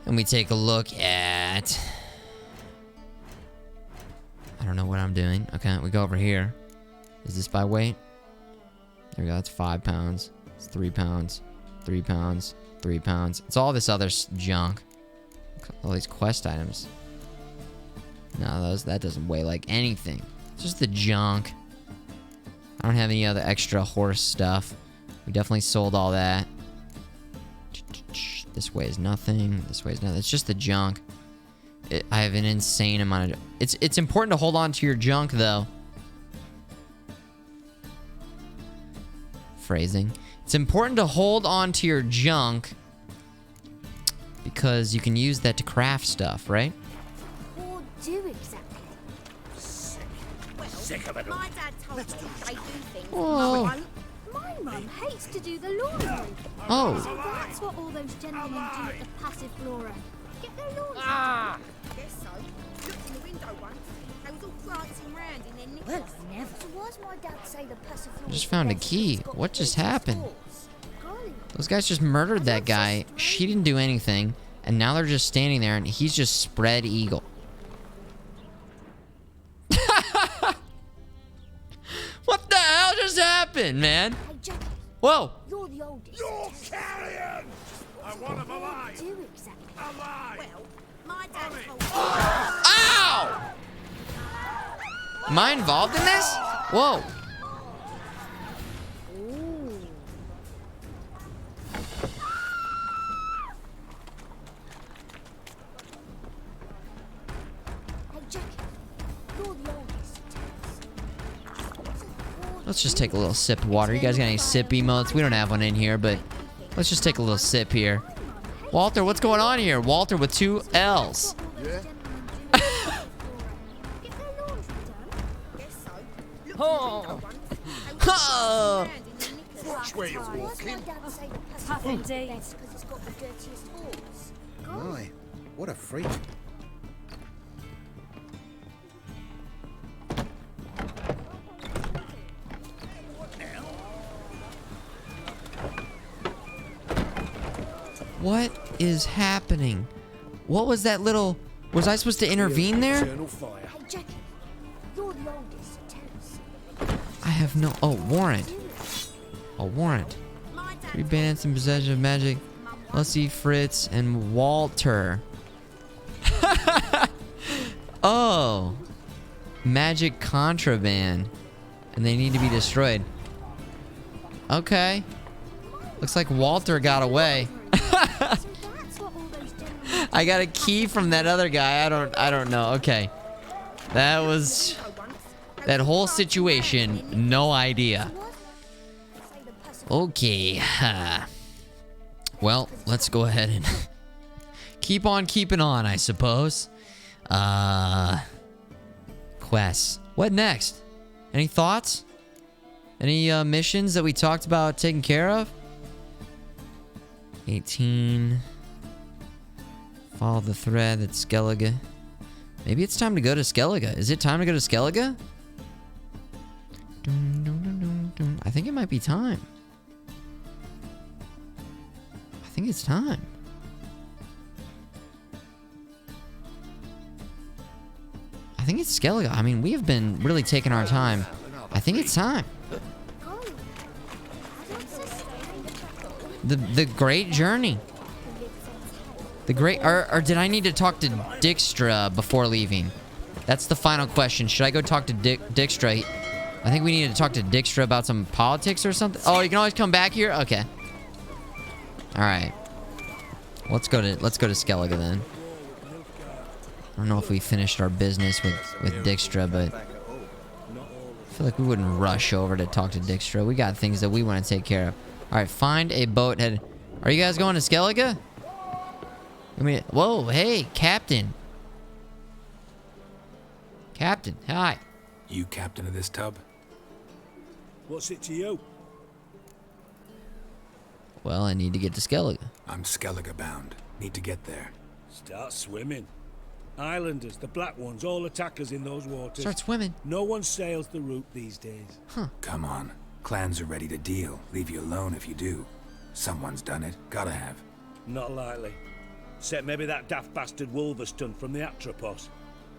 And we take a look at... I don't know what I'm doing. Okay, we go over here. Is this by weight? There we go. That's 5 pounds. It's 3 pounds. 3 pounds. 3 pounds. It's all this other junk. All these quest items. No, that doesn't weigh like anything. It's just the junk. I don't have any other extra horse stuff. We definitely sold all that. This weighs nothing. This weighs nothing. It's just the junk. I have an insane amount of... It's important to hold on to your junk, though. Phrasing. It's important to hold on to your junk because you can use that to craft stuff, right? Or do exactly. Sick of it all. My dad told me they do things. Whoa. Mine won't. My mum hates to do the laundry. Oh. So that's what all those gentlemen do at the passive flora. Get their laundry. Guess so. Looked in the window once. They was all prancing round in their knickers. Well, I never. So why's my dad say the passive flora? Just found a key. What just happened? Those guys just murdered that guy. She didn't do anything. And now they're just standing there and he's just spread eagle. What the hell just happened, man? Whoa. You're the oldest. You're carrion! I want him alive! Do exactly. Alive! Well, my dad's told Ow! Am I involved in this? Whoa. Let's just take a little sip of water. You guys got any sip emotes? We don't have one in here, but let's just take a little sip here. Walter, what's going on here? Walter with 2 L's. Oh. Watch where you're walking. Tough indeed. My, what a freak. What is happening? What was that little... Was I supposed to intervene there? Hey, Jackie, you're the oldest, so tell us. I have no... Oh, warrant. A warrant. 3 bandits in possession of magic. Lucy, Fritz, and Walter. Oh. Magic contraband. And they need to be destroyed. Okay. Looks like Walter got away. I got a key from that other guy. I don't know. Okay. That was... That whole situation, no idea. Okay. Well, let's go ahead and keep on keeping on, I suppose. Quests. What next? Any thoughts? Any missions that we talked about taking care of? 18. Follow the thread at Skellige. Maybe it's time to go to Skellige. Is it time to go to Skellige? I think it might be time. I think it's time. I think it's Skellige. I mean, we have been really taking our time. I think it's time. The great journey. The great... Or did I need to talk to Dijkstra before leaving? That's the final question. Should I go talk to Dijkstra? I think we need to talk to Dijkstra about some politics or something. Oh, you can always come back here? Okay. Alright. Let's go to Skellige then. I don't know if we finished our business with Dijkstra, but... I feel like we wouldn't rush over to talk to Dijkstra. We got things that we want to take care of. Alright, find a boat head. Are you guys going to Skellige? Whoa, hey, Captain. Captain, hi. You captain of this tub? What's it to you? Well, I need to get to Skellige. I'm Skellige bound. Need to get there. Start swimming. Islanders, the black ones, all attackers in those waters. Start swimming. No one sails the route these days. Huh. Come on. Clans are ready to deal. Leave you alone if you do. Someone's done it. Gotta have. Not likely. Except maybe that daft bastard Wolverston from the Atropos.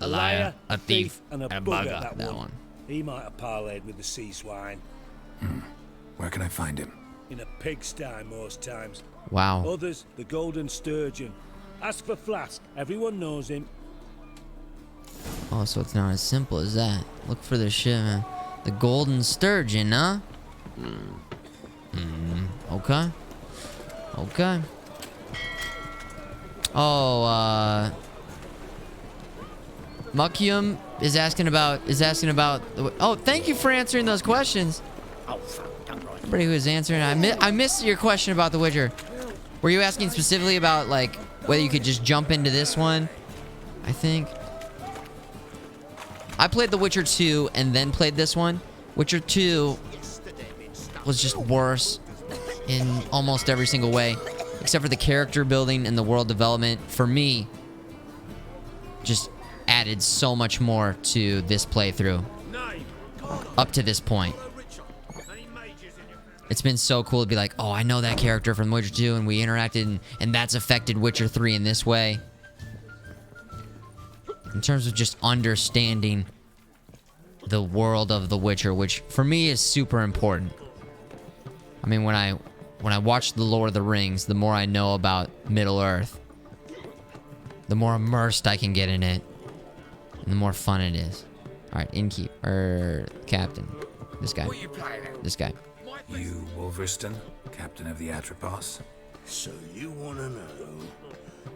A liar, a thief, and a bugger. That one. He might have parlayed with the sea swine. Where can I find him? In a pigsty most times. Wow. Others, the Golden Sturgeon. Ask for Flask. Everyone knows him. Oh, so it's not as simple as that. Look for the ship, man. The Golden Sturgeon, huh? Okay. Okay. Oh, Muckium is asking about... Oh, thank you for answering those questions. Everybody who is answering... I missed your question about The Witcher. Were you asking specifically about, like, whether you could just jump into this one? I think. I played The Witcher 2 and then played this one. Witcher 2 was just worse in almost every single way, except for the character building and the world development. For me, just added so much more to this playthrough up to this point. It's been so cool to be like, oh, I know that character from Witcher 2, and we interacted, and that's affected Witcher 3 in this way. In terms of just understanding the world of The Witcher, which for me is super important. I mean, when I watch The Lord of the Rings, the more I know about Middle-earth, the more immersed I can get in it, and the more fun it is. Alright, captain. This guy. This guy. You, Wolverston, captain of the Atropos? So you want to know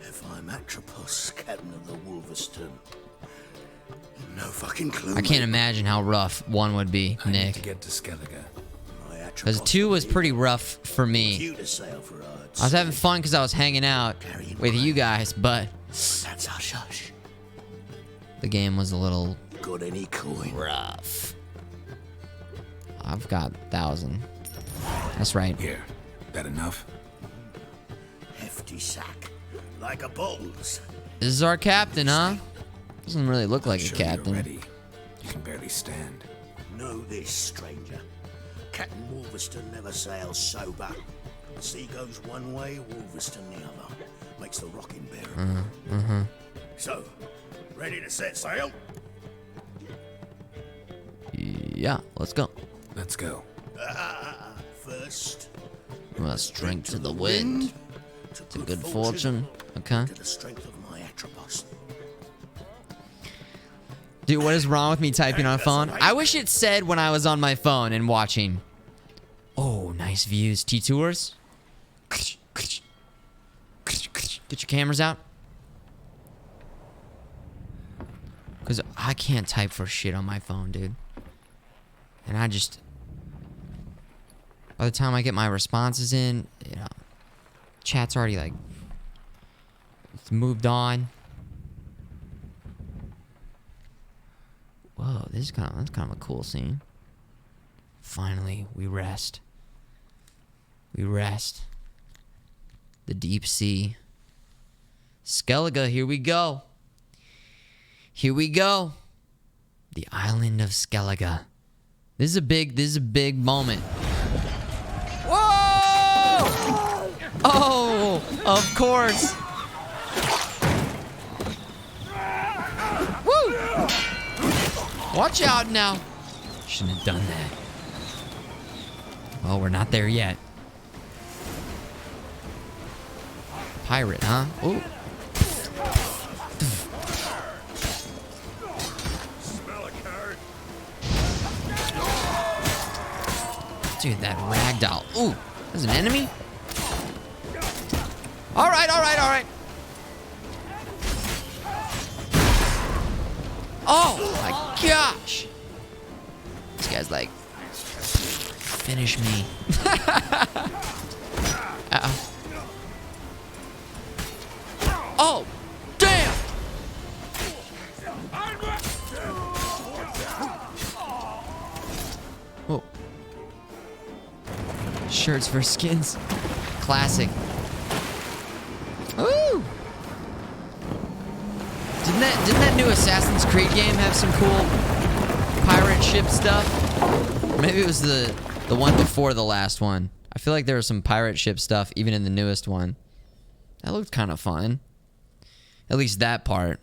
if I'm Atropos, captain of the Wolverston? No fucking clue. I can't imagine how rough 1 would be, I Nick. need to get to Skellige. Because 2 was pretty rough for me. I was having fun because I was hanging out with you guys, but that's hush. The game was a little Got any coin? Rough. I've got 1,000. That's right. Here, that enough? Hefty sack, like a bull's. This is our captain, huh? Doesn't really look like a captain. You're ready. You can barely stand. Know this, stranger. Captain Wolverston never sails sober. The sea goes one way, Wolverston the other. Makes the rocking bearable. So, ready to set sail? Yeah, let's go. Let's go. First, we must drink to the wind, to good fortune. Okay. To the strength of my Atropos. Dude, what is wrong with me typing on a phone? I wish it said when I was on my phone and watching. Oh, nice views. T-tours. Get your cameras out. Because I can't type for shit on my phone, dude. And I just... By the time I get my responses in, you know, chat's already like... It's moved on. Whoa, that's kind of a cool scene. Finally, we rest. We rest. The deep sea. Skellige, here we go. Here we go. The island of Skellige. This is a big moment. Whoa! Oh, of course. Woo! Watch out now. Shouldn't have done that. Oh, we're not there yet. Pirate, huh? Ooh. Dude, that ragdoll. Ooh, there's an enemy? All right. Oh, my gosh. This guy's like, finish me. Uh-oh. Oh, damn. Whoa. Shirts for skins. Classic. Ooh. Didn't that new Assassin's Creed game have some cool pirate ship stuff? Or maybe it was the one before the last one. I feel like there was some pirate ship stuff even in the newest one. That looked kind of fun. At least that part.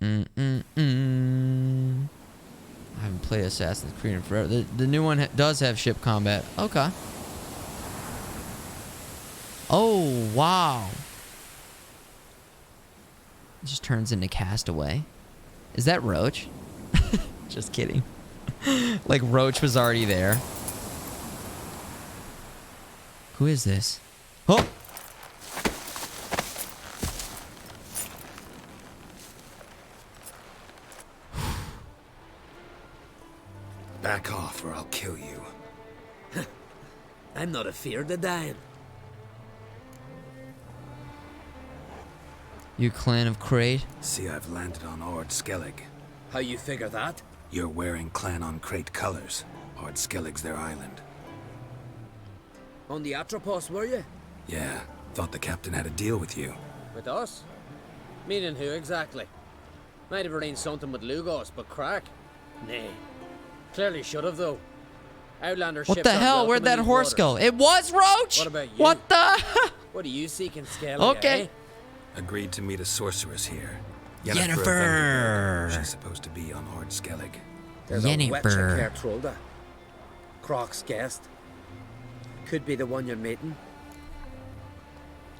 I haven't played Assassin's Creed in forever. The new one does have ship combat. Okay. Oh, wow. It just turns into Castaway. Is that Roach? Just kidding. Like Roach was already there. Who is this? Oh! Back off or I'll kill you. I'm not afeard of dying. You clan of Crate? See, I've landed on Ord Skellig. How you figure that? You're wearing clan on Crate colors. Ardskellig's their island. On the Atropos, were you? Yeah, thought the captain had a deal with you. With us? Meaning who exactly? Might have arranged something with Lugos, but crack? Nay. Clearly should have, though. Outlander What the hell? Where'd that horse go? It was Roach? What about you? What the? What do you seek in Skellige? Okay. Eh? Agreed to meet a sorceress here. Yennefer. She's supposed to be on Ardskellig. There's a wetcher here, Trolda. Croc's guest. Could be the one you're meeting.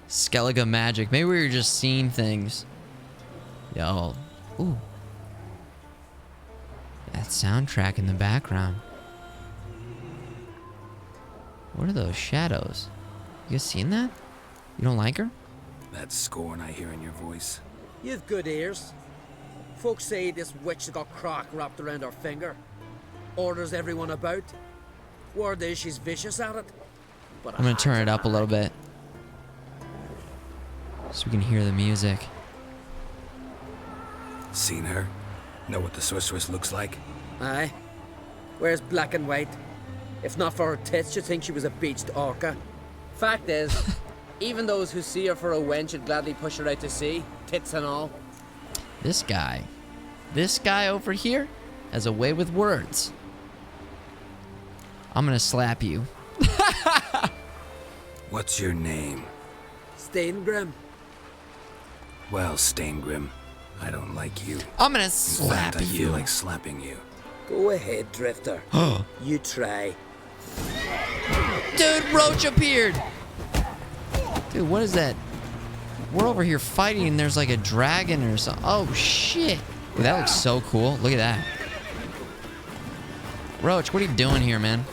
Skellige magic. Maybe we were just seeing things. Yo. Ooh. That soundtrack in the background. What are those shadows? You guys seen that? You don't like her? That scorn I hear in your voice. You've good ears. Folks say this witch has got Croc wrapped around her finger. Orders everyone about. Word is she's vicious at it. But I'm gonna turn it up a little bit so we can hear the music. Seen her? Know what the sorceress looks like? Aye. Wears black and white. If not for her tits, you'd think she was a beached orca. Fact is, even those who see her for a wench would gladly push her out to sea, tits and all. This guy over here has a way with words. I'm gonna slap you. What's your name? Steingrim. Well, Steingrim, I don't like you. I'm gonna slap In fact, I you. feel like slapping you. Go ahead, Drifter. You try. Dude, Roach appeared. Dude, what is that? We're over here fighting and there's like a dragon or something. Oh, shit. Dude, that looks so cool. Look at that. Roach, what are you doing here, man?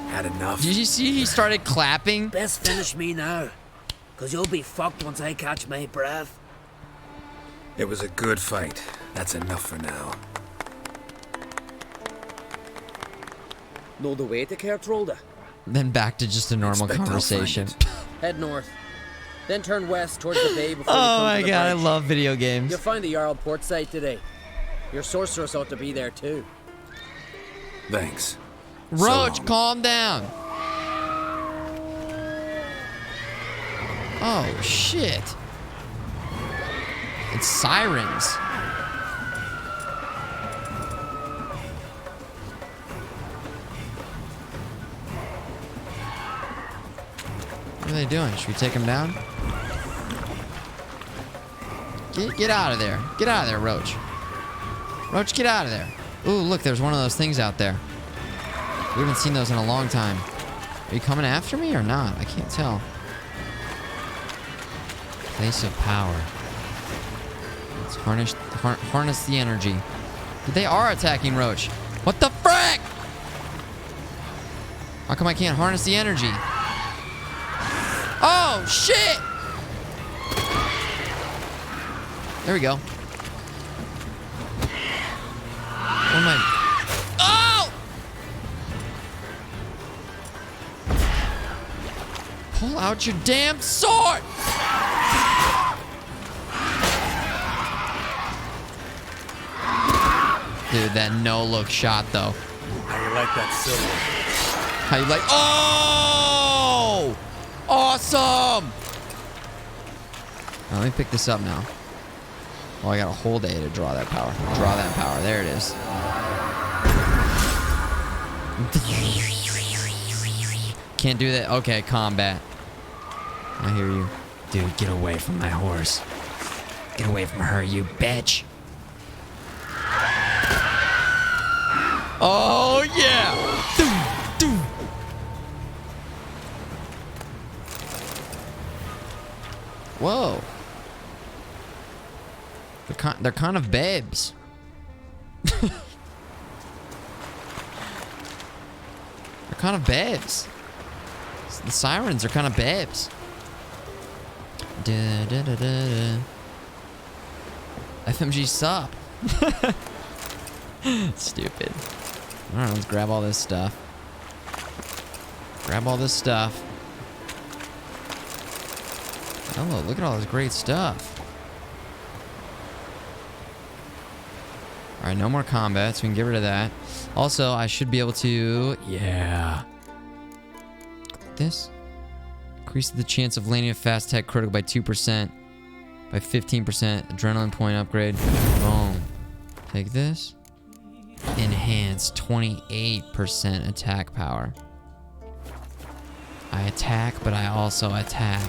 Had enough. Did you see he started clapping? Best finish me now, cause you'll be fucked once I catch my breath. It was a good fight. That's enough for now. Know the way to Kertrolda? Then back to just a normal Expect I'll conversation. find Head north. Then turn west towards the bay before you Oh come my to the god, I bridge. love video games. You'll find the Jarl port site today. Your sorceress ought to be there too. Thanks. Roach, calm down. Oh, shit. It's sirens. What are they doing? Should we take them down? Get out of there. Get out of there, Roach. Roach, get out of there. Ooh, look, there's one of those things out there. We haven't seen those in a long time. Are you coming after me or not? I can't tell. Place of power. Let's harness the energy. They are attacking Roach. What the frick? How come I can't harness the energy? Oh, shit! There we go. What am I... Oh! Pull out your damn sword! Dude, that no-look shot, though. How you like that silver? How you like... Oh! Awesome! Now, let me pick this up now. Oh, I gotta hold A to draw that power. Draw that power. There it is. Can't do that. Okay, combat. I hear you. Dude, get away from my horse. Get away from her, you bitch. Oh, yeah! Doom, doom. Whoa. They're kind of babes. They're kind of babes. The sirens are kind of babes. Da, da, da, da, da. FMG sup. Stupid. Alright, let's grab all this stuff. Grab all this stuff. Oh, look at all this great stuff. Alright, no more combat, so we can get rid of that. Also, I should be able to... Yeah. This. Increase the chance of landing a fast attack critical by 2%. By 15%. Adrenaline point upgrade. Boom. Take this. Enhance 28% attack power. I attack, but I also attack.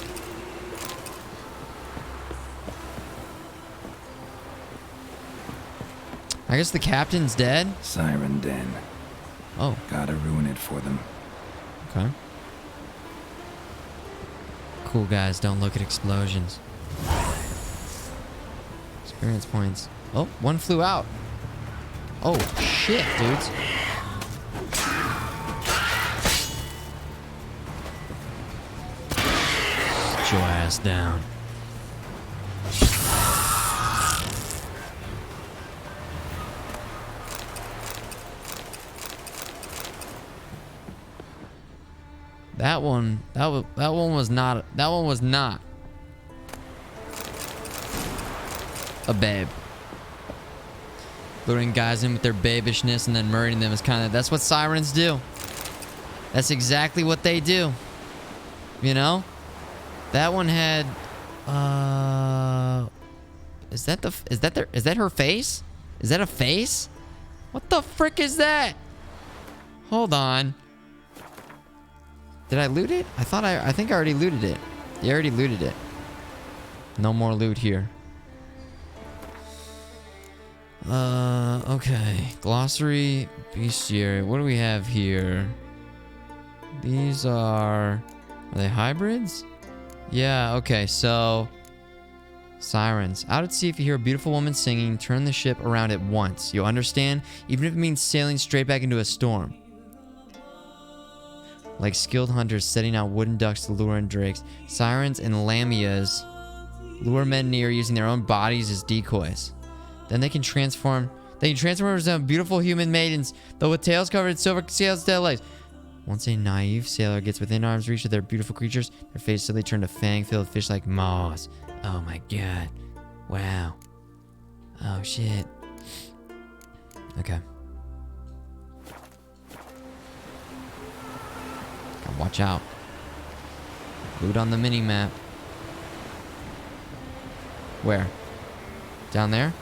I guess the captain's dead? Siren Den. Oh. Gotta ruin it for them. Okay. Cool guys don't look at explosions. Experience points. Oh, one flew out. Oh, shit, dudes. Sit your ass down. That one was not a babe. Luring guys in with their babishness and then murdering them is that's what sirens do. That's exactly what they do. You know? That one had is that her face? Is that a face? What the frick is that? Hold on. Did I loot it? I think I already looted it. You already looted it. No more loot here. Okay. Glossary, bestiary. What do we have here? These are they hybrids? Yeah, okay, so sirens. Out at sea, if you hear a beautiful woman singing, turn the ship around at once. You'll understand, even if it means sailing straight back into a storm. Like skilled hunters setting out wooden ducks to lure in drakes, sirens and lamias lure men near using their own bodies as decoys. Then they can transform into beautiful human maidens, though with tails covered in silver scales instead of legs. Once a naive sailor gets within arm's reach of their beautiful creatures, their faces suddenly turn to fang-filled fish like maws. Oh my god. Wow. Oh shit. Okay. Gotta watch out. Loot on the mini-map. Where? Down there?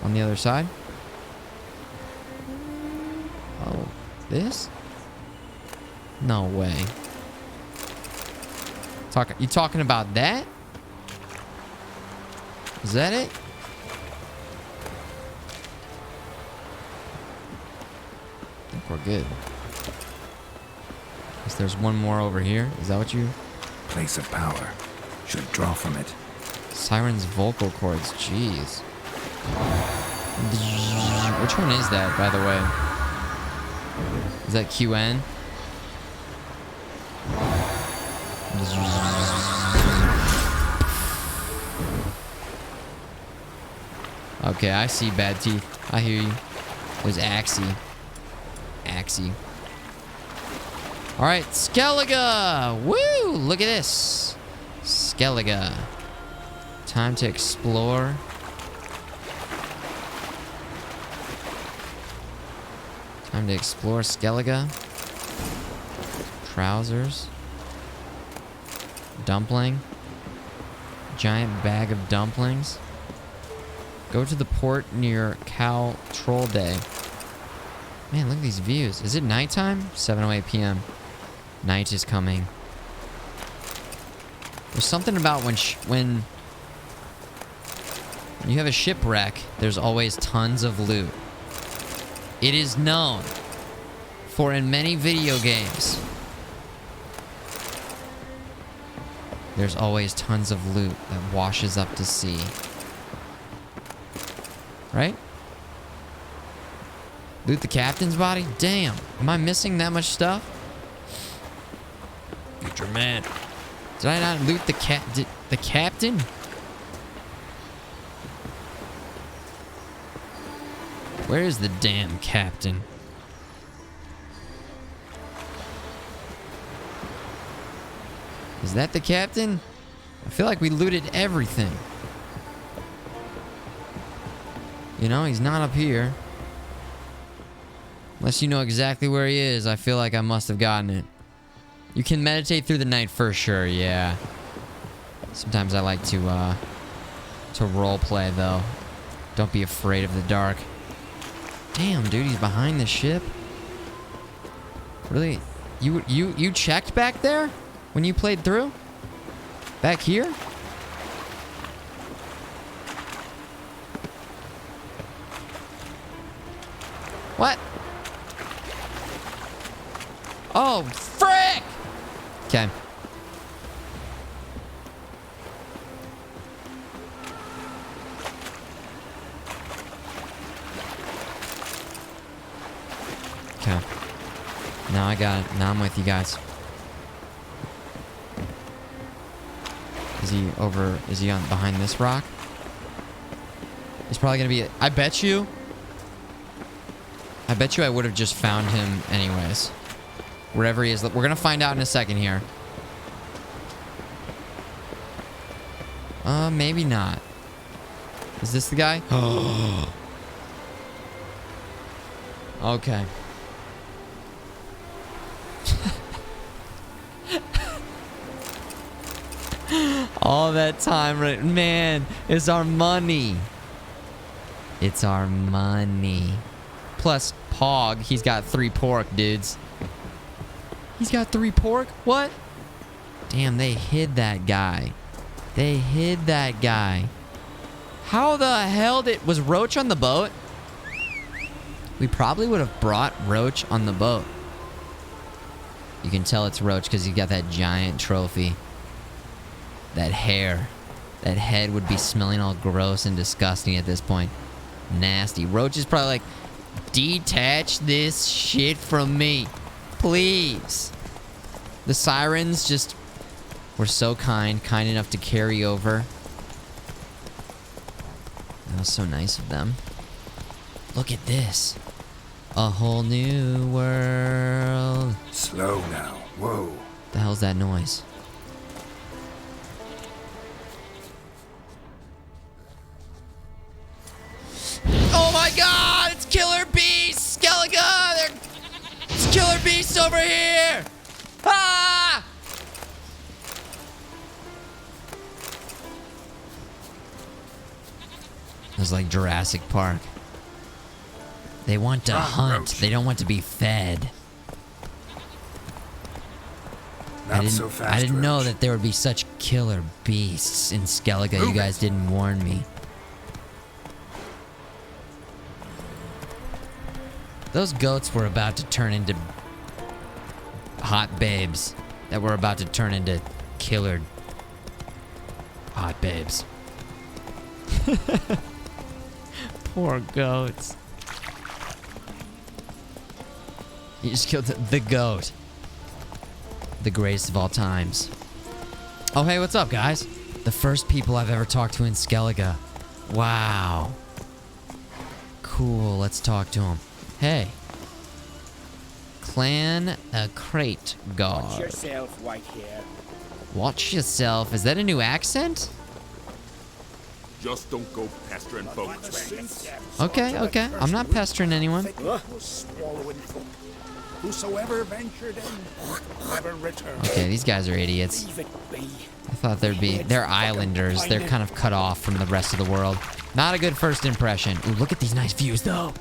On the other side? Oh, this? No way. You talking about that? Is that it? I think we're good. Guess there's one more over here. Is that what you... Place of power. Should draw from it. Siren's vocal cords. Jeez. Which one is that, by the way? Is that QN? Okay, I see bad teeth. I hear you. There's Axie. Axie. Alright, Skellige! Woo! Look at this. Skellige. Time to explore. Time to explore Skellige. Trousers. Dumpling. Giant bag of dumplings. Go to the port near Cal Troll Day. Man, look at these views. Is it nighttime? 7:08 p.m. Night is coming. There's something about when you have a shipwreck, there's always tons of loot. It is known for in many video games, there's always tons of loot that washes up to sea. Right? Loot the captain's body? Damn. Am I missing that much stuff? Futureman. Did I not loot the captain? Where is the damn captain? Is that the captain? I feel like we looted everything. You know, he's not up here. Unless you know exactly where he is, I feel like I must have gotten it. You can meditate through the night for sure, yeah. Sometimes I like to role play though. Don't be afraid of the dark. Damn, dude, he's behind the ship. Really? You checked back there when you played through? Back here? What? Oh, frick! Okay. Okay. Now I got it. Now I'm with you guys. Is he on behind this rock? He's probably gonna be, I bet you I would have just found him anyways. Wherever he is. We're gonna find out in a second here. Maybe not. Is this the guy? Okay. All that time, right? Man, it's our money. It's our money. Plus, Pog, he's got 3 pork, dudes. He's got 3 pork? What? Damn, they hid that guy. They hid that guy. How the hell was Roach on the boat? We probably would have brought Roach on the boat. You can tell it's Roach because he got that giant trophy. That hair. That head would be smelling all gross and disgusting at this point. Nasty. Roach is probably like, detach this shit from me. Please. The sirens just were so kind enough to carry over. That was so nice of them. Look at this. A whole new world. Slow now. Whoa. The hell's that noise? Oh my god! It's Killer Beast! Skellige! It's Killer Beast over here! Ah! It's like Jurassic Park. They want to hunt. They don't want to be fed. I didn't know that there would be such killer beasts in Skellige. You guys didn't warn me. Those goats were about to turn into hot babes that were about to turn into killer hot babes. Poor goats. You just killed the goat. The greatest of all times. Oh, hey, what's up, guys? The first people I've ever talked to in Skellige. Wow. Cool, let's talk to them. Hey. Clan Crate Guard. Watch yourself, Whitehair. Watch yourself. Is that a new accent? Just don't go pestering folks. Okay, okay. I'm not pestering anyone. Whosoever ventured in, never returned. Okay, these guys are idiots. I thought there'd be... They're islanders. They're kind of cut off from the rest of the world. Not a good first impression. Ooh, look at these nice views, though.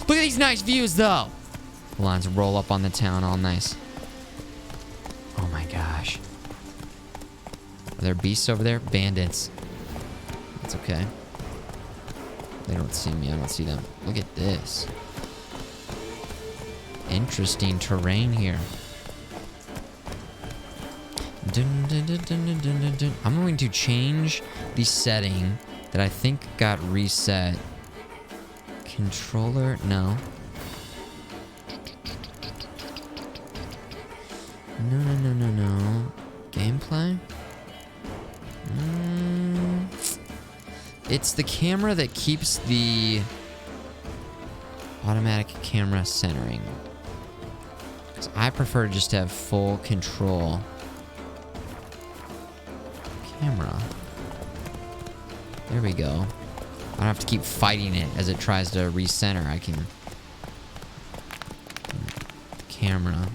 Look at these nice views, though. The lines roll up on the town all nice. Oh, my gosh. Are there beasts over there? Bandits. That's okay. They don't see me. I don't see them. Look at this. Interesting terrain here. Dun, dun, dun, dun, dun, dun, dun. I'm going to change the setting that I think got reset. Controller? No. No. Gameplay? It's the camera that keeps the automatic camera centering. Because I prefer just to have full control. Camera. There we go. don't have to keep fighting it as it tries to recenter. I can camera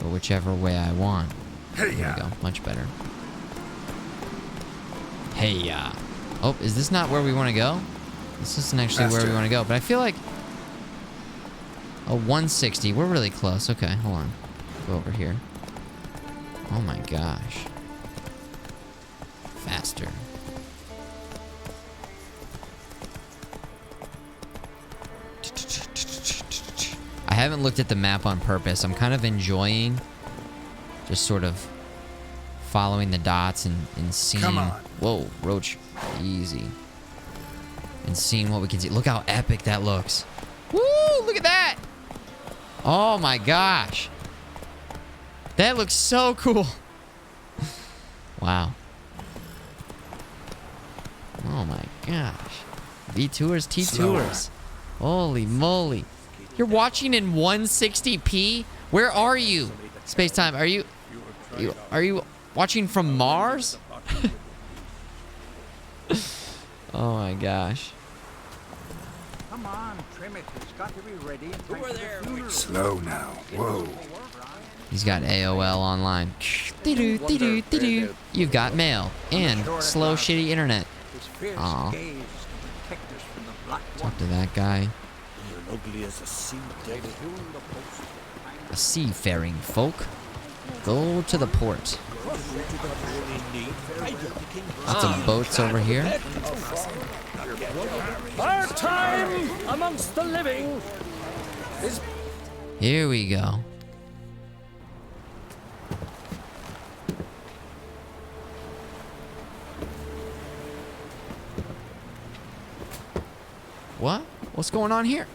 go whichever way I want. There we go. Much better. Hey, yeah. Oh, is this not where we want to go? This isn't actually where we want to go, but I feel like... Oh, 160. We're really close. Okay, hold on. Go over here. Oh my gosh. Faster. I haven't looked at the map on purpose. I'm kind of enjoying just sort of following the dots and seeing... Come on. Whoa, Roach. Easy. And seeing what we can see. Look how epic that looks. Woo! Look at that! Oh my gosh. That looks so cool. Wow. Oh my gosh. V-Tours, T-Tours. Holy moly. You're watching in 160p? Where are you? Spacetime, are you watching from Mars? Oh my gosh. Come on, trim it. It's got to be ready. Over there. Slow now. Whoa. He's got AOL online. You've got mail and slow, shitty internet. Aw. Talk to that guy. Ugly as a sea devil. A seafaring folk. Go to the port. Lots of boats over here. Our time amongst the living is... Here we go. What? What's going on here?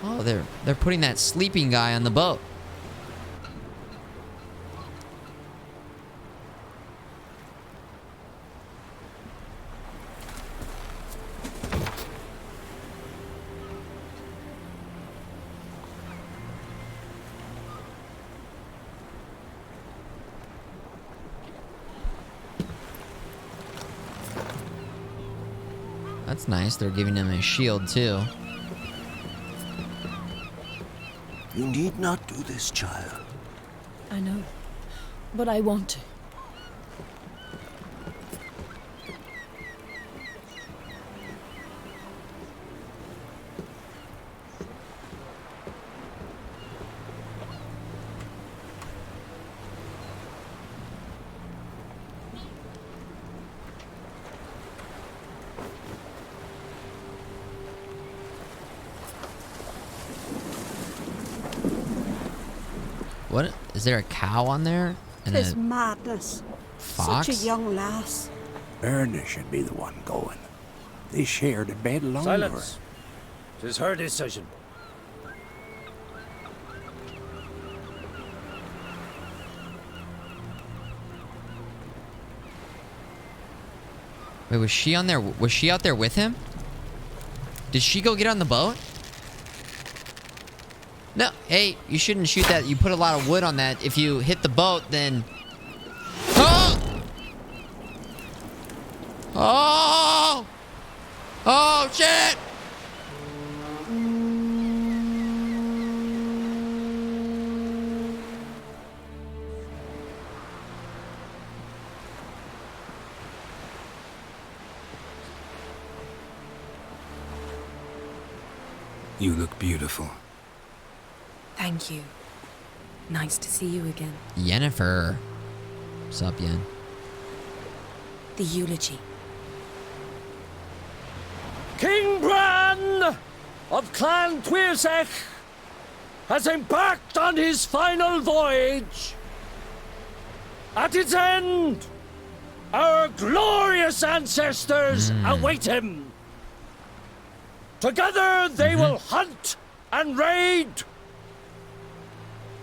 Oh, they're putting that sleeping guy on the boat. That's nice. They're giving him a shield too. You need not do this, child. I know, but I want to. What? Is there a cow on there? And Tis a madness. fox? Such a young lass. Erna should be the one going. They shared a bed longer. Silence. 'Tis her decision. Wait, was she on there? Was she out there with him? Did she go get on the boat? No, hey, you shouldn't shoot that. You put a lot of wood on that. If you hit the boat, then... Oh! Oh! Oh, shit! You look beautiful. Thank you. Nice to see you again. Yennefer. What's up, Yen? The eulogy. King Bran of Clan Twirsech has embarked on his final voyage. At its end, our glorious ancestors await him. Together they will hunt and raid.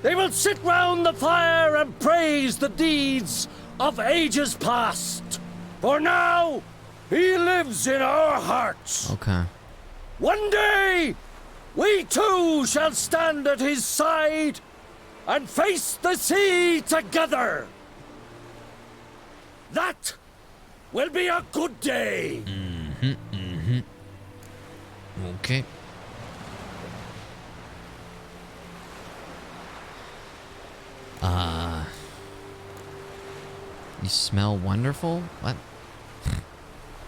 They will sit round the fire and praise the deeds of ages past. For now, he lives in our hearts. Okay. One day, we too shall stand at his side and face the sea together. That will be a good day. Okay. You smell wonderful? What?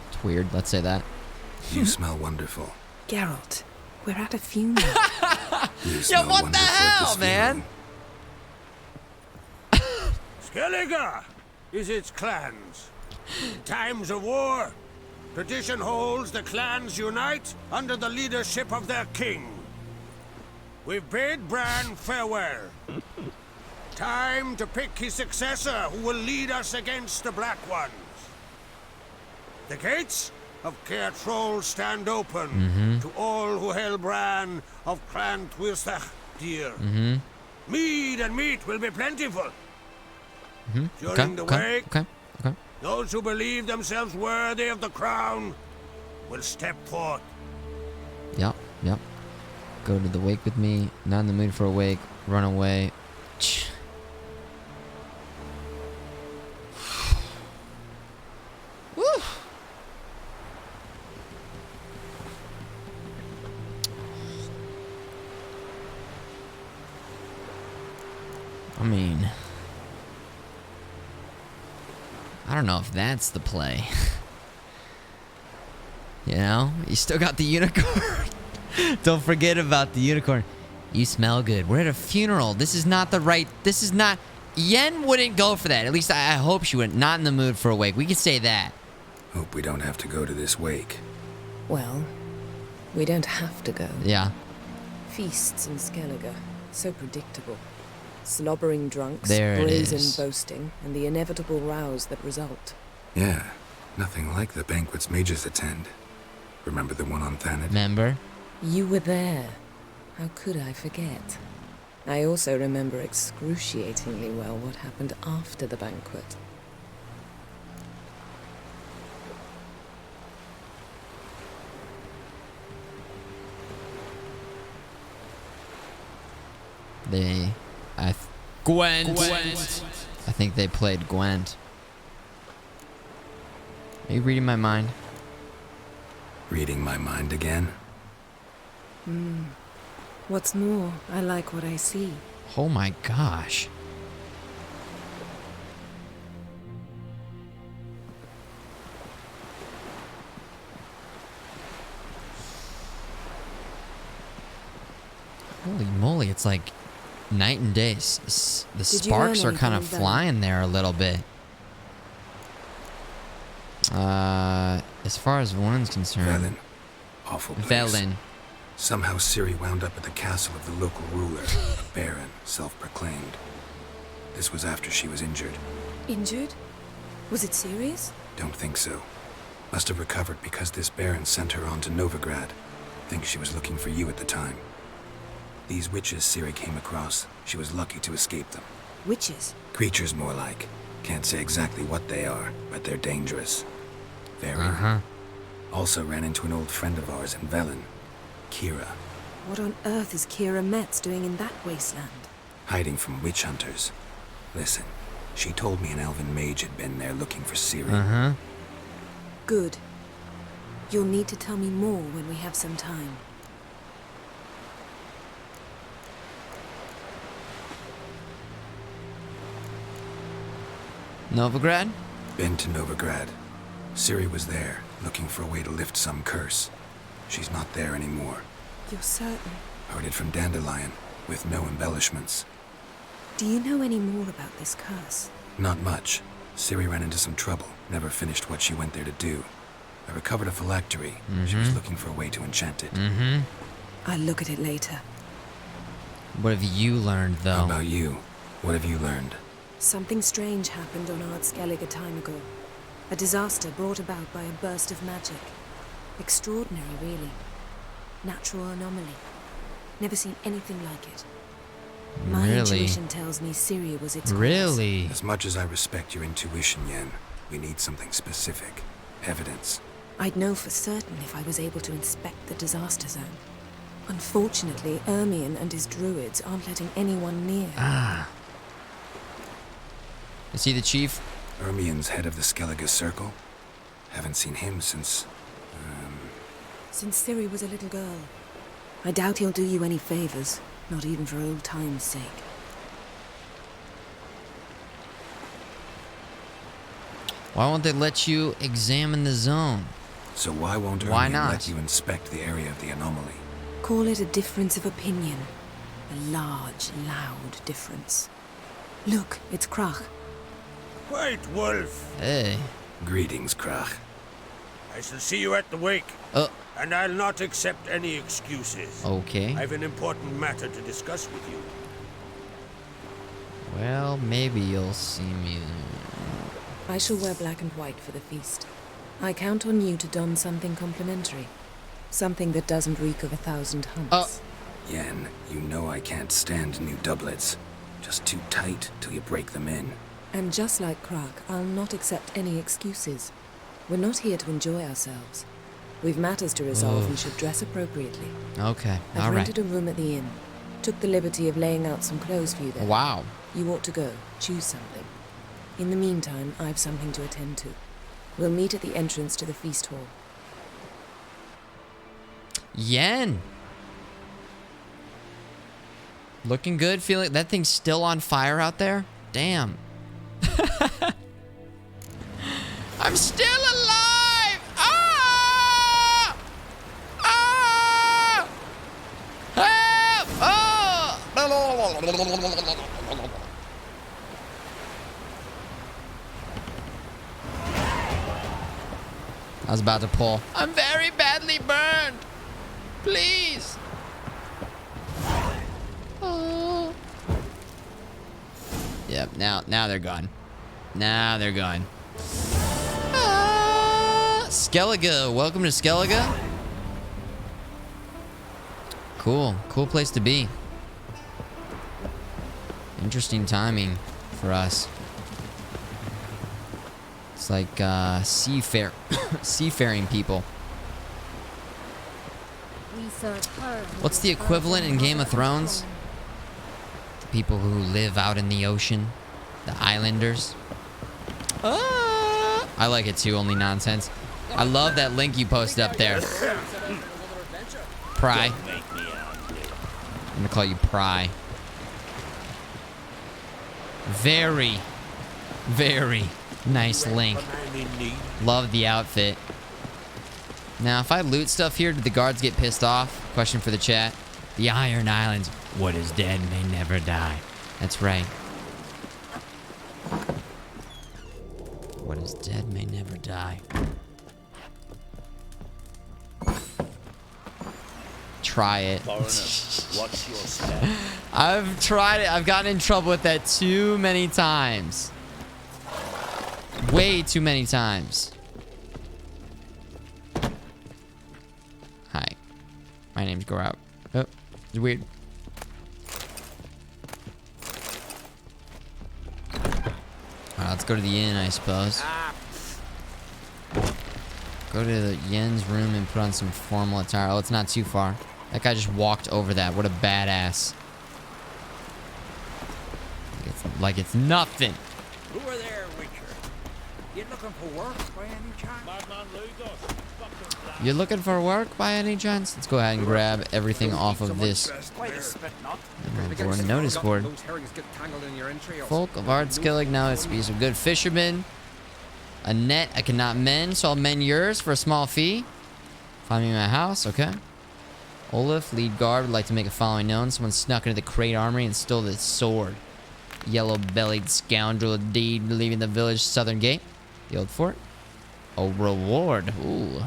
It's weird. Let's say that. You smell wonderful. Geralt, we're at a funeral. Yo, what the hell, man? Skellige is its clans. In times of war, tradition holds the clans unite under the leadership of their king. We've bid Bran farewell. Time to pick his successor who will lead us against the Black Ones. The gates of Caer Troll stand open to all who hail Bran of Clan Twilstach dear. Mead and meat will be plentiful. During the wake, those who believe themselves worthy of the crown will step forth. Yep. Go to the wake with me. Not in the mood for a wake. Run away. Woo! I mean, I don't know if that's the play. You know, you still got the unicorn. Don't forget about the unicorn. You smell good. We're at a funeral. This is not the right. This is not. Yen wouldn't go for that. At least I hope she wouldn't. Not in the mood for a wake. We could say that. Hope we don't have to go to this wake. Well, we don't have to go. Yeah. Feasts in Skellige, so predictable. Slobbering drunks, There it brazen is. boasting, and the inevitable rows that result. Yeah, nothing like the banquets mages attend. Remember the one on Thanet? Remember? You were there. How could I forget? I also remember excruciatingly well what happened after the banquet. Gwent. I think they played Gwent. Are you reading my mind? Reading my mind again? What's more, I like what I see. Oh my gosh. Holy moly, it's like night and day. The sparks are kind of flying there a little bit. As far as one's concerned. Velen. Awful place. Velen. Somehow Ciri wound up at the castle of the local ruler, a baron, self-proclaimed. This was after she was injured. Injured? Was it serious? Don't think so. Must have recovered because this baron sent her on to Novigrad. Think she was looking for you at the time. These witches Ciri came across, she was lucky to escape them. Witches? Creatures more like. Can't say exactly what they are, but they're dangerous. Very. Also ran into an old friend of ours in Velen, Kira. What on earth is Kira Metz doing in that wasteland? Hiding from witch hunters. Listen, she told me an elven mage had been there looking for Ciri. Good. You'll need to tell me more when we have some time. Novigrad? Been to Novigrad. Ciri was there, looking for a way to lift some curse. She's not there anymore. You're certain? Heard it from Dandelion, with no embellishments. Do you know any more about this curse? Not much. Ciri ran into some trouble, never finished what she went there to do. I recovered a phylactery. She was looking for a way to enchant it. I'll look at it later. What have you learned, though? How about you? What have you learned? Something strange happened on Ard Skellige a time ago. A disaster brought about by a burst of magic. Extraordinary, really. Natural anomaly. Never seen anything like it. My intuition tells me Ciri was its cause. As much as I respect your intuition, Yen, we need something specific. Evidence. I'd know for certain if I was able to inspect the disaster zone. Unfortunately, Ermion and his druids aren't letting anyone near. Is he the chief? Ermien's head of the Skellige Circle? Haven't seen him since... Since Ciri was a little girl. I doubt he'll do you any favors, not even for old time's sake. Why won't they let you examine the zone? So why won't Ermien let you inspect the area of the anomaly? Call it a difference of opinion. A large, loud difference. Look, it's Krach. White Wolf. Hey. Greetings, Krach. I shall see you at the wake. And I'll not accept any excuses. Okay. I have an important matter to discuss with you. Well, maybe you'll see me. I shall wear black and white for the feast. I count on you to don something complimentary. Something that doesn't reek of 1,000 humps. Yen, you know I can't stand new doublets. Just too tight till you break them in. And just like Krach, I'll not accept any excuses. We're not here to enjoy ourselves. We've matters to resolve and should dress appropriately. Okay, I've all right. rented a room at the inn. Took the liberty of laying out some clothes for you there. Wow. You ought to go. Choose something. In the meantime, I've something to attend to. We'll meet at the entrance to the feast hall. Yen. Looking good, feeling... That thing's still on fire out there? Damn. I'm still alive! Ah! Ah! Help! Ah! I was about to pull. I'm very badly burned. Please. Oh. Yep, now they're gone. Now they're gone. Skellige. Welcome to Skellige. Cool. Cool place to be. Interesting timing for us. It's like seafaring people. What's the equivalent in Game of Thrones? The people who live out in the ocean. The islanders. I like it too, only nonsense. I love that link you posted up there. Pry. I'm gonna call you Pry. Very, very nice link. Love the outfit. Now, if I loot stuff here, do the guards get pissed off? Question for the chat. The Iron Islands. What is dead may never die. That's right. What is dead may never die. Try it. What's your step? I've tried it. I've gotten in trouble with that too many times. Way too many times. Hi. My name's Grout. Oh, it's weird. Alright, let's go to the inn, I suppose. Go to the Yen's room and put on some formal attire. Oh, it's not too far. That guy just walked over that. What a badass. Like it's nothing. Who are there, Witcher? You looking for work by any chance? You're looking for work by any chance? Let's go ahead and grab everything off of this notice board. Folk of Ard Skellige, now it's be some good fishermen. A net I cannot mend, so I'll mend yours for a small fee. Find me in my house, okay. Olaf, lead guard, would like to make a following known. Someone snuck into the Crate Armory and stole the sword. Yellow-bellied scoundrel indeed, leaving the village southern gate. The old fort. A reward. Ooh.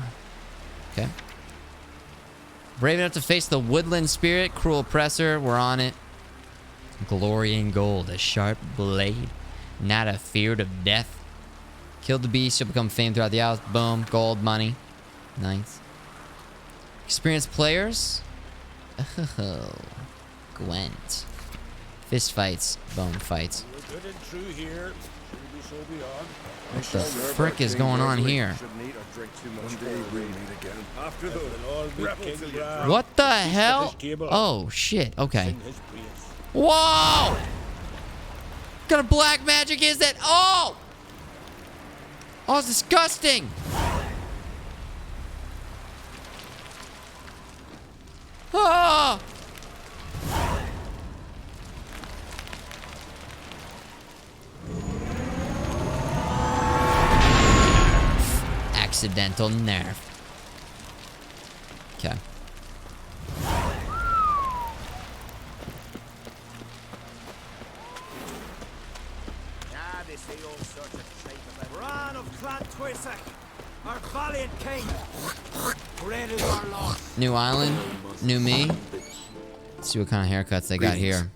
Okay. Brave enough to face the woodland spirit, cruel oppressor. We're on it. Glory in gold, a sharp blade, not afeard of death. Killed the beast, you'll become famed throughout the Isles. Boom, gold, money. Nice. Experienced players. Oh, Gwent. Fist fights, bone fights. Good and true here. What the frick is going on here? What the hell? Oh, shit. Okay. Whoa! What kind of black magic is that? Oh! Oh, it's disgusting. Ah! Accidental nerf. Okay. Bran of Clan Twisak, our valiant king. Great is our loss. New island, new me. Let's see what kind of haircuts they got here.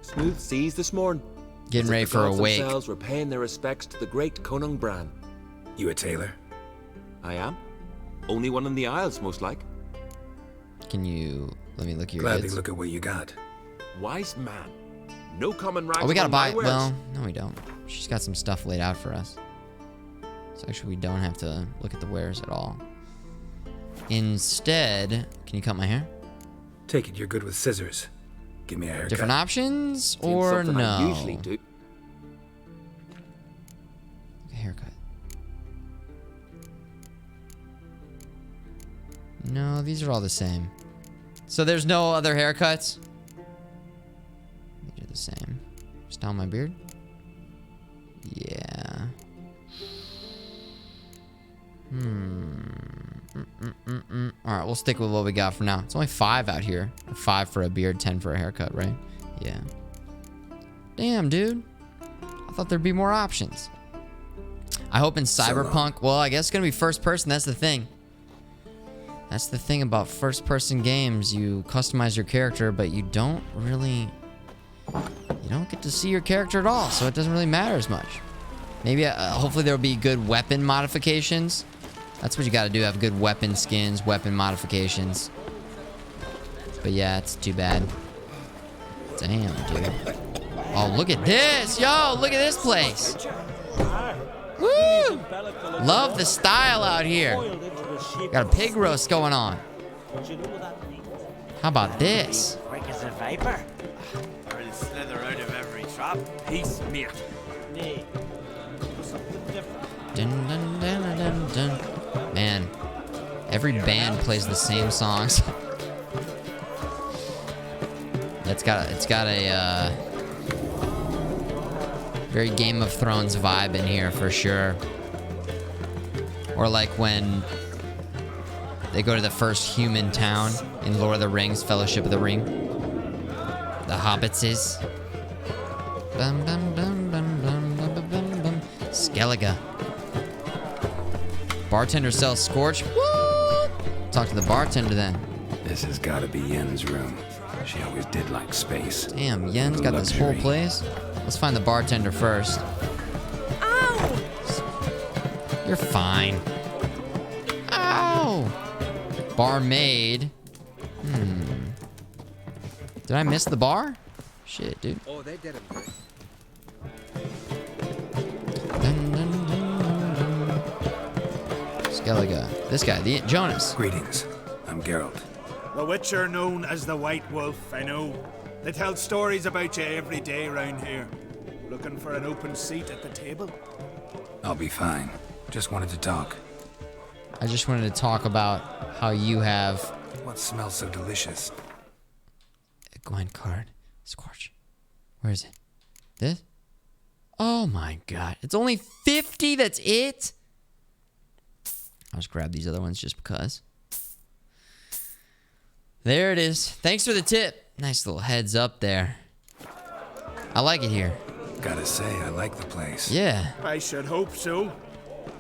Smooth seas this morn. Getting ready for a wake. Themselves were paying their respects to the great Conung Bran. You a tailor? I am. Only one in the Isles, most like. Can you let me look at your Gladly kids? look at what you got. Wise man. No common rags. Oh, we gotta buy. among my wares. Well, no, we don't. She's got some stuff laid out for us. So actually, we don't have to look at the wares at all. Instead, can you cut my hair? Take it you're good with scissors. Give me a haircut. Different options Seems or something I no? usually do. Haircut. No, these are all the same. So there's no other haircuts? These are the same. Style my beard? Yeah. Alright, we'll stick with what we got for now. It's only 5 out here. 5 for a beard, 10 for a haircut, right? Yeah. Damn, dude. I thought there'd be more options. I hope in Cyberpunk, well, I guess it's gonna be first person. That's the thing. That's the thing about first person games. You customize your character, but you don't get to see your character at all, so it doesn't really matter as much. Maybe, hopefully there'll be good weapon modifications. That's what you gotta do, have good weapon skins, weapon modifications. But yeah, it's too bad. Damn, dude. Oh, look at this! Yo, look at this place! Woo! Love the style out here. Got a pig roast going on. How about this? Quick as a viper. Or it'll slither out of every trap. Peace, mate. Dun, dun, dun, dun, dun. Man, every band plays the same songs. It's got a very Game of Thrones vibe in here for sure. Or like when they go to the first human town in Lord of the Rings, Fellowship of the Ring. The Hobbitses. Bum, bum, bum, bum, bum, bum, bum, bum, bum. Skellige. Bartender sells Scorch. What? Talk to the bartender then. This has got to be Yen's room. She always did like space. Damn, Yen's got this whole place. Let's find the bartender first. Ow! You're fine. Ow! Barmaid. Did I miss the bar? Shit, dude. Oh, they did him great. Dun, dun, dun, dun, dun. Skellige. This guy, the Jonas. Greetings. I'm Geralt. The Witcher known as the White Wolf, I know. They tell stories about you every day round here. Looking for an open seat at the table? I'll be fine. Just wanted to talk. I just wanted to talk about how you have... What smells so delicious? A Gwen card. Scorch. Where is it? This? Oh my god. It's only 50? That's it? I'll just grab these other ones just because. There it is. Thanks for the tip. Nice little heads up there. I like it here. Gotta say, I like the place. Yeah. I should hope so.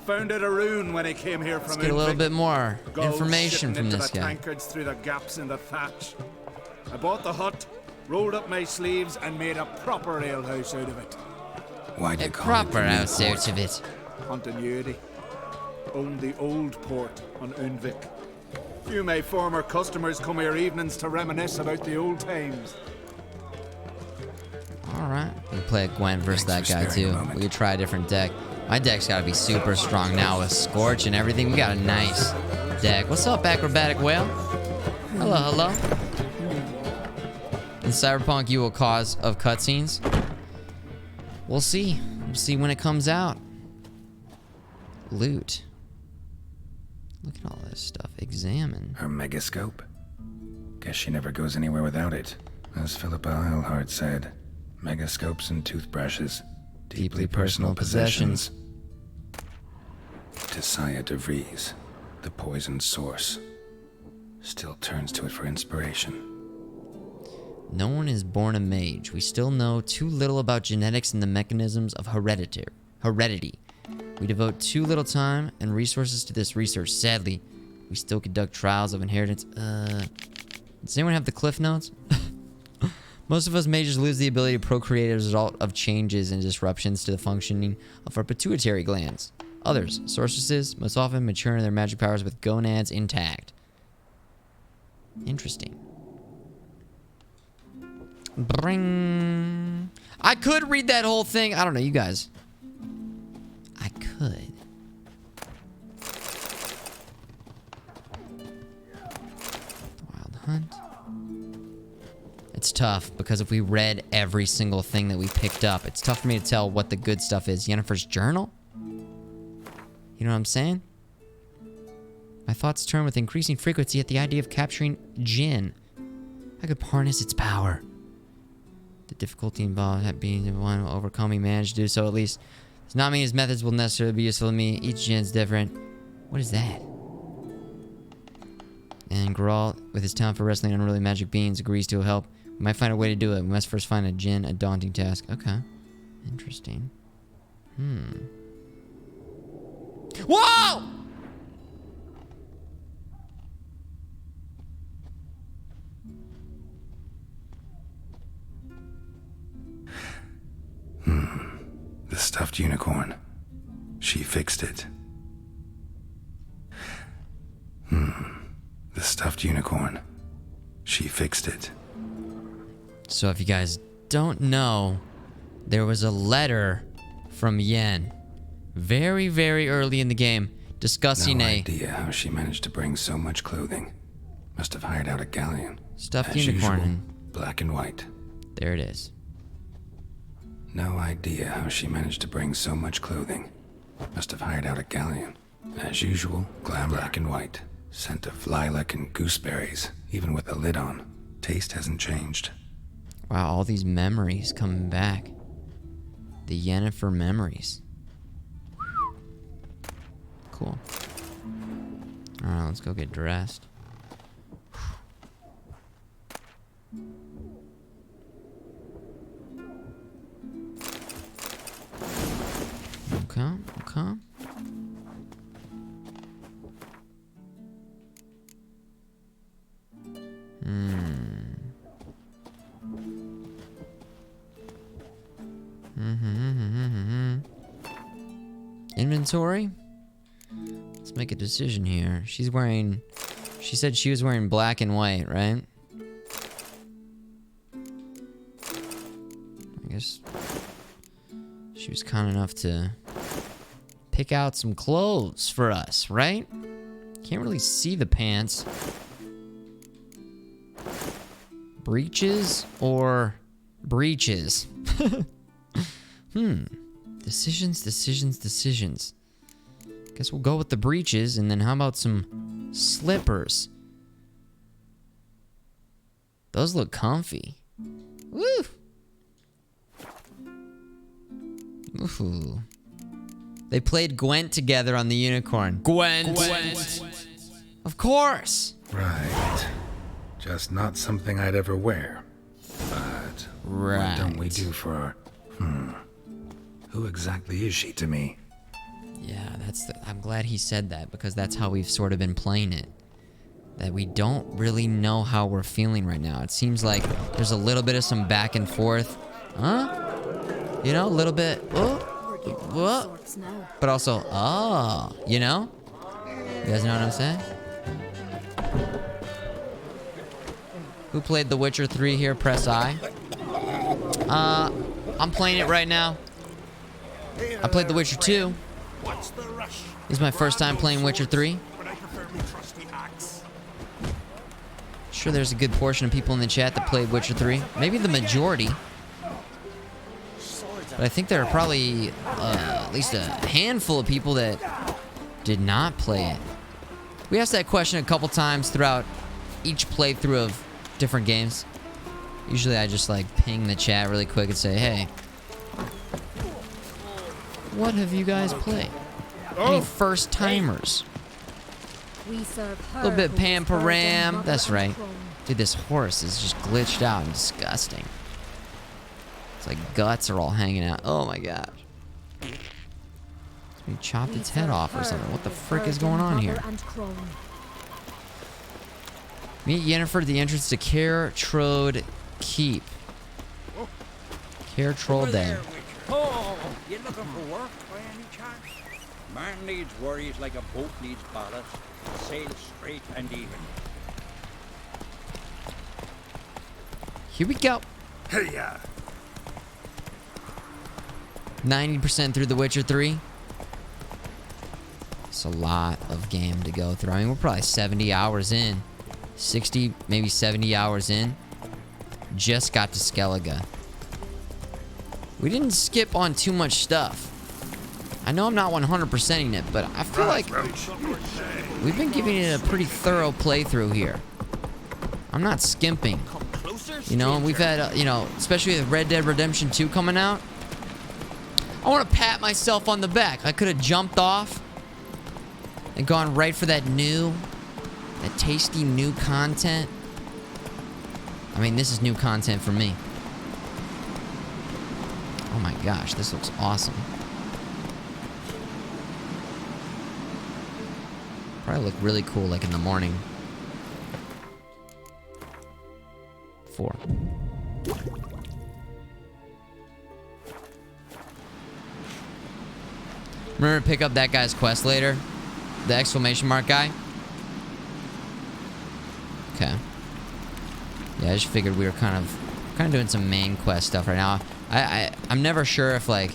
Found it a rune when I came here from Let's get a little bit more information from this the guy. tankards through the gaps in the thatch. I bought the hut, rolled up my sleeves, and made a proper alehouse out of it. Why'd you A call proper it house out of it. Continuity. Owned the old port on Unvik. Few of my former customers come here evenings to reminisce about the old times. Alright. We can play a Gwen versus that guy too. We could try a different deck. My deck's gotta be super strong now with Scorch and everything. We got a nice deck. What's up, Acrobatic Whale? Hello, hello. In Cyberpunk, you will cause of cutscenes. We'll see. We'll see when it comes out. Loot. Look at all this stuff. Examine. Her megascope? Guess she never goes anywhere without it. As Philippa Eilhart said, megascopes and toothbrushes. Deeply personal possessions. Tisaya DeVries, the poisoned source, still turns to it for inspiration. No one is born a mage. We still know too little about genetics and the mechanisms of heredity. We devote too little time and resources to this research. Sadly, we still conduct trials of inheritance. Does anyone have the cliff notes? Most of us mages lose the ability to procreate as a result of changes and disruptions to the functioning of our pituitary glands. Others, sorceresses, most often mature in their magic powers with gonads intact. Interesting. Bring. I could read that whole thing. I don't know, you guys. I could. Wild Hunt. It's tough because if we read every single thing that we picked up, it's tough for me to tell what the good stuff is. Yennefer's journal? You know what I'm saying? My thoughts turn with increasing frequency at the idea of capturing Jinn. I could harness its power. The difficulty involved in being the one who overcoming managed to do so at least. Does not mean his methods will necessarily be useful to me. Each Jinn's different. What is that? And Geralt, with his talent for wrestling unruly magic beings, agrees to help. We might find a way to do it. We must first find a Jinn, a daunting task. Okay. Interesting. Whoa! The stuffed unicorn. She fixed it. The stuffed unicorn. She fixed it. So if you guys don't know, there was a letter from Yen very, very early in the game discussing no idea how she managed to bring so much clothing. Must have hired out a galleon. Stuffed As unicorn. usual, black and white. There it is. No idea how she managed to bring so much clothing. Must have hired out a galleon. As usual, glamour. Black and white. Scent of lilac and gooseberries, even with the lid on. Taste hasn't changed. Wow, all these memories coming back. The Yennefer memories. Cool. Alright, let's go get dressed. Okay, okay. Inventory? Let's make a decision here. She said she was wearing black and white, right? I guess she was kind enough to pick out some clothes for us, right? Can't really see the pants. Breeches or breeches? Decisions. Guess we'll go with the breeches, and then how about some slippers? Those look comfy. Woo! Ooh. They played Gwent together on the unicorn. Gwent! Of course! Right. Just not something I'd ever wear. But what don't we do for our... Who exactly is she to me? Yeah, I'm glad he said that, because that's how we've sort of been playing it. That we don't really know how we're feeling right now. It seems like there's a little bit of some back and forth. Huh? You know, a little bit. What? But also, you know? You guys know what I'm saying? Who played The Witcher 3 here? Press I. I'm playing it right now. I played The Witcher 2. This is my first time playing Witcher 3. Sure, there's a good portion of people in the chat that played Witcher 3. Maybe the majority. But I think there are probably at least a handful of people that Did not play it. We asked that question a couple times throughout each playthrough of different games. Usually I just like ping the chat really quick and say, hey, what have you guys played? Any first timers? We serve A little bit Pam Param. That's right. Dude, this horse is just glitched out and disgusting. It's like guts are all hanging out. Oh my gosh. He chopped its head off or something. What the frick is going on here? Meet Yennefer at the entrance to Care Trode Keep. Care Trode Den. Oh, you looking for work by any chance? Man needs worries like a boat needs ballast. Sail straight and even. Here we go. Hey, yeah. 90% through The Witcher 3. It's a lot of game to go through. I mean, we're probably 70 hours in. 60, maybe 70 hours in. Just got to Skellige. We didn't skip on too much stuff. I know I'm not 100%ing it, but I feel like we've been giving it a pretty thorough playthrough here. I'm not skimping. You know, we've had, you know, especially with Red Dead Redemption 2 coming out. I want to pat myself on the back. I could have jumped off and gone right for that tasty new content. I mean, this is new content for me. Oh my gosh, this looks awesome. Probably look really cool like in the morning. 4. Remember to pick up that guy's quest later? The exclamation mark guy? Okay. Yeah, I just figured we were kind of doing some main quest stuff right now. I'm never sure if like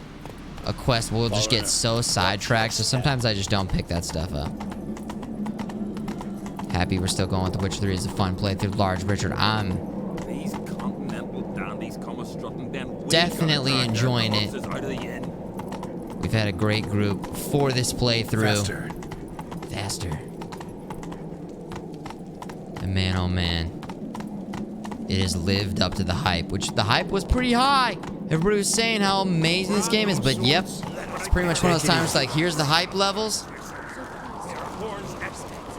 a quest will just get so sidetracked, so sometimes I just don't pick that stuff up. Happy we're still going with The Witcher 3 is a fun playthrough. Large Richard, I'm These continental dandies come strutting them definitely enjoying it. We've had a great group for this playthrough. Faster. And man, oh man. It has lived up to the hype, which the hype was pretty high. Everybody was saying how amazing this game is, but yep. It's pretty much one of those times like, here's the hype levels.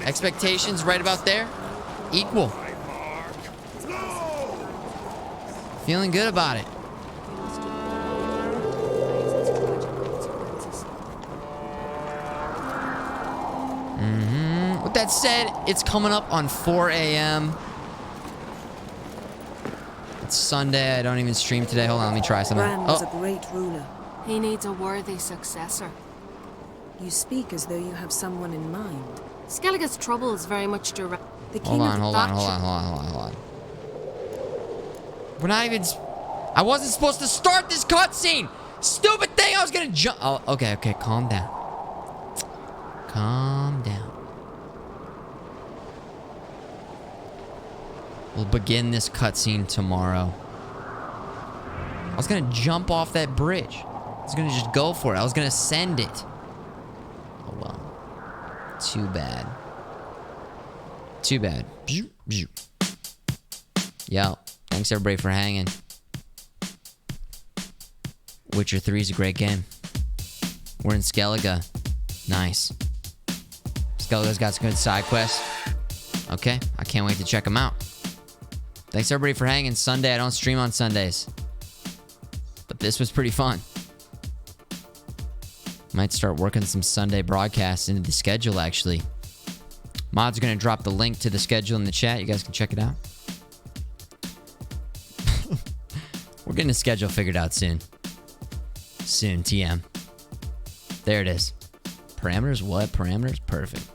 Expectations right about there. Equal. Feeling good about it. With that said, it's coming up on 4 a.m. It's Sunday. I don't even stream today. Hold on, let me try something. Bran was a great ruler. He needs a worthy successor. You speak as though you have someone in mind. Skellige's trouble is very much direct. The king Hold on. We're not even... I wasn't supposed to start this cutscene! Stupid thing! I was gonna jump... Oh, okay, calm down. Calm down. We'll begin this cutscene tomorrow. I was gonna jump off that bridge. I was gonna just go for it. I was gonna send it. Oh well. Too bad. Too bad. Yo, thanks everybody for hanging. Witcher 3 is a great game. We're in Skellige. Nice. Skellige's got some good side quests. Okay, I can't wait to check them out. Thanks everybody for hanging. Sunday, I don't stream on Sundays. But this was pretty fun. Might start working some Sunday broadcasts into the schedule, actually. Mod's going to drop the link to the schedule in the chat. You guys can check it out. We're getting the schedule figured out soon. Soon, TM. There it is. Parameters? What? Parameters? Perfect.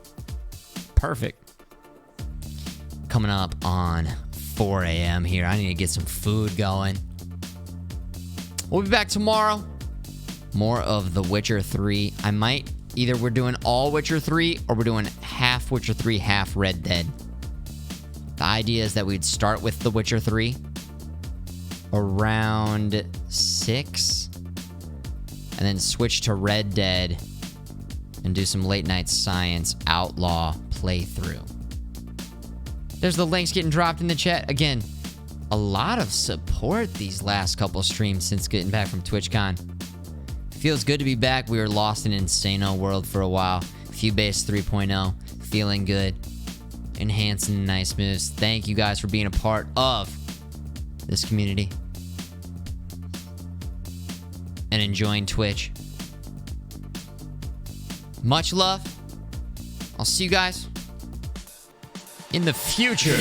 Perfect. Coming up on 4 a.m. here. I need to get some food going. We'll be back tomorrow. More of The Witcher 3. I might... Either we're doing all Witcher 3 or we're doing half Witcher 3, half Red Dead. The idea is that we'd start with The Witcher 3 around 6 and then switch to Red Dead and do some late night science outlaw playthrough. There's the links getting dropped in the chat. Again, a lot of support these last couple streams since getting back from TwitchCon. Feels good to be back. We were lost in Insano world for a while. Fubase 3.0, feeling good. Enhancing nice moves. Thank you guys for being a part of this community and enjoying Twitch. Much love. I'll see you guys in the future.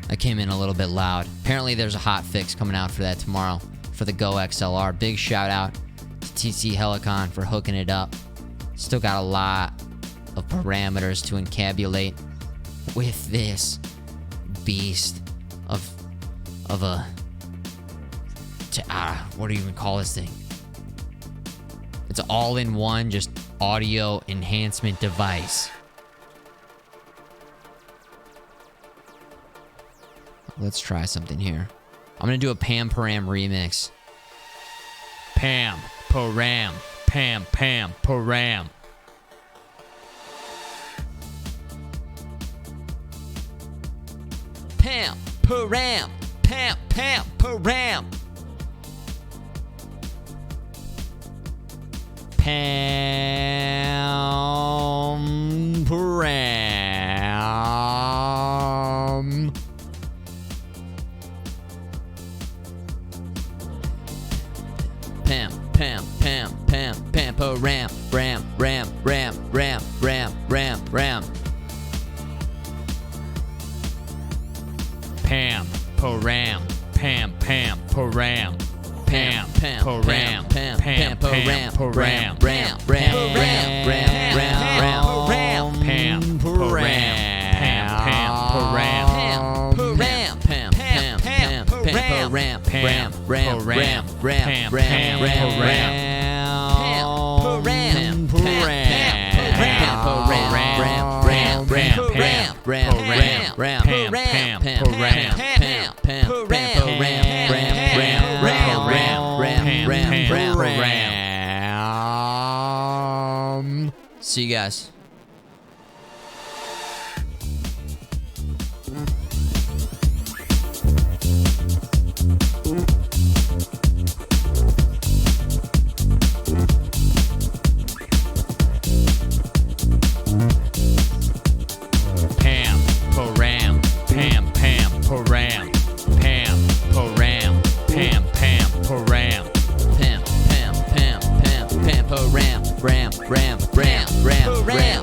I came in a little bit loud. Apparently there's a hot fix coming out for that tomorrow for the Go XLR. Big shout out to TC Helicon for hooking it up. Still got a lot of parameters to encabulate with this beast of a... what do you even call this thing? It's all-in-one, just audio enhancement device. Let's try something here. I'm gonna do a Pam Param remix. Pam Param. Pam Param. Pam Param. Pam Param. Pam Param. Pam Param. Ram. Pam Param. Pam Param. Pam Param. Pam Param. See you guys. Ram.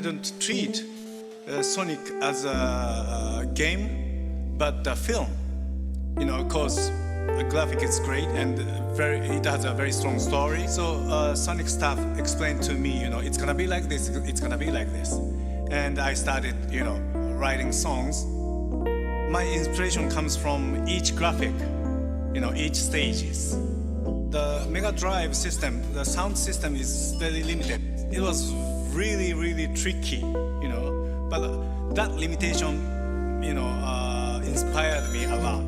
didn't treat Sonic as a game, but a film. You know, because the graphic is great and it has a very strong story. So Sonic staff explained to me, you know, it's gonna be like this, it's gonna be like this. And I started, you know, writing songs. My inspiration comes from each graphic, you know, each stages. The Mega Drive system, the sound system is very limited. It was really, really tricky, you know, but that limitation, you know, inspired me a lot.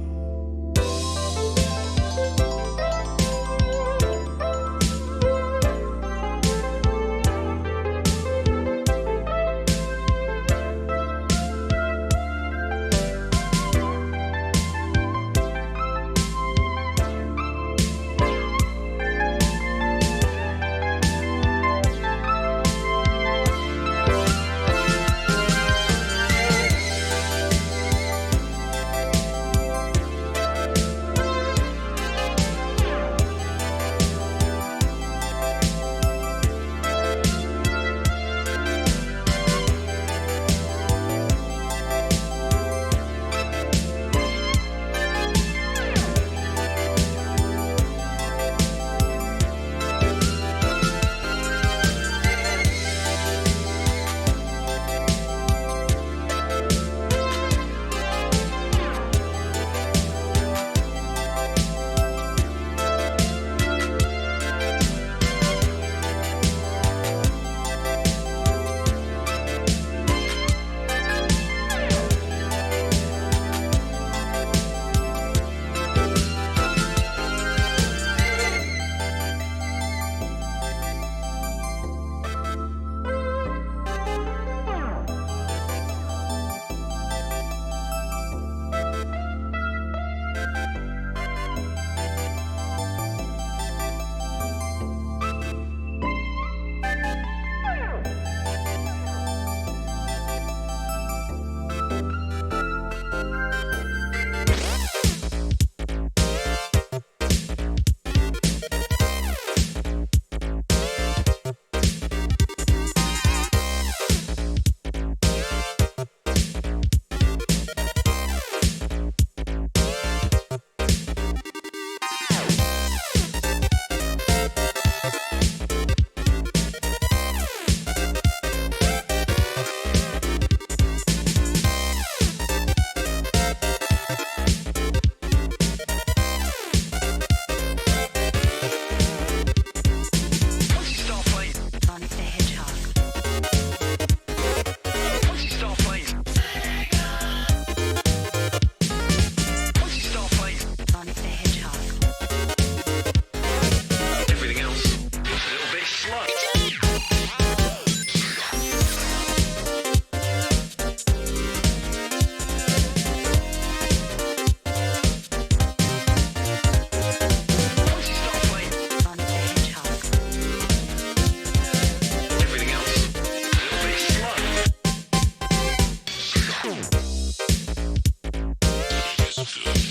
Yes.